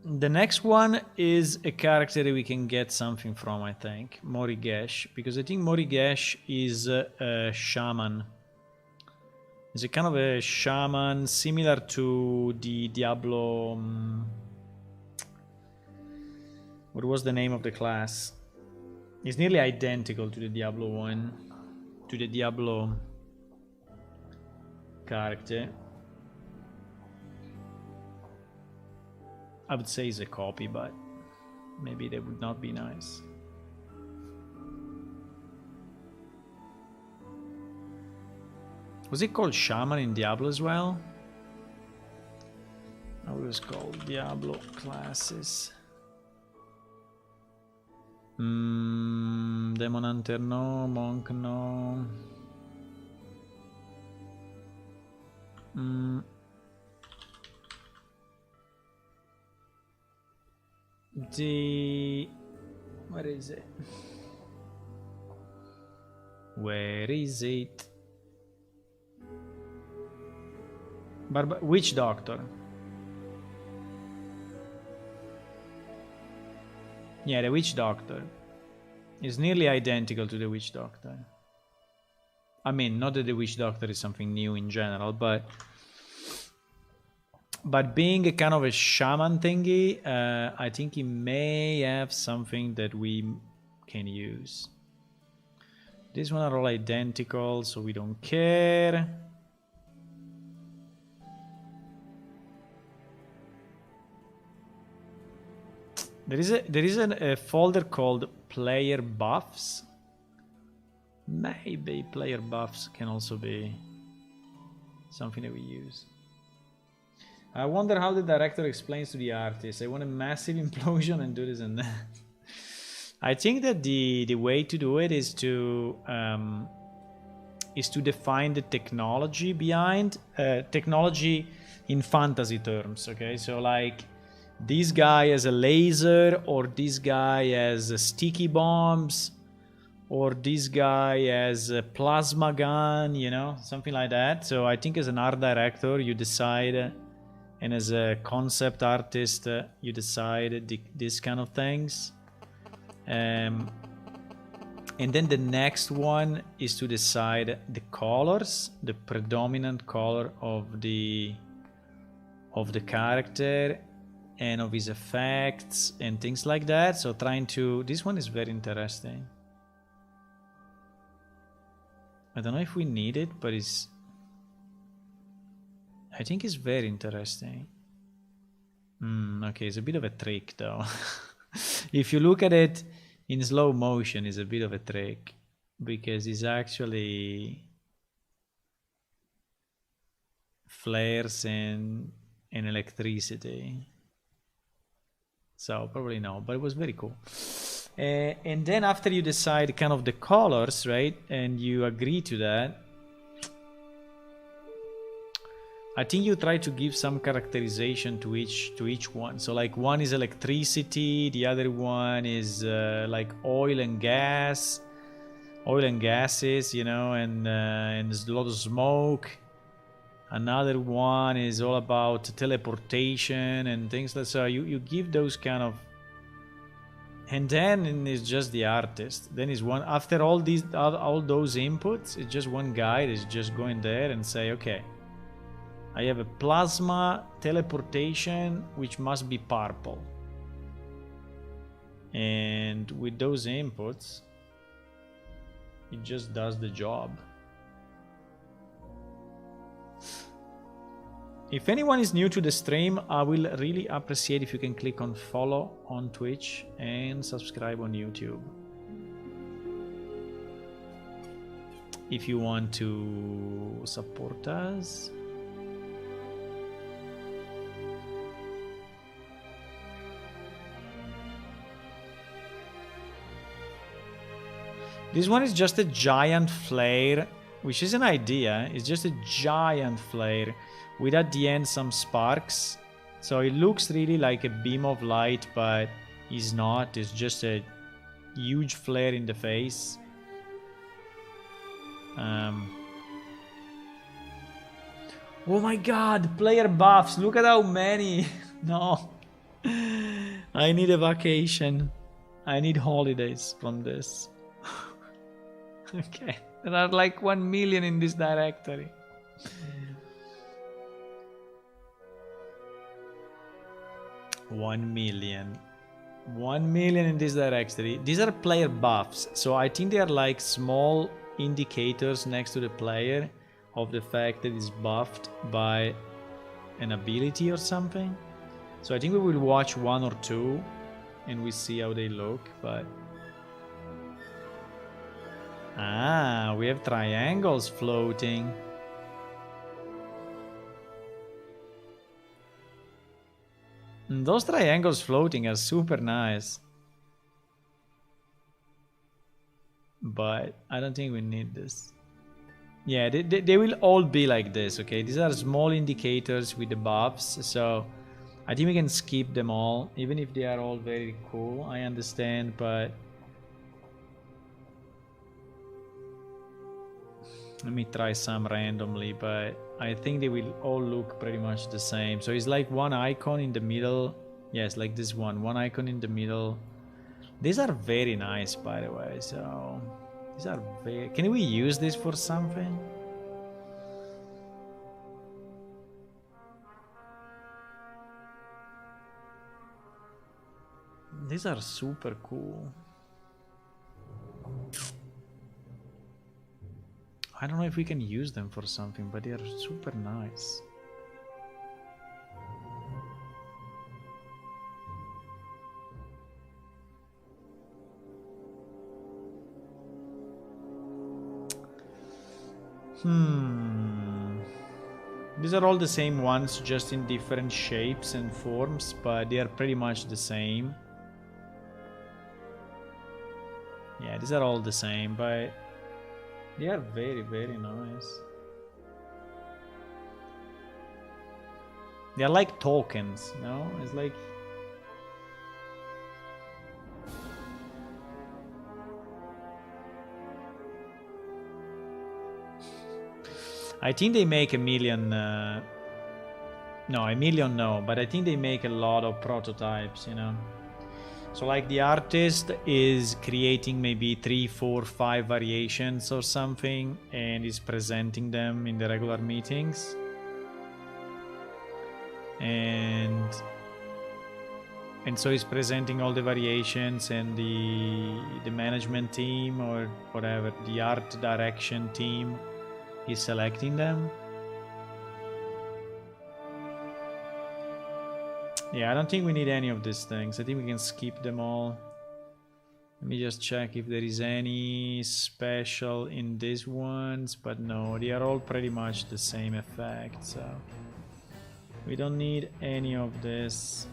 Speaker 1: The next one is a character that we can get something from, I think. Morigesh, because I think Morigesh is a shaman. He's a kind of a shaman similar to the Diablo... what was the name of the class? It's nearly identical to the Diablo one, to the Diablo character. I would say it's a copy, but maybe that would not be nice. Was it called Shaman in Diablo as well? I was called Diablo classes. Demon Hunter no, Monk no. Where is it? Where is it? Witch Doctor. Yeah, the Witch Doctor is nearly identical to the Witch Doctor. I mean, not that the Witch Doctor is something new in general, but being a kind of a shaman thingy, I think he may have something that we can use. These one are all identical, so we don't care. There is a folder called player buffs. Maybe player buffs can also be something that we use. I wonder how the director explains to the artist. I want a massive implosion and do this and that. I think that the way to do it is to define the technology behind technology in fantasy terms. Okay, so like this guy has a laser, or this guy has sticky bombs, or this guy has a plasma gun, you know, something like that. So I think as an art director, you decide, and as a concept artist, you decide these kind of things. And then the next one is to decide the colors, the predominant color of the character and of his effects and things like that. So trying to, this one is very interesting. I don't know if we need it, but I think it's very interesting. Okay, it's a bit of a trick though. If you look at it in slow motion, it's a bit of a trick, because it's actually flares and electricity. So probably no, but it was very cool. And then after you decide kind of the colors, right, and you agree to that, I think you try to give some characterization to each one. So like one is electricity, the other one is like oil and gases, you know, and there's a lot of smoke. Another one is all about teleportation and things like that. So you give those kind of, and then it's just the artist. Then is one, after all those inputs, it's just one guy that's just going there and say, okay, I have a plasma teleportation which must be purple. And with those inputs, it just does the job. If anyone is new to the stream, I will really appreciate if you can click on follow on Twitch and subscribe on YouTube. If you want to support us. This one is just a giant flare, which is an idea. It's just a giant flare with at the end some sparks. So it looks really like a beam of light, but it's not. It's just a huge flare in the face. Oh my god, player buffs. Look at how many. No. I need a vacation. I need holidays from this. Okay, there are like 1 million in this directory. $1 million. 1 million in this directory. These are player buffs, so I think they are like small indicators next to the player of the fact that it's buffed by an ability or something. So I think we will watch one or two and we see how they look, but we have triangles floating. And those triangles floating are super nice. But I don't think we need this. Yeah, they will all be like this, okay? These are small indicators with the buffs, so I think we can skip them all, even if they are all very cool, I understand, but let me try some randomly, but I think they will all look pretty much the same. So it's like one icon in the middle. Yes, like this one icon in the middle. These are very nice, by the way. So these are very... Can we use this for something? These are super cool. I don't know if we can use them for something, but they are super nice. These are all the same ones, just in different shapes and forms, but they are pretty much the same. Yeah, these are all the same, but they are very, very nice. They are like tokens, no? It's like... I think they make a million... No, a million no, but I think they make a lot of prototypes, you know? So like the artist is creating maybe 3, 4, 5 variations or something and is presenting them in the regular meetings. And so he's presenting all the variations, and the management team or whatever, the art direction team is selecting them. Yeah, I don't think we need any of these things. I think we can skip them all. Let me just check if there is any special in these ones, but no, they are all pretty much the same effect, so we don't need any of this.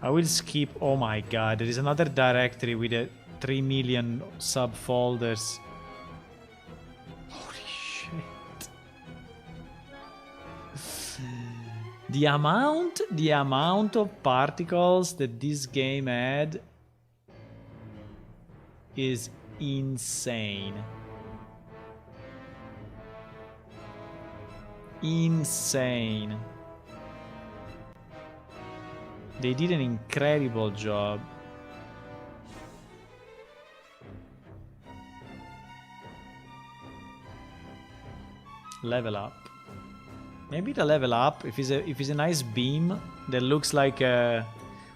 Speaker 1: I will skip. Oh my god, there is another directory with a 3 million subfolders. Holy shit. The amount of particles that this game had is insane. Insane. They did an incredible job. Level up. Maybe the level up, if it's a nice beam that looks like a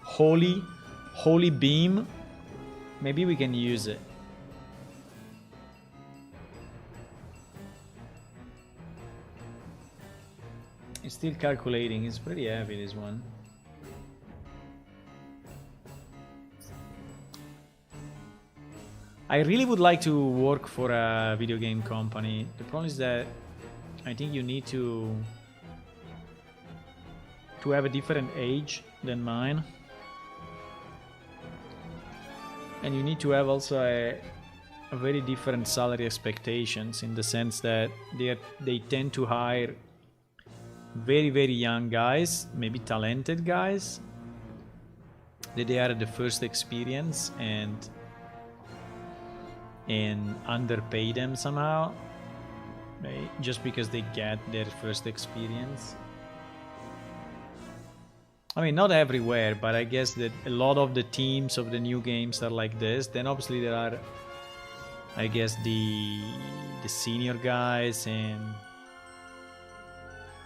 Speaker 1: holy beam, maybe we can use it. It's still calculating. It's pretty heavy, this one. I really would like to work for a video game company. The problem is that I think you need to have a different age than mine. And you need to have also a very different salary expectations, in the sense that they tend to hire very, very young guys, maybe talented guys, that they are the first experience and underpay them somehow, right? Just because they get their first experience. I mean, not everywhere, but I guess that a lot of the teams of the new games are like this. Then obviously there are, I guess, the senior guys, and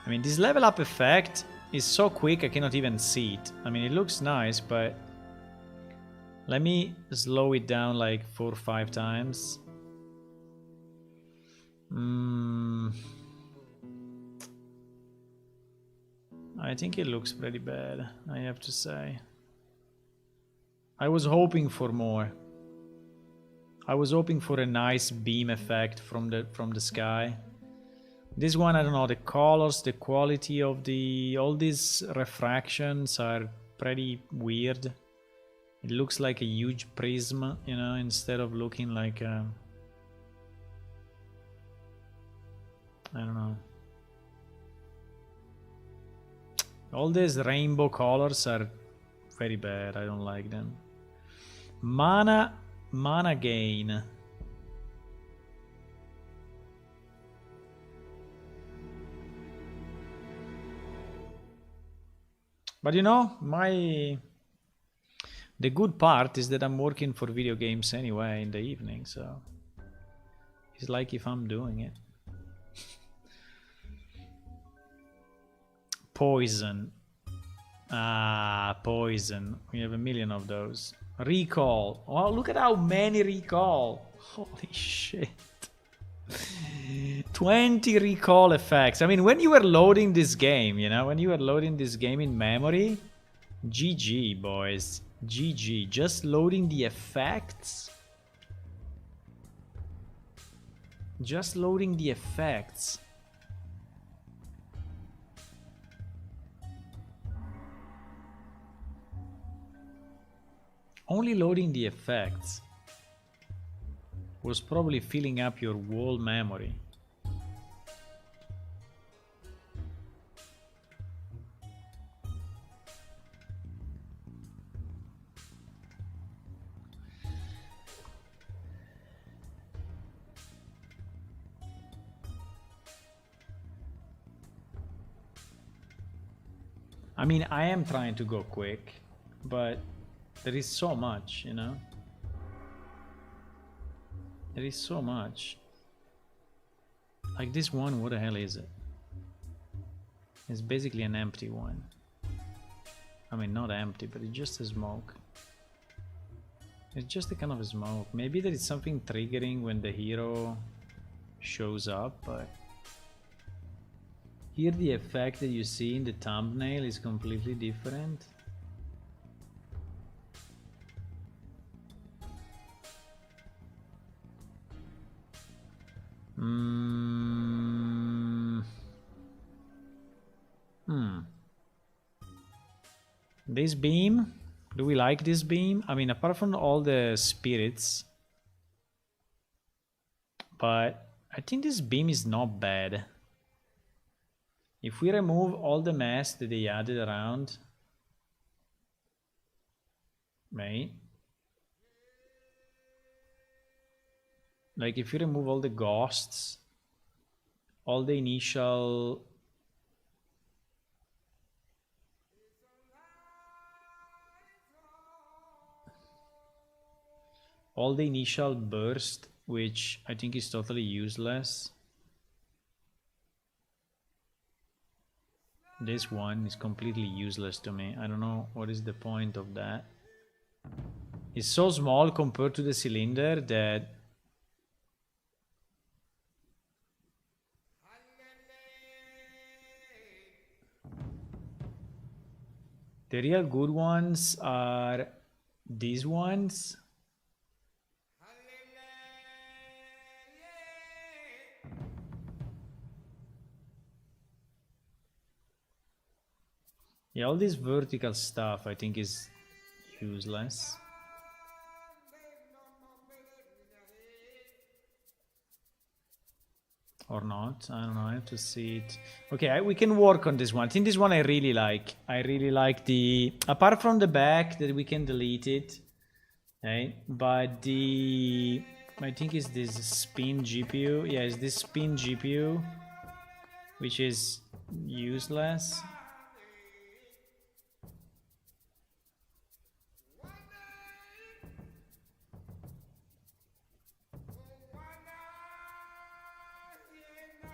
Speaker 1: I mean, this level up effect is so quick I cannot even see it. I mean, it looks nice, but let me slow it down like 4 or 5 times. I think it looks pretty bad, I have to say. I was hoping for more. I was hoping for a nice beam effect from the sky. This one, I don't know, the colors, the quality of all these refractions are pretty weird. It looks like a huge prism, you know, instead of looking like a... I don't know. All these rainbow colors are very bad. I don't like them. Mana gain. But you know, the good part is that I'm working for video games anyway in the evening, so it's like if I'm doing it. Poison. Poison. We have a million of those. Recall. Oh, look at how many recall. Holy shit. 20 recall effects. I mean, when you were loading this game, you know, when you were loading this game in memory, GG, boys. GG. Just loading the effects. Just loading the effects. Only loading the effects was probably filling up your wall memory. I mean, I am trying to go quick, but there is so much, you know? There is so much. Like this one, what the hell is it? It's basically an empty one. I mean, not empty, but it's just a smoke. It's just a kind of a smoke. Maybe there is something triggering when the hero shows up, but here the effect that you see in the thumbnail is completely different. This beam, do we like this beam? I mean, apart from all the spirits, but I think this beam is not bad. If we remove all the mess that they added around, right? Like if you remove all the ghosts, all the initial burst, which I think is totally useless. This one is completely useless to me. I don't know what is the point of that. It's so small compared to the cylinder that the real good ones are these ones. Yeah, all this vertical stuff I think is useless. Or not, I don't know, I have to see it. Okay, we can work on this one. I think this one I really like. I really like the, apart from the back that we can delete it, right? But the, I think is this spin GPU. Yeah, it's this spin GPU, which is useless.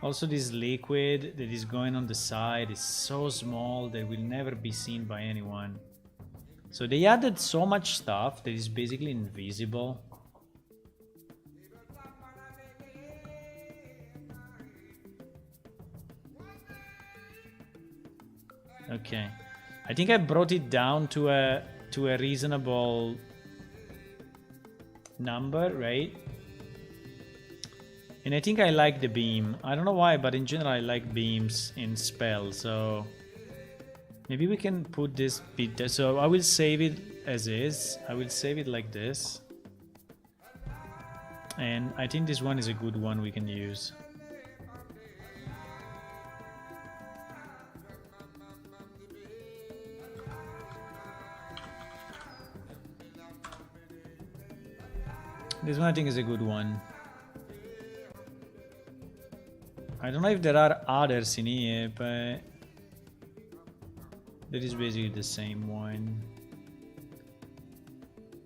Speaker 1: Also, this liquid that is going on the side is so small that will never be seen by anyone. So they added so much stuff that is basically invisible. Okay, I think I brought it down to a reasonable number, right? And I think I like the beam. I don't know why, but in general I like beams in spell, so maybe we can put this bit there. So I will save it as is. I will save it like this. And I think this one is a good one we can use. This one I think is a good one. I don't know if there are others in here, but that is basically the same one.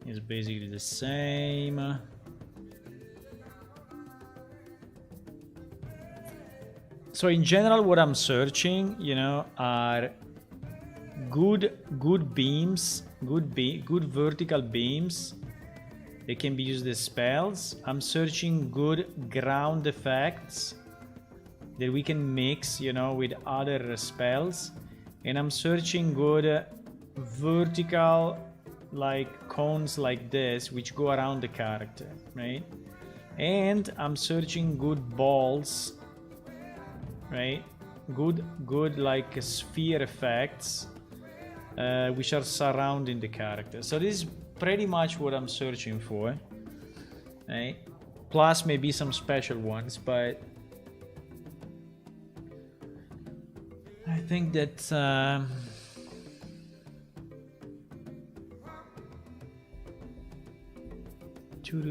Speaker 1: It's basically the same. So in general, what I'm searching, you know, are good beams, good vertical beams. They can be used as spells. I'm searching good ground effects that we can mix, you know, with other spells. And I'm searching good vertical like cones like this which go around the character, right? And I'm searching good balls, right? Good like sphere effects which are surrounding the character. So this is pretty much what I'm searching for, right? Plus maybe some special ones, but I think that you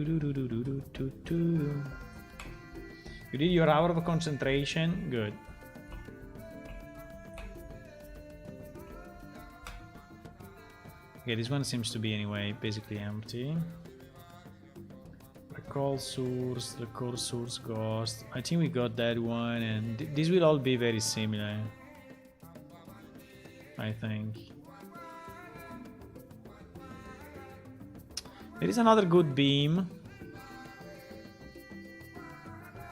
Speaker 1: did your hour of concentration. Good. Okay, this one seems to be anyway basically empty. Recall source, record source ghost. I think we got that one, and these will all be very similar, I think. There is another good beam,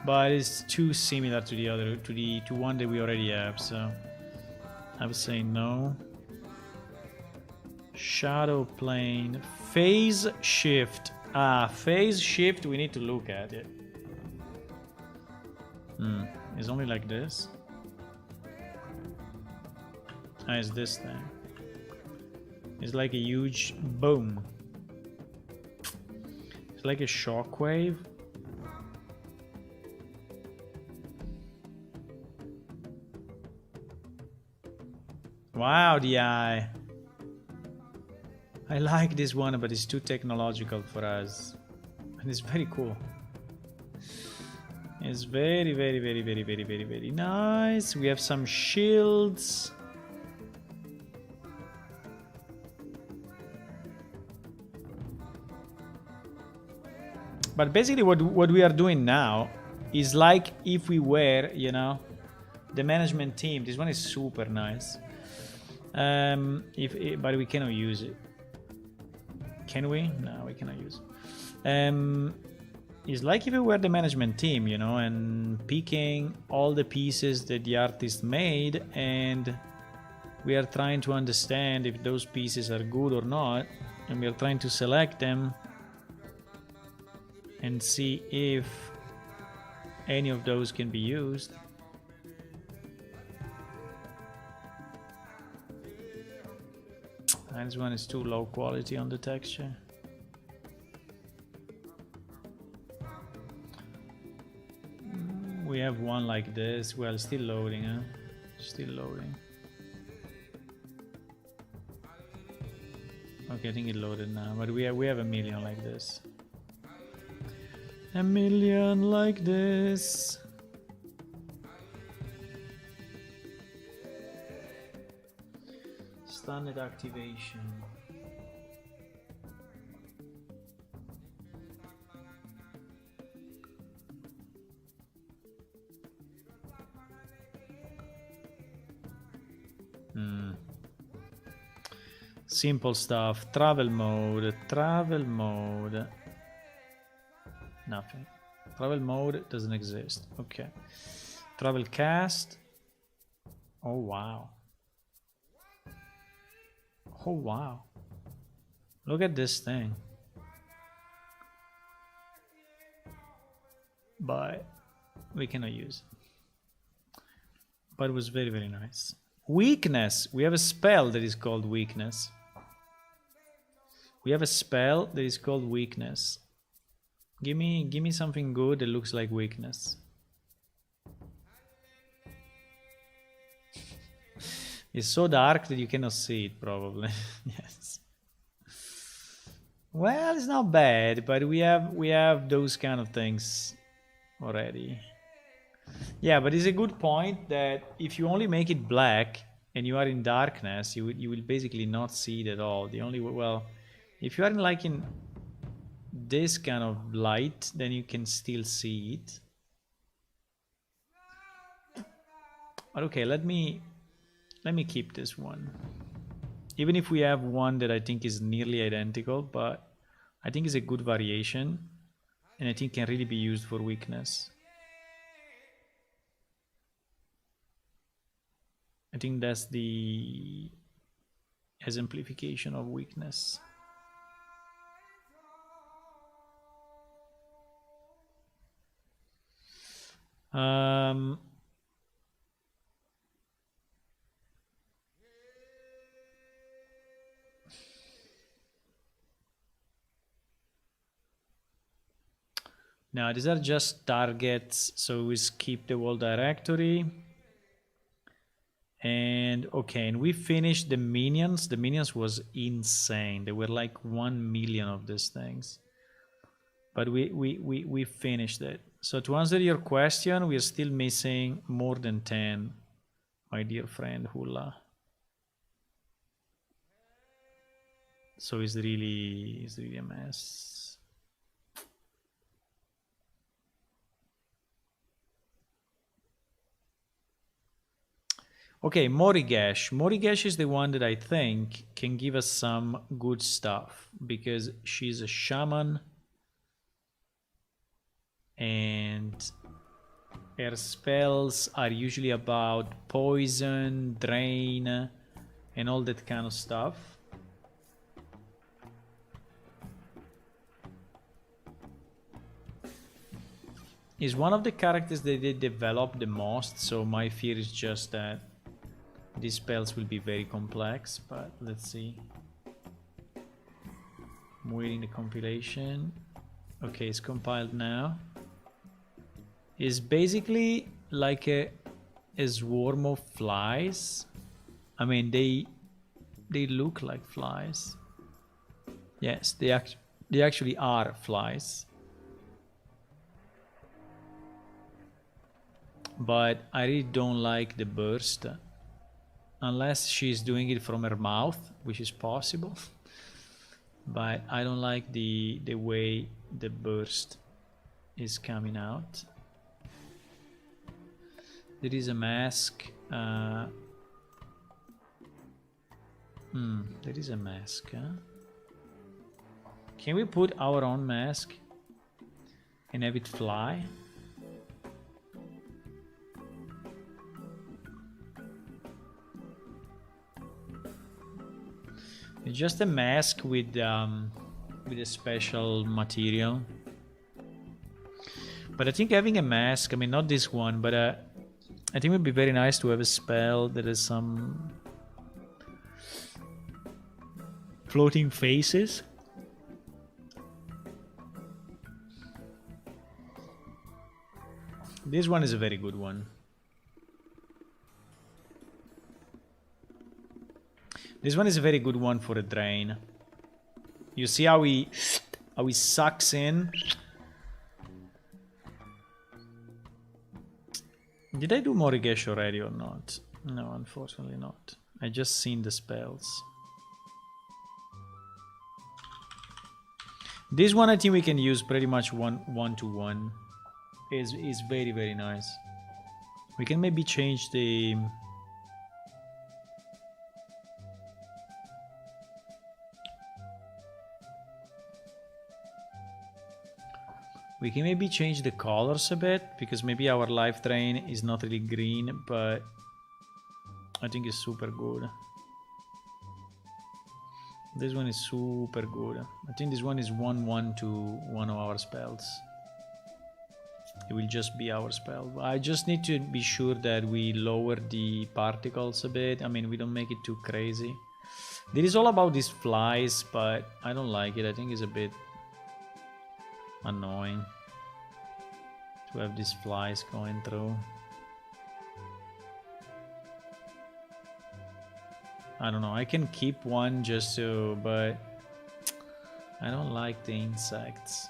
Speaker 1: but it's too similar to the other, to one that we already have, so I would say no. Shadow plane, phase shift. Phase shift, we need to look at it. It's only like this. It's this thing. It's like a huge boom. It's like a shockwave. Wow, the eye. I like this one, but it's too technological for us. And it's very cool. It's very, very, very, very, very, very, very nice. We have some shields. But basically what we are doing now is like if we were, you know, the management team. This one is super nice. But we cannot use it. Can we? No, we cannot use it. It's like if we were the management team, you know, and picking all the pieces that the artist made, and we are trying to understand if those pieces are good or not, and we are trying to select them and see if any of those can be used. And this one is too low quality on the texture. We have one like this. Well, still loading, huh? Still loading. Okay, I think it loaded now, but we have a million like this. A million like this. Standard activation. Simple stuff. Travel mode. Nothing. Travel mode doesn't exist. Okay. Travel cast. Oh wow. Oh wow. Look at this thing. But we cannot use it. But it was very, very nice. Weakness. We have a spell that is called weakness. We have a spell that is called weakness. Give me something good that looks like weakness. It's so dark that you cannot see it, probably. Yes. Well, it's not bad, but we have those kind of things already. Yeah, but it's a good point that if you only make it black and you are in darkness, you will basically not see it at all. The only, well, if you are in this kind of light, then you can still see it. But okay, let me keep this one. Even if we have one that I think is nearly identical, but I think it's a good variation, and I think can really be used for weakness. I think that's the exemplification of weakness. Now these are just targets, so we skip the whole directory. And okay, and we finished the minions. The minions was insane. There were like 1 million of these things. But we finished it. So to answer your question, we are still missing more than 10, my dear friend Hula. So it's really a mess. Okay, Morigesh. Morigesh is the one that I think can give us some good stuff because she's a shaman and her spells are usually about poison, drain, and all that kind of stuff. Is one of the characters that they develop the most, so my fear is just that these spells will be very complex, but let's see. I'm waiting the compilation. Okay, it's compiled now. It's basically like a swarm of flies. I mean, they look like flies. Yes, they actually are flies. But I really don't like the burst. Unless she's doing it from her mouth, which is possible. But I don't like the way the burst is coming out. There is a mask. There is a mask. Huh? Can we put our own mask and have it fly? It's just a mask with a special material. But I think having a mask, I mean not this one, but I think it would be very nice to have a spell that has some floating faces. This one is a very good one. This one is a very good one for a drain. You see how he sucks in? Did I do Morigesh already or not? No, unfortunately not. I just seen the spells. This one I think we can use pretty much one to one. Is very, very nice. We can maybe change the... We can maybe change the colors a bit, because maybe our life drain is not really green, but I think it's super good. This one is super good. I think this one is 1/1 to one of our spells. It will just be our spell. I just need to be sure that we lower the particles a bit. I mean, we don't make it too crazy. This is all about these flies, but I don't like it. I think it's a bit annoying to have these flies going through. I don't know, I can keep one just to, but I don't like the insects.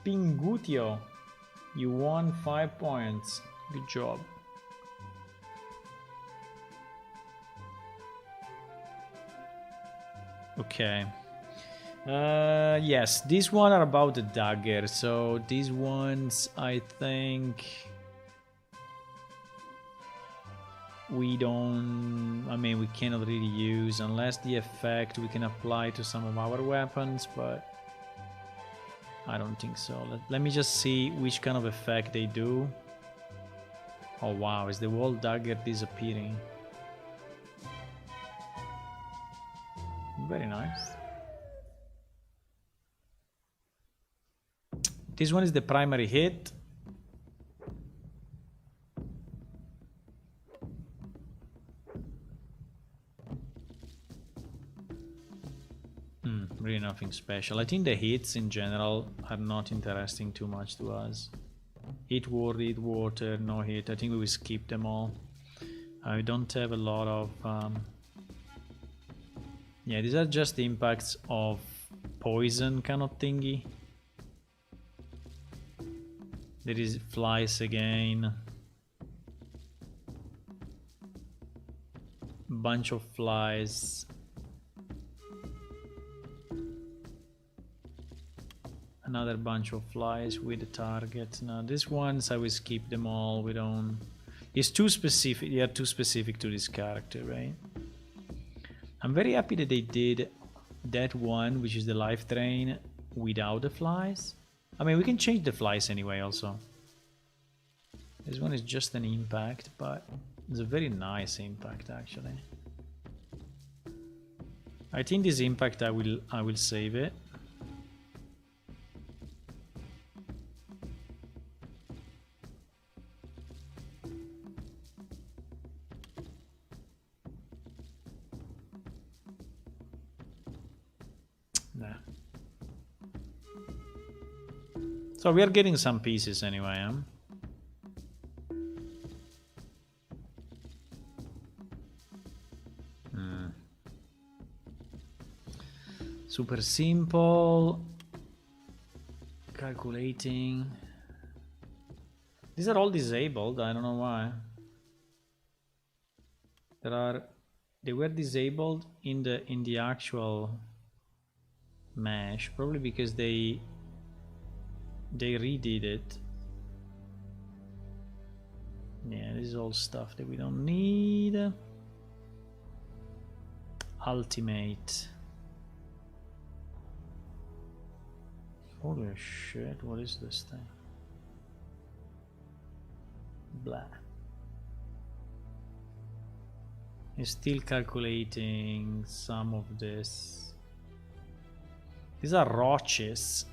Speaker 1: Pingutio, you won 5 points. Good job. Okay. Yes, these ones are about the dagger. So these ones, I think we don't, I mean, we cannot really use unless the effect we can apply to some of our weapons, but I don't think so. Let me just see which kind of effect they do. Oh wow, is the whole dagger disappearing? Very nice. This one is the primary hit. Really nothing special. I think the hits in general are not interesting too much to us. Hit ward, hit water, no hit. I think we will skip them all. I don't have a lot of... yeah, these are just the impacts of poison kind of thingy. There is flies again. Bunch of flies. Another bunch of flies with the target. Now these ones I will skip them all. We don't... It's too specific. They are too specific to this character, right? I'm very happy that they did that one, which is the life drain, without the flies. I mean, we can change the flies anyway also. This one is just an impact, but it's a very nice impact actually. I think this impact I will save it. So we are getting some pieces anyway, huh? Super simple. Calculating. These are all disabled, I don't know why. They were disabled in the actual mesh, probably because they redid it. Yeah, this is all stuff that we don't need. Ultimate. Holy shit, what is this thing? Blah. It's still calculating some of this. These are roaches.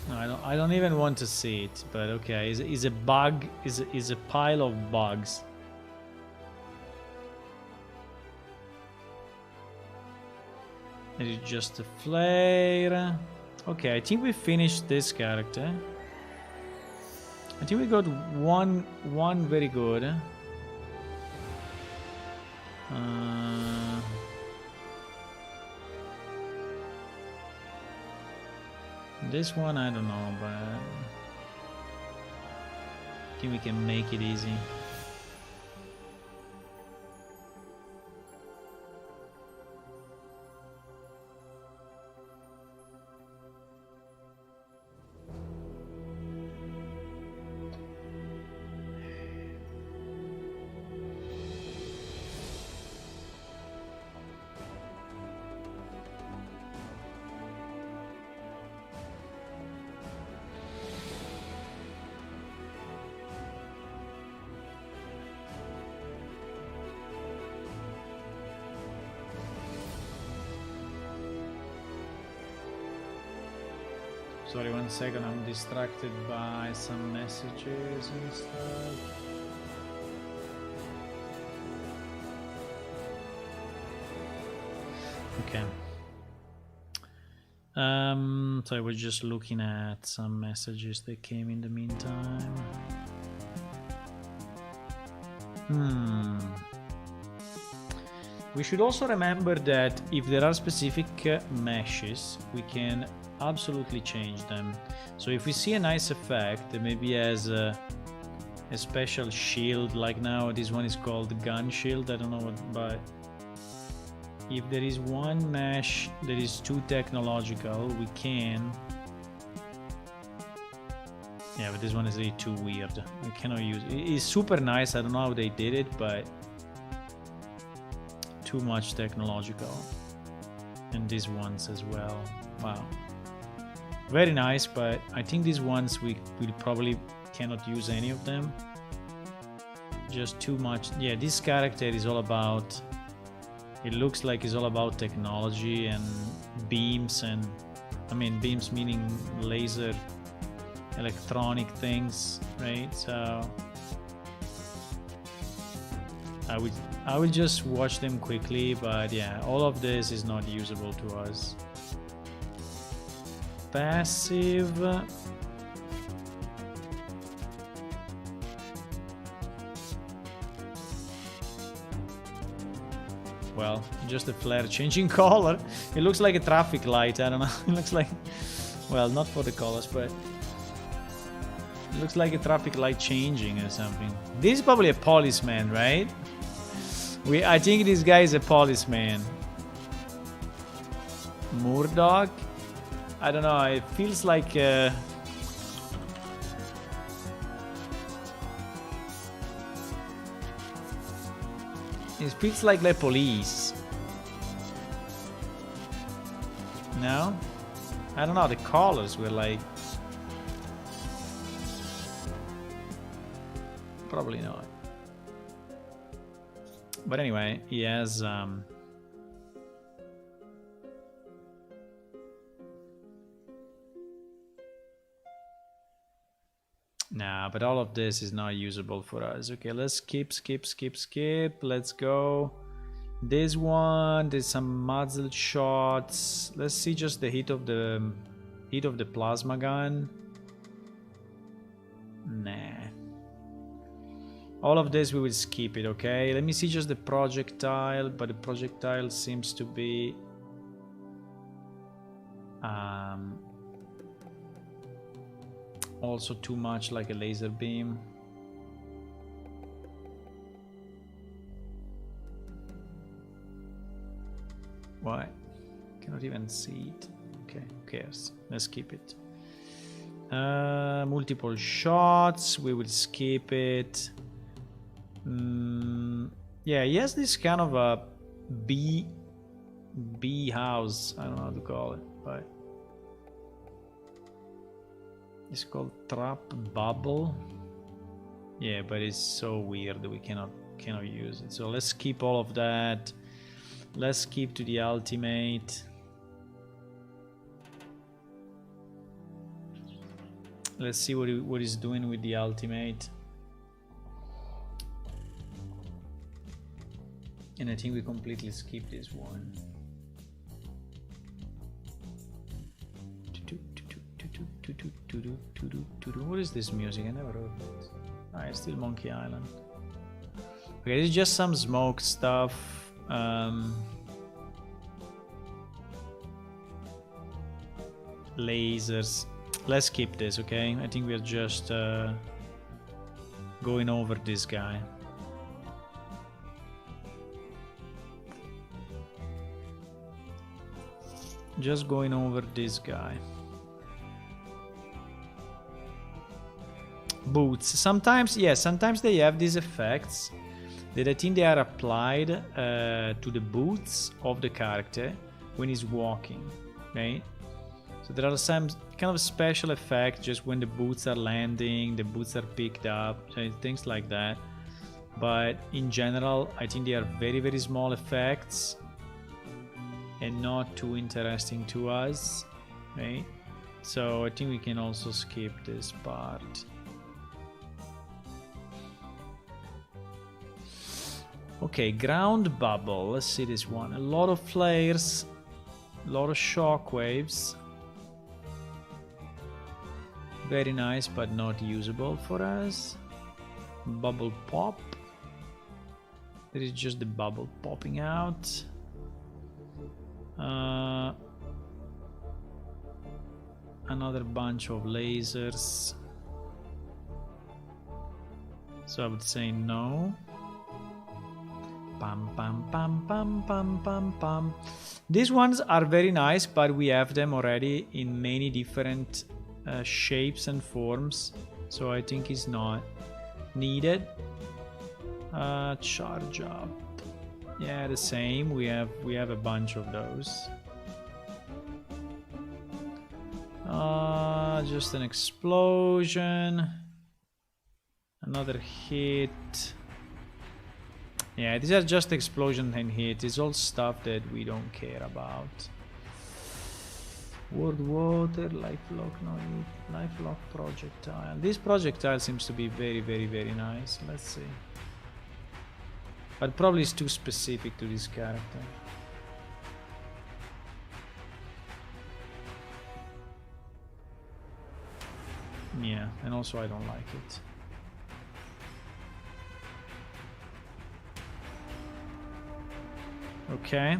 Speaker 1: No, I don't even want to see it, but okay, is a bug, is a pile of bugs. It is just a flare. Okay, I think we finished this character. I think we got one very good. This one I don't know, but I think we can make it easy. Sorry, 1 second, I'm distracted by some messages and stuff. Okay. So I was just looking at some messages that came in the meantime. We should also remember that if there are specific meshes, we can absolutely change them. So if we see a nice effect that maybe has a special shield, like now this one is called gun shield, I don't know what, but if there is one mesh that is too technological, we can... Yeah, but this one is really too weird. We cannot use it. It's super nice, I don't know how they did it, but too much technological. And these ones as well. Wow. Very nice, but I think these ones we probably cannot use any of them. Just too much. Yeah, this character is all about It looks like it's all about technology and beams, and I mean beams meaning laser electronic things, right? So I will just watch them quickly, but yeah, all of this is not usable to us. Passive. Well, just a flare changing color. It looks like a traffic light, I don't know. It looks like, well, not for the colors, but it looks like a traffic light changing or something. This is probably a policeman, right? I think this guy is a policeman. Murdoch? I don't know, it feels like it feels like the police. No? I don't know, the colors were like... Probably not. But anyway, he has nah, but all of this is not usable for us. Okay, let's skip. Let's go. This one, there's some muzzle shots. Let's see just the hit of the plasma gun. Nah. All of this we will skip it, okay? Let me see just the projectile, but the projectile seems to be also too much like a laser beam. Why? Cannot even see it. Okay, who cares? Let's skip it. Multiple shots, we will skip it. Yeah, he has this kind of a bee house. I don't know how to call it, but it's called trap bubble. Yeah, but it's so weird that we cannot use it. So let's skip all of that. Let's skip to the ultimate. Let's see what he's doing with the ultimate. And I think we completely skipped this one. What is this music? I never heard it. Ah, it's still Monkey Island. Okay, this is just some smoke stuff. Lasers. Let's skip this, okay? I think we're just going over this guy. Just going over this guy. Boots. Sometimes, yeah, sometimes they have these effects that I think they are applied to the boots of the character when he's walking, right? So there are some kind of special effects just when the boots are landing, the boots are picked up, so things like that. But in general, I think they are very, very small effects and not too interesting to us, right? So I think we can also skip this part. Okay, ground bubble. Let's see this one. A lot of flares, a lot of shockwaves. Very nice, but not usable for us. Bubble pop. There is just the bubble popping out. Another bunch of lasers. So I would say no. Pam pam pam pam pam pam pam. These ones are very nice, but we have them already in many different shapes and forms, so I think it's not needed. Charge up. Yeah, the same. We have a bunch of those. Just an explosion. Another hit. Yeah, these are just explosion and hit. It's all stuff that we don't care about. World water, lifelock, no need. Lifelock projectile. This projectile seems to be very, very, very nice. Let's see. But probably it's too specific to this character. Yeah, and also I don't like it. Okay.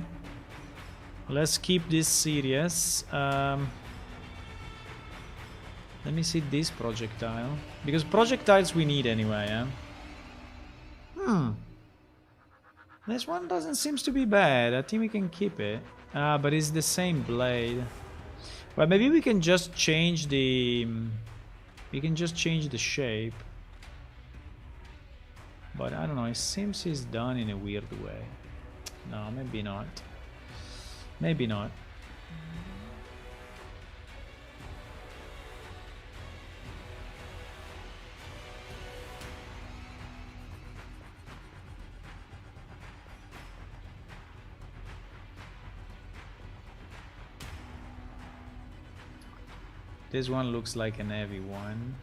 Speaker 1: Let's keep this serious. Let me see this projectile. Because projectiles we need anyway, yeah? This one doesn't seem to be bad. I think we can keep it. But it's the same blade. Well, maybe we can just change the... We can just change the shape. But I don't know, it seems it's done in a weird way. No, maybe not. Maybe not. This one looks like an heavy one.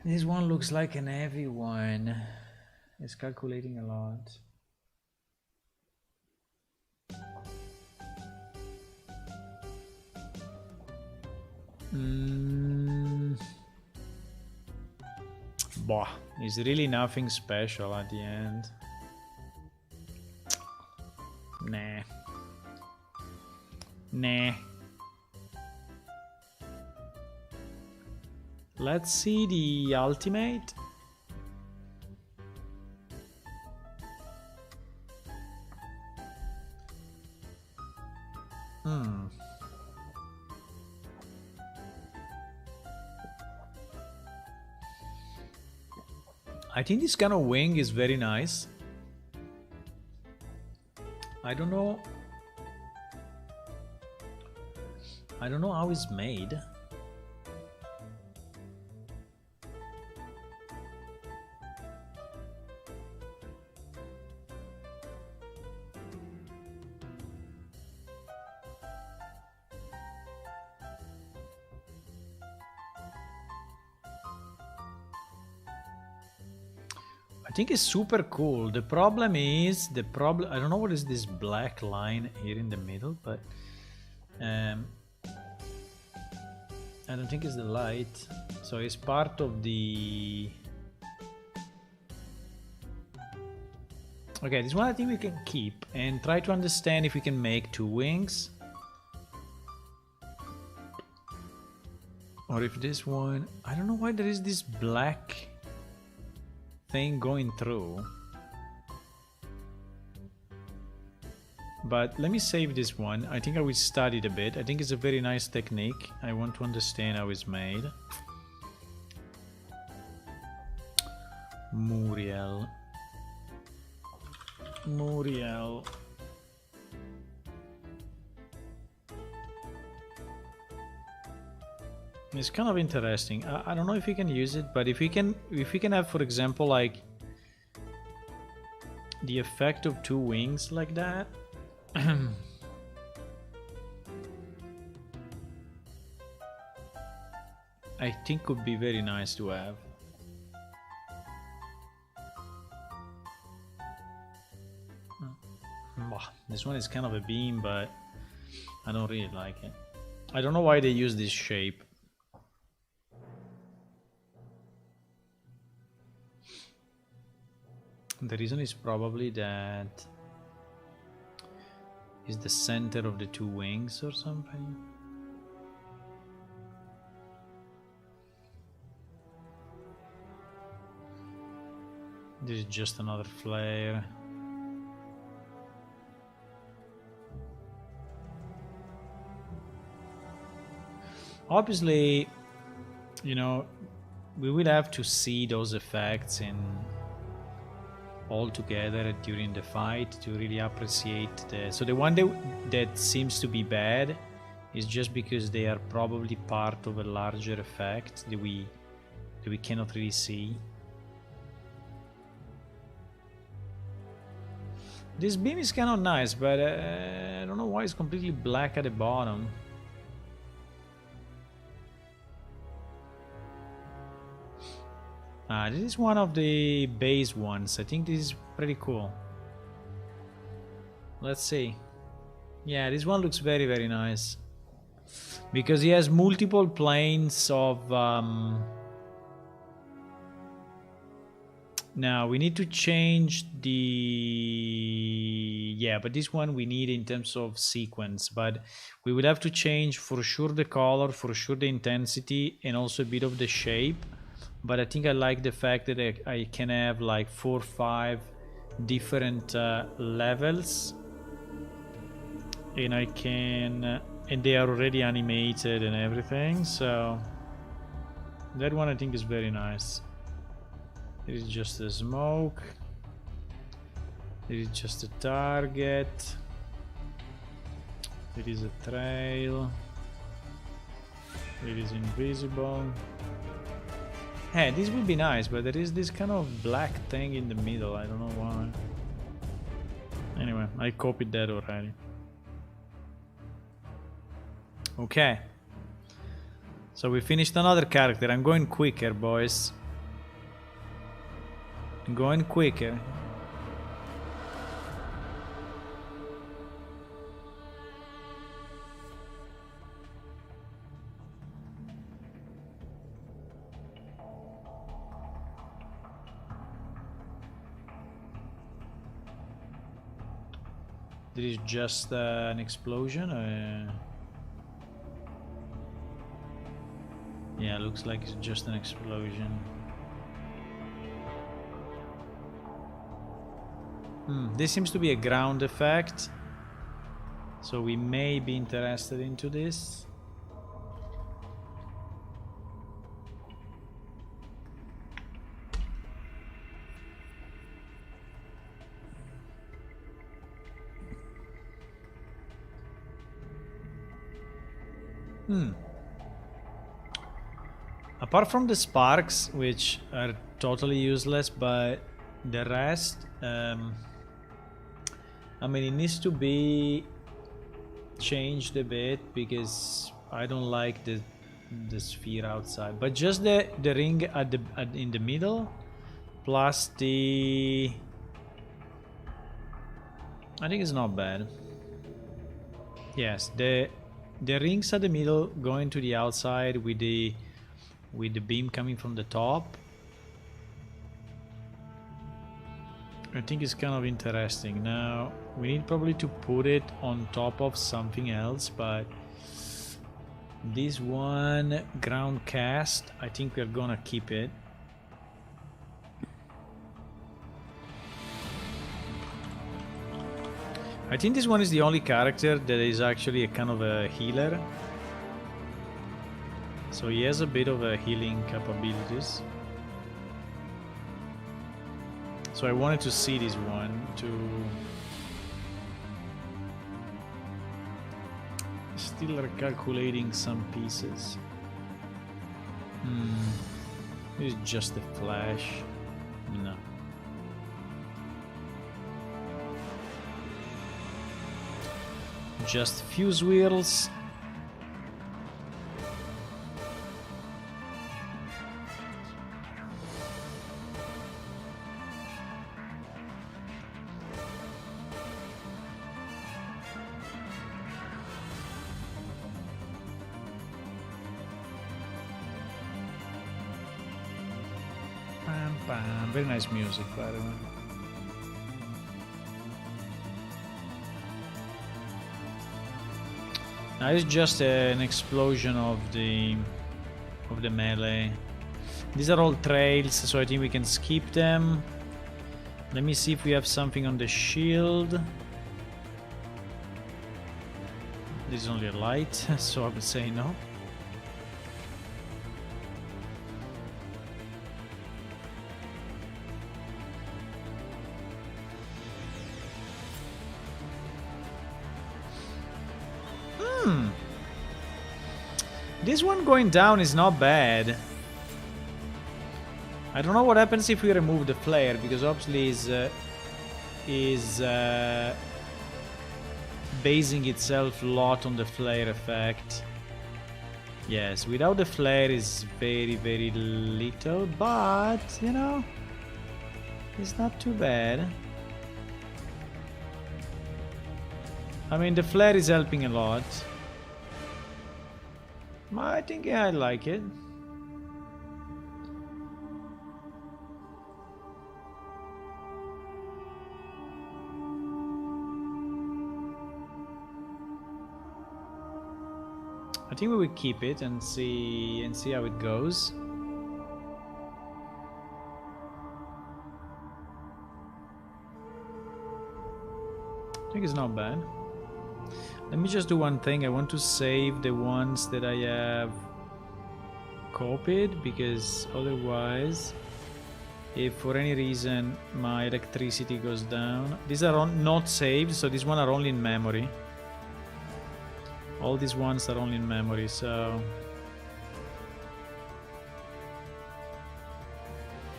Speaker 1: This one looks like an heavy one. It's calculating a lot. Bah, it's really nothing special at the end. Nah. Nah. Let's see the ultimate. I think this kind of wing is very nice. I don't know how it's made. I think it's super cool. The problem is, I don't know what is this black line here in the middle, but I don't think it's the light. So it's part of the... Okay, this one I think we can keep and try to understand if we can make two wings. Or if this one... I don't know why there is this black thing going through. But let me save this one. I think I will study it a bit. I think it's a very nice technique. I want to understand how it's made. Muriel. It's kind of interesting. I don't know if we can use it, but if we can have, for example, like the effect of two wings like that. I think would be very nice to have. This one is kind of a beam, but I don't really like it. I don't know why they use this shape. The reason is probably that is the center of the two wings or something. This is just another flare. Obviously, you know, we will have to see those effects in all together during the fight to really appreciate the... So the one that seems to be bad is just because they are probably part of a larger effect that we that we cannot really see. This beam is kind of nice, but I don't know why it's completely black at the bottom. This is one of the base ones. I think this is pretty cool. Let's see. Yeah, this one looks very, very nice. Because he has multiple planes of... Now, we need to change the... Yeah, but this one we need in terms of sequence. But we will have to change for sure the color, for sure the intensity, and also a bit of the shape. But I think I like the fact that I can have like 4 or 5 different levels. And I can... and they are already animated and everything, so... that one I think is very nice. It is just a smoke. It is just a target. It is a trail. It is invisible. Hey, this would be nice, but there is this kind of black thing in the middle. I don't know why. Anyway, I copied that already. Okay. So we finished another character. I'm going quicker, boys. I'm going quicker. There is just an explosion. Yeah, looks like it's just an explosion. This seems to be a ground effect, so we may be interested into this. Apart from the sparks, which are totally useless, but the rest, I mean, it needs to be changed a bit because I don't like the sphere outside. But just the ring in the middle, plus the, I think it's not bad. Yes, the rings at the middle going to the outside with the beam coming from the top. I think it's kind of interesting. Now we need probably to put it on top of something else, but this one ground cast, I think we're gonna keep it. I think this one is the only character that is actually a kind of a healer. So he has a bit of a healing capabilities. So I wanted to see this one to... Still recalculating some pieces. It's just a flash. No. Just fuse wheels. Very nice music, by the way. Now it's just an explosion of the melee. These are all trails, so I think we can skip them. Let me see if we have something on the shield. This is only a light, so I would say no. This one going down is not bad. I don't know what happens if we remove the flare, because obviously is basing itself a lot on the flare effect. Yes, without the flare is very, very little, but you know, it's not too bad. I mean, the flare is helping a lot. I think I like it. I think we will keep it and see how it goes. I think it's not bad. Let me just do one thing. I want to save the ones that I have copied, because otherwise, if for any reason my electricity goes down, these are not saved, so these ones are only in memory. All these ones are only in memory, so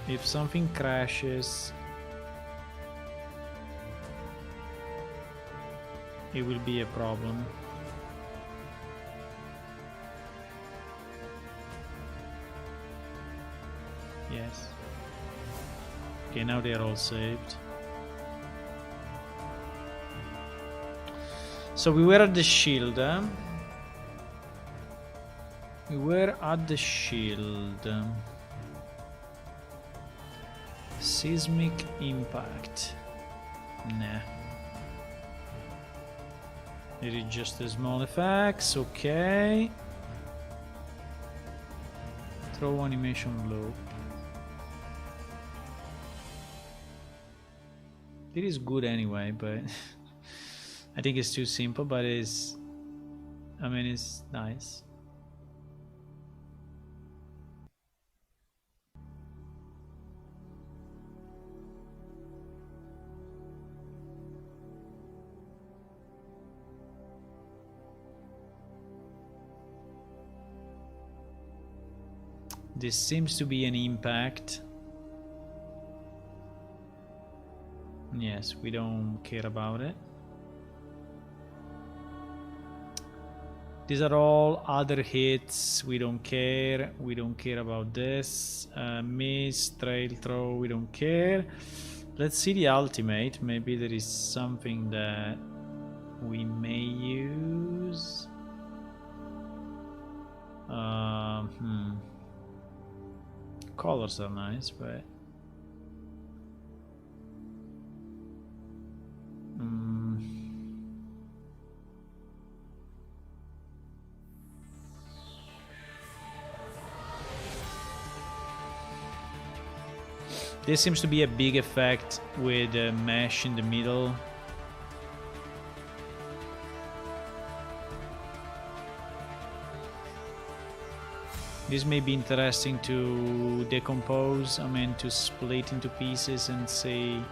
Speaker 1: if something crashes, it will be a problem. Yes. Okay, now they are all saved. So we were at the shield, huh? We were at the shield. Seismic impact. Nah. It is just a small effects, okay. Throw animation loop. It is good anyway, but I think it's too simple, but it's, I mean, it's nice. This seems to be an impact. Yes, we don't care about it. These are all other hits. We don't care. We don't care about this. Miss, trail throw. We don't care. Let's see the ultimate. Maybe there is something that we may use. Colors are nice, but this seems to be a big effect with a mesh in the middle. This may be interesting to decompose, I mean to split into pieces and see.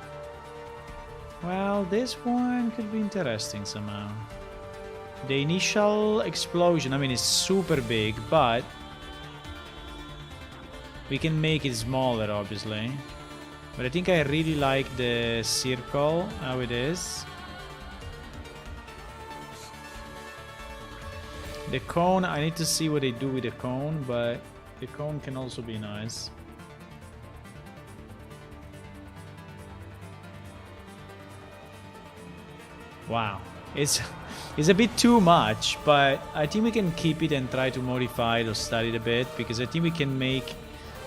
Speaker 1: Well, this one could be interesting somehow. The initial explosion, I mean, it's super big, but we can make it smaller, obviously. But I think I really like the circle, how it is. The cone, I need to see what they do with the cone, but the cone can also be nice. Wow, it's a bit too much, but I think we can keep it and try to modify it or study it a bit, because I think we can make,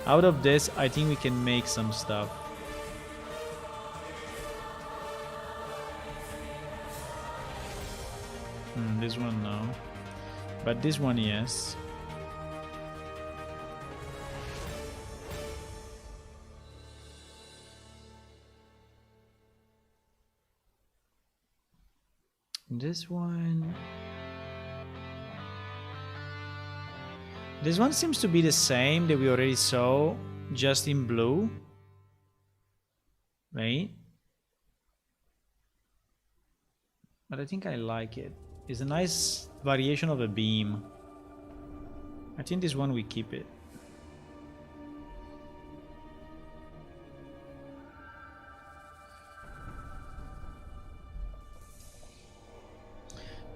Speaker 1: out of this, I think we can make some stuff. This one no. But this one, yes. This one... This one seems to be the same that we already saw, just in blue. Right? But I think I like it. It's a nice variation of a beam. I think this one we keep it.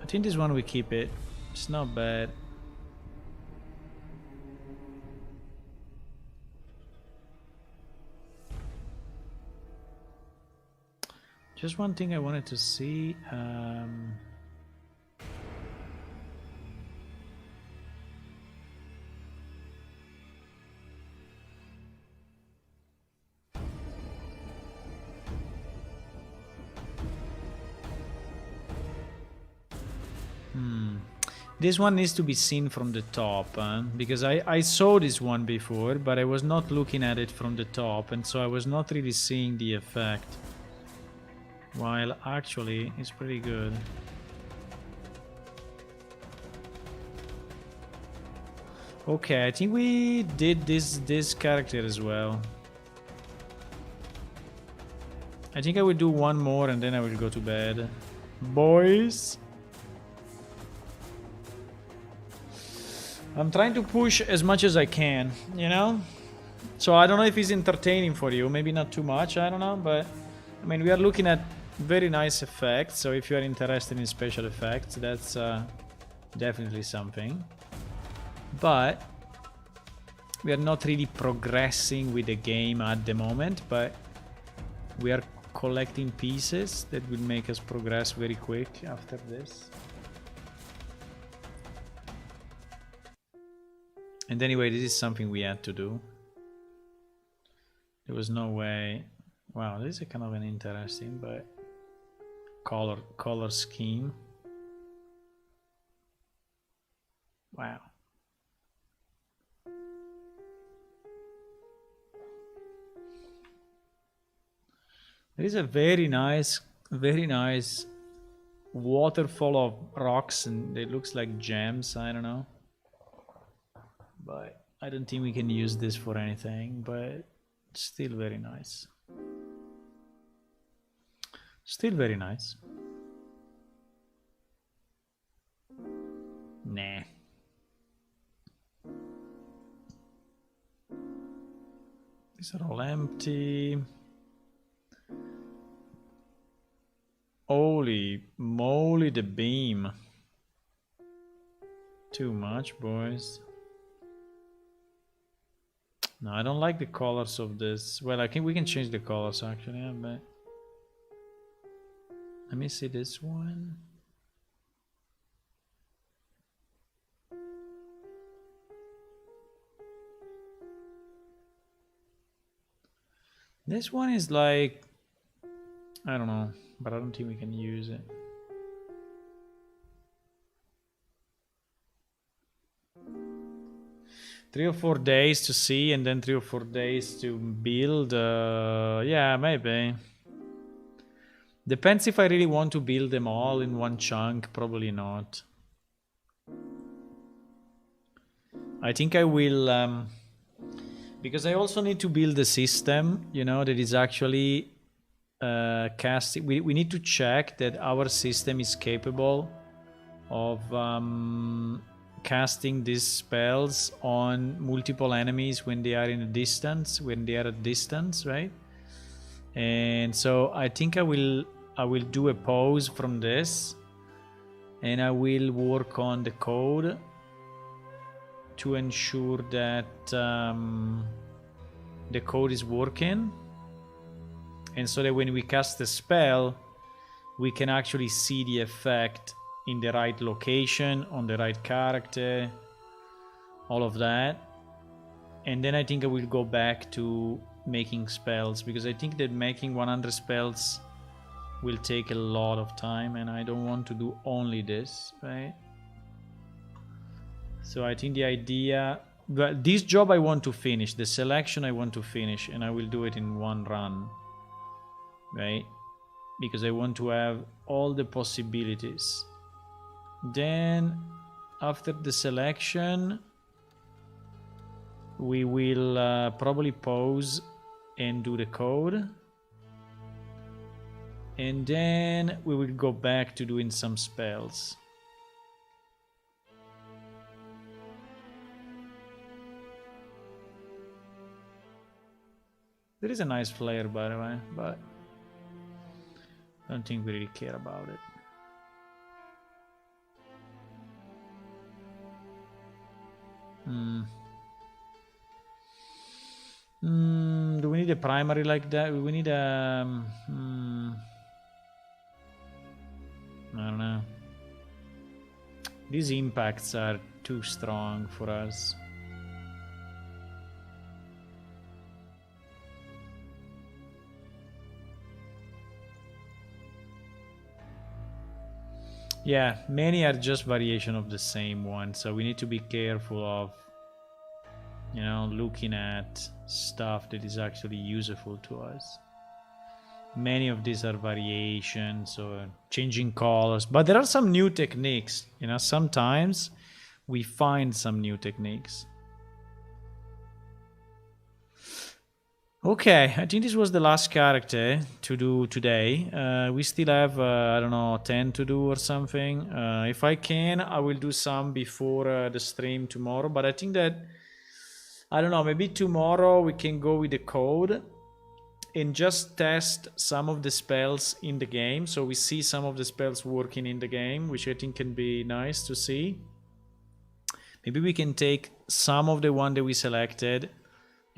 Speaker 1: I think this one we keep it. It's not bad. Just one thing I wanted to see. This one needs to be seen from the top, because I saw this one before, but I was not looking at it from the top, and so I was not really seeing the effect. While actually, it's pretty good. Okay, I think we did this character as well. I think I will do one more and then I will go to bed. Boys! I'm trying to push as much as I can, you know? So I don't know if it's entertaining for you, maybe not too much, I don't know, but I mean, we are looking at very nice effects, so if you are interested in special effects, that's definitely something. But we are not really progressing with the game at the moment, but we are collecting pieces that will make us progress very quick after this. And anyway, this is something we had to do. There was no way. Wow, this is kind of an interesting, but color scheme. Wow. There is a very nice waterfall of rocks, and it looks like gems. I don't know. But I don't think we can use this for anything, but it's still very nice. Still very nice. Nah. These are all empty. Holy moly, the beam. Too much, boys. No, I don't like the colors of this. Well, I think we can change the colors actually, I bet. Let me see this one. This one is like, I don't know, but I don't think we can use it. Three or 4 days to see and then 3 or 4 days to build. Yeah, maybe. Depends if I really want to build them all in one chunk. Probably not. I think I will, because I also need to build a system, you know, that is actually casting. We need to check that our system is capable of casting these spells on multiple enemies when they are in a distance, at distance, right? And so I think I will do a pause from this, and I will work on the code to ensure that the code is working, and so that when we cast the spell, we can actually see the effect in the right location, on the right character, all of that. And then I think I will go back to making spells, because I think that making 100 spells will take a lot of time, and I don't want to do only this, right? So I think the idea, but this job I want to finish, the selection I want to finish, and I will do it in one run, right? Because I want to have all the possibilities. Then after the selection, we will probably pause and do the code, and then we will go back to doing some spells. There is a nice flare, by the way, but I don't think we really care about it. Do we need a primary like that? We need a... I don't know. These impacts are too strong for us. Yeah, many are just variation of the same one, so we need to be careful of, you know, looking at stuff that is actually useful to us. Many of these are variations or changing colors, but there are some new techniques, you know, sometimes we find some new techniques. Okay, I think this was the last character to do today. We still have, I don't know, 10 to do or something. If I can, I will do some before the stream tomorrow, but I think that, I don't know, maybe tomorrow we can go with the code and just test some of the spells in the game. So we see some of the spells working in the game, which I think can be nice to see. Maybe we can take some of the one that we selected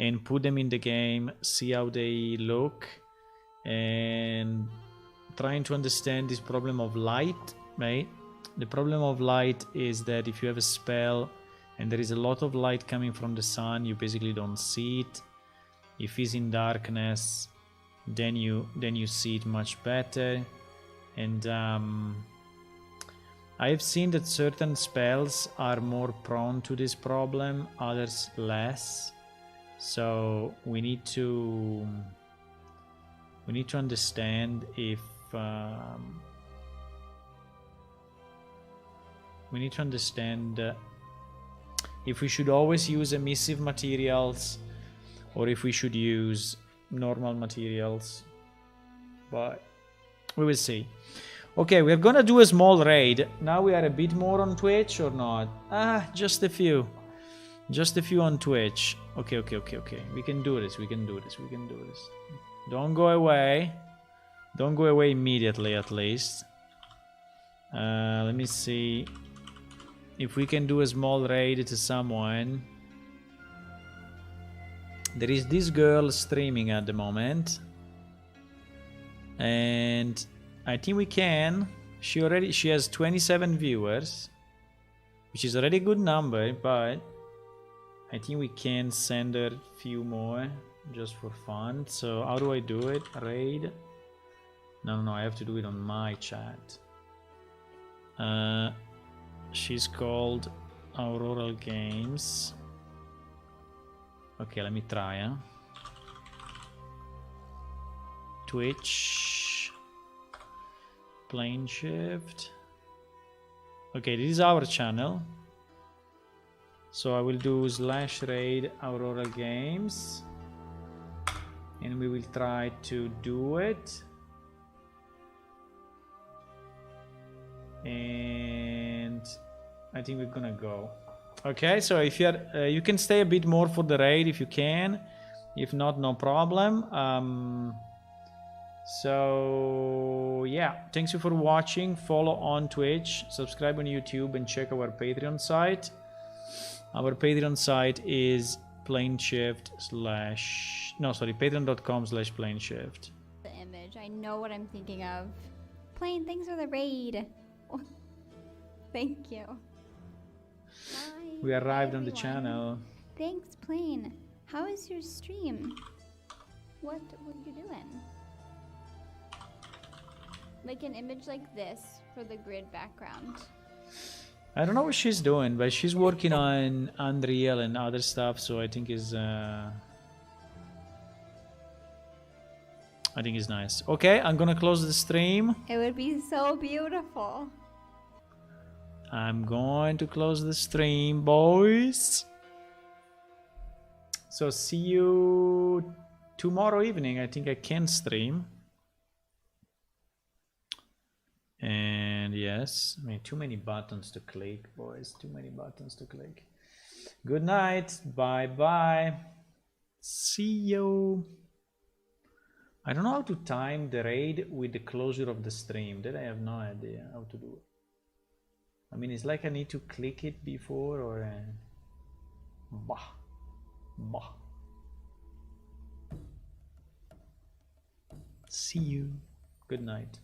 Speaker 1: and put them in the game, see how they look, and trying to understand this problem of light, right? The problem of light is that if you have a spell and there is a lot of light coming from the sun, you basically don't see it. If it's in darkness, then you see it much better. And I've seen that certain spells are more prone to this problem, others less. So we need to understand if if we should always use emissive materials or if we should use normal materials, but we will see. Okay, we're gonna do a small raid. Now we are a bit more on Twitch or not? Just a few on Twitch. Okay. We can do this. Don't go away immediately, at least. Let me see if we can do a small raid to someone. There is this girl streaming at the moment, and I think we can. She has 27 viewers, which is already a good number, but I think we can send her a few more just for fun. So how do I do it? Raid? No, I have to do it on my chat. She's called Aurora Games. Okay, let me try, Twitch. Plane shift. Okay, this is our channel. So I will do /raid Aurora Games. And we will try to do it. And I think we're gonna go. Okay, so if you're you can stay a bit more for the raid if you can. If not, no problem. So yeah, thanks you for watching. Follow on Twitch, subscribe on YouTube, and check our Patreon site. Our Patreon site is patreon.com/planeshift.
Speaker 7: The image, I know what I'm thinking of. Plane, thanks for the raid. Thank you. Bye.
Speaker 1: We arrived
Speaker 7: Bye,
Speaker 1: on the
Speaker 7: everyone.
Speaker 1: channel.
Speaker 7: Thanks, Plane. How is your stream? What were you doing? Like an image like this for the grid background.
Speaker 1: I don't know what she's doing, but she's working on Unreal and other stuff, so I think is nice. Okay, I'm gonna close the stream.
Speaker 7: It would be so beautiful.
Speaker 1: I'm going to close the stream, boys. So see you tomorrow evening. I think I can stream. And yes, I mean, too many buttons to click, boys. Too many buttons to click. Good night. Bye. See you. I don't know how to time the raid with the closure of the stream. That I have no idea how to do it. I mean, it's like I need to click it before or... Bah. Bah. See you. Good night.